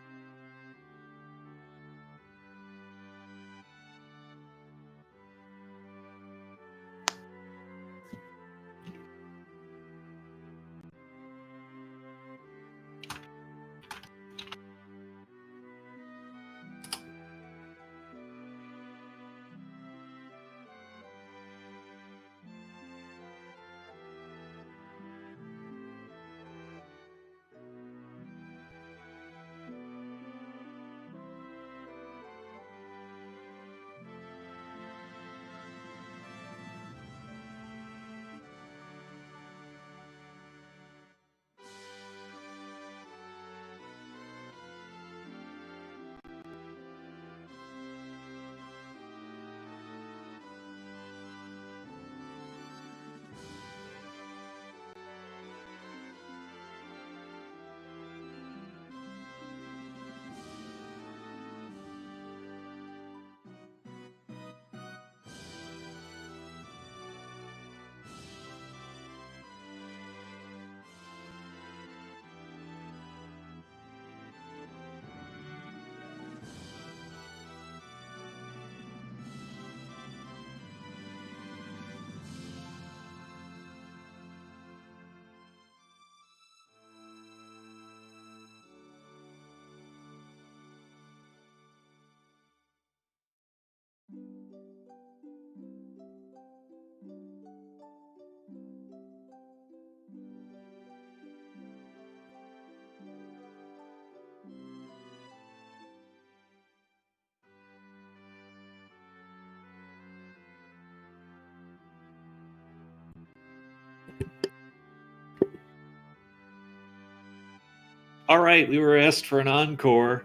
All right, we were asked for an encore.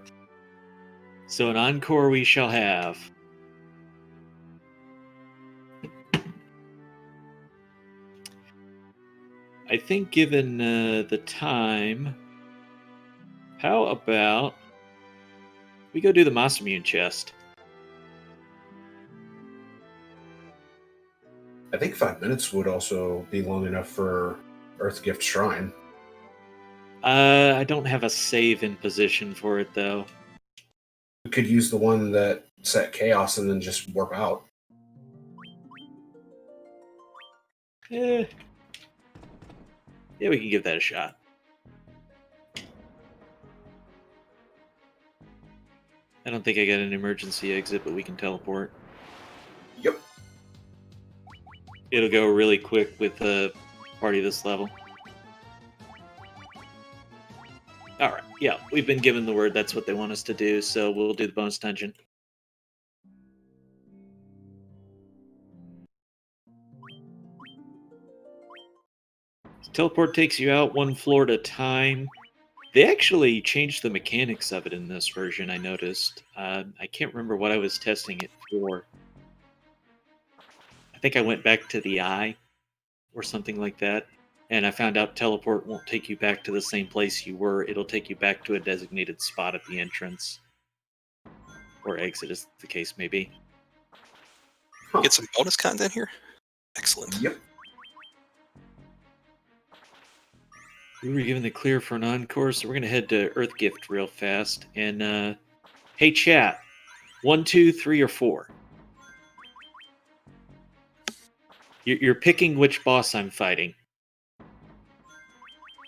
So an encore we shall have. I think given the time, how about we go do the Masamune chest? I think 5 minutes would also be long enough for Earthgift Shrine. I don't have a save in position for it, though. We could use the one that set chaos and then just warp out. Yeah, we can give that a shot. I don't think I got an emergency exit, but we can teleport. Yep. It'll go really quick with a party this level. Alright, yeah, we've been given the word that's what they want us to do, so we'll do the bonus dungeon. Teleport takes you out one floor at a time. They actually changed the mechanics of it in this version, I noticed. I can't remember what I was testing it for. I think I went back to the eye or something like that, and I found out teleport won't take you back to the same place you were. It'll take you back to a designated spot at the entrance. Or exit, as the case may be. Huh. Get some bonus content here? Excellent. Yep. We were given the clear for an encore, so we're going to head to Earthgift real fast. And, hey, chat. 1, 2, 3, or 4? You're picking which boss I'm fighting.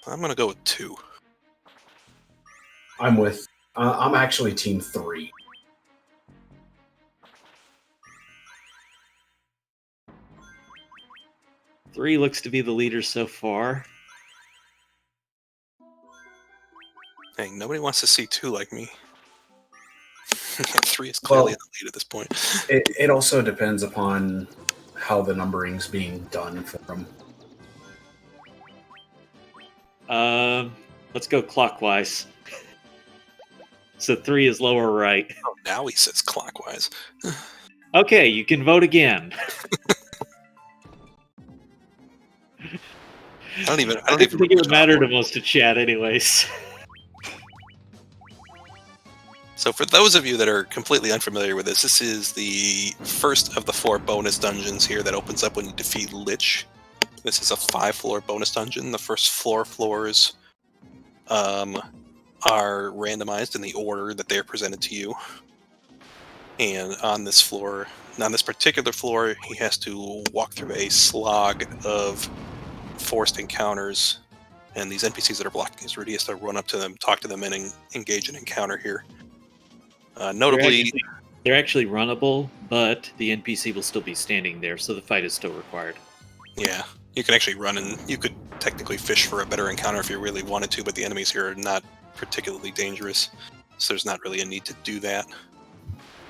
I'm going to go with 2. I'm actually team 3. Three looks to be the leader so far. Hey, nobody wants to see 2 like me. 3 is clearly in the lead at this point. It also depends upon how the numbering's being done for them. Let's go clockwise. So 3 is lower right. Oh, now he sits clockwise. Okay, you can vote again. I don't even think it would matter to most of chat anyways. So for those of you that are completely unfamiliar with this is the first of the 4 bonus dungeons here that opens up when you defeat Lich. This is a 5-floor bonus dungeon. The first 4 floors are randomized in the order that they're presented to you. And on this particular floor, he has to walk through a slog of forced encounters. And these NPCs that are blocking his route, he has to run up to them, talk to them, and engage an encounter here. Notably, they're actually runnable, but the NPC will still be standing there, so the fight is still required. Yeah, you can actually run, and you could technically fish for a better encounter if you really wanted to, but the enemies here are not particularly dangerous, so there's not really a need to do that.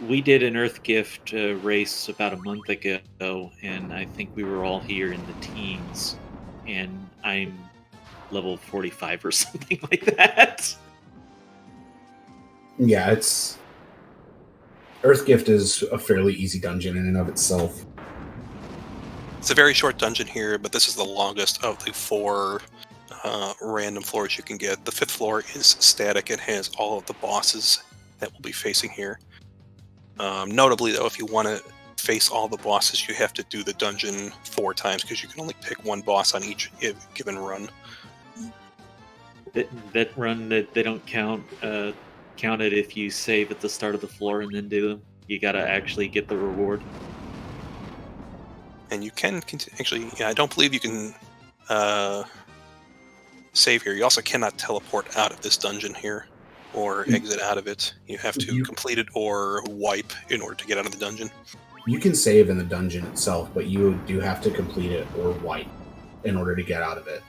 We did an Earthgift race about a month ago, and I think we were all here in the teens, and I'm level 45 or something like that. Yeah, Earthgift is a fairly easy dungeon in and of itself. It's a very short dungeon here, but this is the longest of the 4 random floors you can get. The 5th floor is static. It has all of the bosses that we'll be facing here. Notably, though, if you want to face all the bosses, you have to do the dungeon 4 times because you can only pick 1 boss on each given run. That run, that they don't count it if you save at the start of the floor and then do them. You gotta actually get the reward. And you can actually, I don't believe you can save here. You also cannot teleport out of this dungeon here or exit out of it. You have to complete it or wipe in order to get out of the dungeon. You can save in the dungeon itself, but you do have to complete it or wipe in order to get out of it.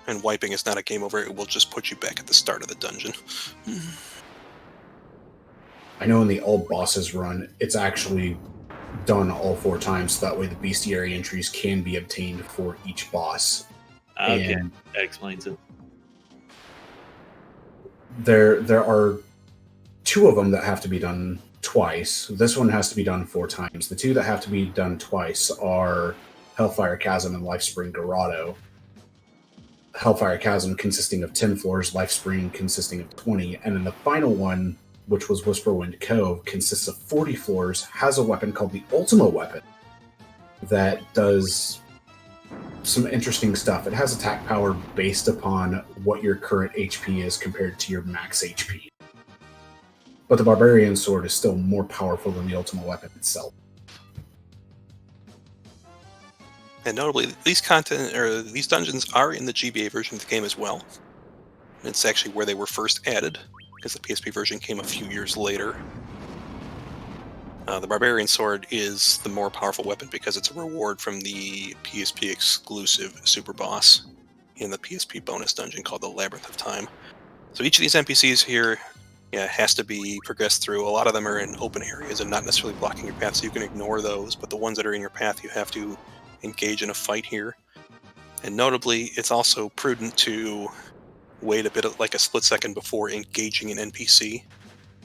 And wiping is not a game over. It will just put you back at the start of the dungeon. I know in the all bosses run, it's actually done all 4 times, so that way the bestiary entries can be obtained for each boss. Okay, that explains it. there are 2 of them that have to be done twice. This one has to be done 4 times. The 2 that have to be done twice are Hellfire Chasm and Lifespring Dorado. Hellfire Chasm consisting of 10 floors, Lifespring consisting of 20, and then the final one, which was Whisperwind Cove, consists of 40 floors, has a weapon called the Ultima Weapon that does some interesting stuff. It has attack power based upon what your current HP is compared to your max HP. But the Barbarian Sword is still more powerful than the Ultima Weapon itself. And notably, these dungeons are in the GBA version of the game as well. It's actually where they were first added, because the PSP version came a few years later. The Barbarian Sword is the more powerful weapon because it's a reward from the PSP exclusive super boss in the PSP bonus dungeon called the Labyrinth of Time. So each of these NPCs here has to be progressed through. A lot of them are in open areas and not necessarily blocking your path, so you can ignore those, but the ones that are in your path you have to engage in a fight here. And notably, it's also prudent to wait a bit of, like a split second before engaging an NPC,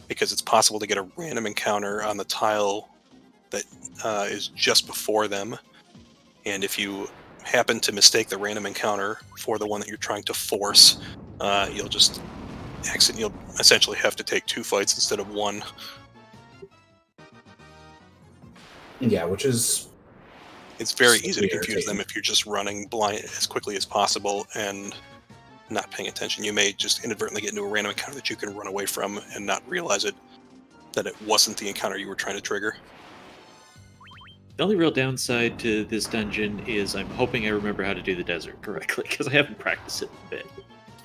because it's possible to get a random encounter on the tile that is just before them, and if you happen to mistake the random encounter for the one that you're trying to force, you'll essentially have to take 2 fights instead of 1. Yeah, which is... It's very easy to confuse them if you're just running blind as quickly as possible and not paying attention. You may just inadvertently get into a random encounter that you can run away from and not realize that it wasn't the encounter you were trying to trigger. The only real downside to this dungeon is I'm hoping I remember how to do the desert correctly, because I haven't practiced it a bit.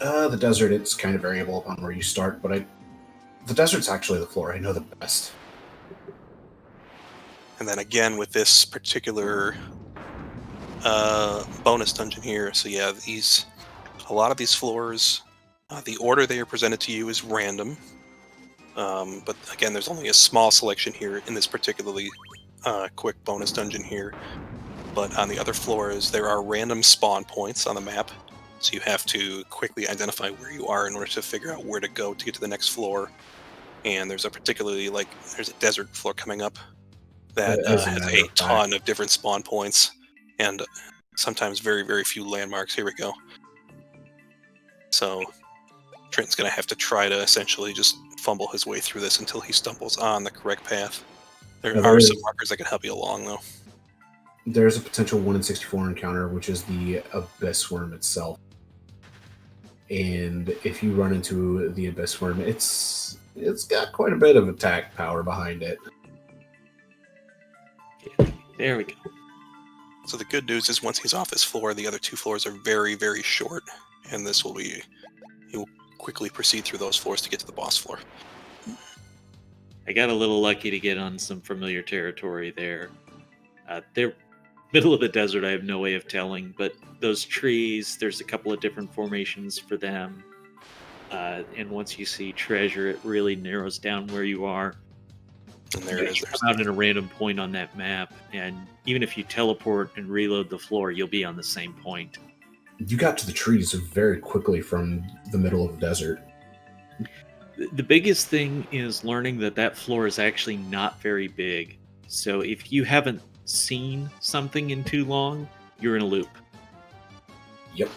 The desert, it's kind of variable upon where you start, but the desert's actually the floor I know the best. And then again, with this particular bonus dungeon here, so yeah, a lot of these floors, the order they are presented to you is random. But again, there's only a small selection here in this particularly quick bonus dungeon here. But on the other floors, there are random spawn points on the map. So you have to quickly identify where you are in order to figure out where to go to get to the next floor. And there's a there's a desert floor coming up that has a ton of different spawn points and sometimes very, very few landmarks. Here we go. So Trenton's going to have to try to essentially just fumble his way through this until he stumbles on the correct path. There are some markers that can help you along, though. There's a potential 1 in 64 encounter, which is the Abyss Worm itself. And if you run into the Abyss Worm, it's got quite a bit of attack power behind it. There we go. So the good news is once he's off this floor, the other 2 floors are very, very short, and he will quickly proceed through those floors to get to the boss floor. I got a little lucky to get on some familiar territory there. They're middle of the desert, I have no way of telling, but those trees, there's a couple of different formations for them. And once you see treasure, it really narrows down where you are. And there it is. Come out in a random point on that map, and even if you teleport and reload the floor, you'll be on the same point. You got to the trees very quickly from the middle of the desert. The biggest thing is learning that floor is actually not very big. So if you haven't seen something in too long, you're in a loop. Yep.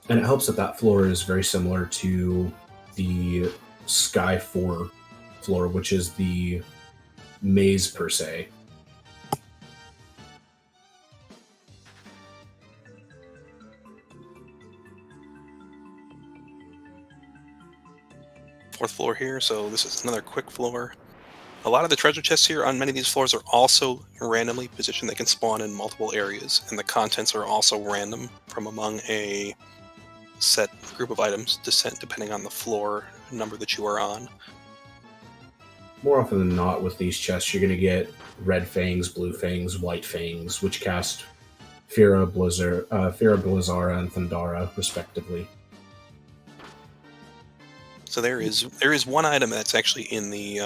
And it helps that floor is very similar to the Sky 4 floor, which is the maze per se. Fourth floor here, so this is another quick floor. A lot of the treasure chests here on many of these floors are also randomly positioned. They can spawn in multiple areas, and the contents are also random from among a set group of items depending on the floor number that you are on. More often than not, with these chests, you're going to get red fangs, blue fangs, white fangs, which cast Fira, Blizzara, and Thundara, respectively. So there is one item that's actually in the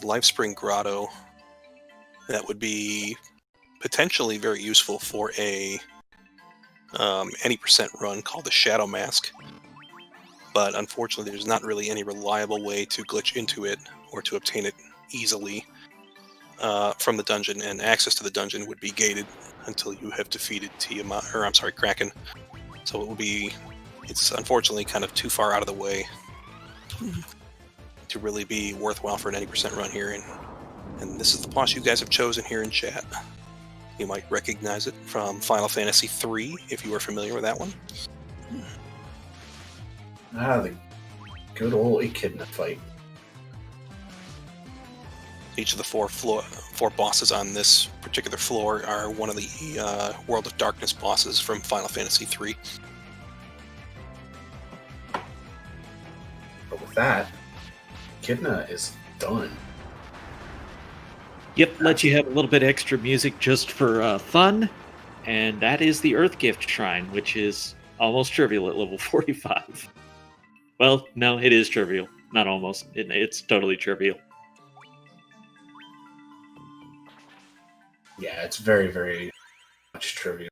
Lifespring Grotto that would be potentially very useful for a any percent run called the Shadow Mask. But unfortunately, there's not really any reliable way to glitch into it or to obtain it easily from the dungeon, and access to the dungeon would be gated until you have defeated Kraken. So it's unfortunately kind of too far out of the way to really be worthwhile for an 80% run here. And this is the boss you guys have chosen here in chat. You might recognize it from Final Fantasy III, if you are familiar with that one. The good old Echidna fight. Each of the four bosses on this particular floor are one of the World of Darkness bosses from Final Fantasy III. But with that, Echidna is done. Yep, let you have a little bit extra music just for fun, and that is the Earth Gift Shrine, which is almost trivial at level 45. Well, no, it is trivial. Not almost. It's totally trivial. Yeah, it's very, very much trivial.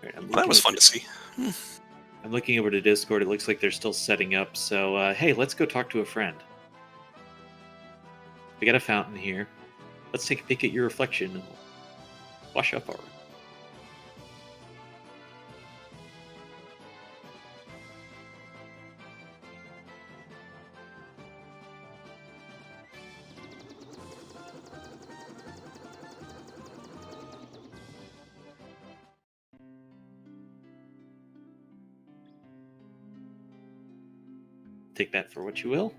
Well, that was fun to see. I'm looking over to Discord. It looks like they're still setting up. So, hey, let's go talk to a friend. We got a fountain here. Let's take a peek at your reflection and wash up our... Take that for what you will.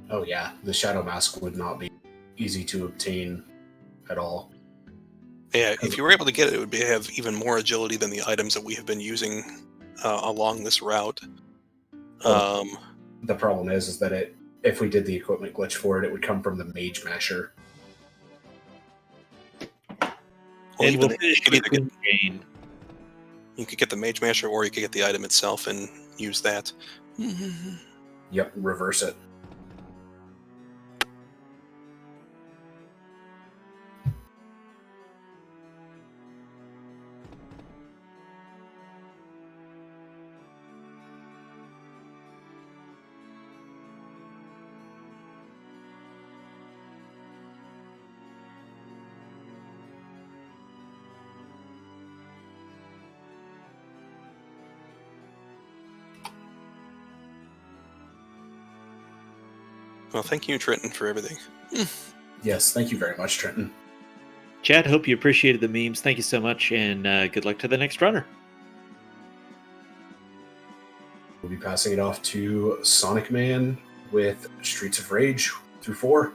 Oh yeah, the Shadow Mask would not be easy to obtain at all. Yeah, if you were able to get it, it would have even more agility than the items that we have been using along this route. The problem is that if we did the equipment glitch for it, it would come from the Mage Masher. Well, And we'll finish with Queen Jane. You could get the Mage Masher, or you could get the item itself and use that. Yep, reverse it. Well, thank you, Trenton, for everything. Yes, thank you very much, Trenton. Chad, hope you appreciated the memes. Thank you so much, and good luck to the next runner. We'll be passing it off to Sonic Man with Streets of Rage through 4.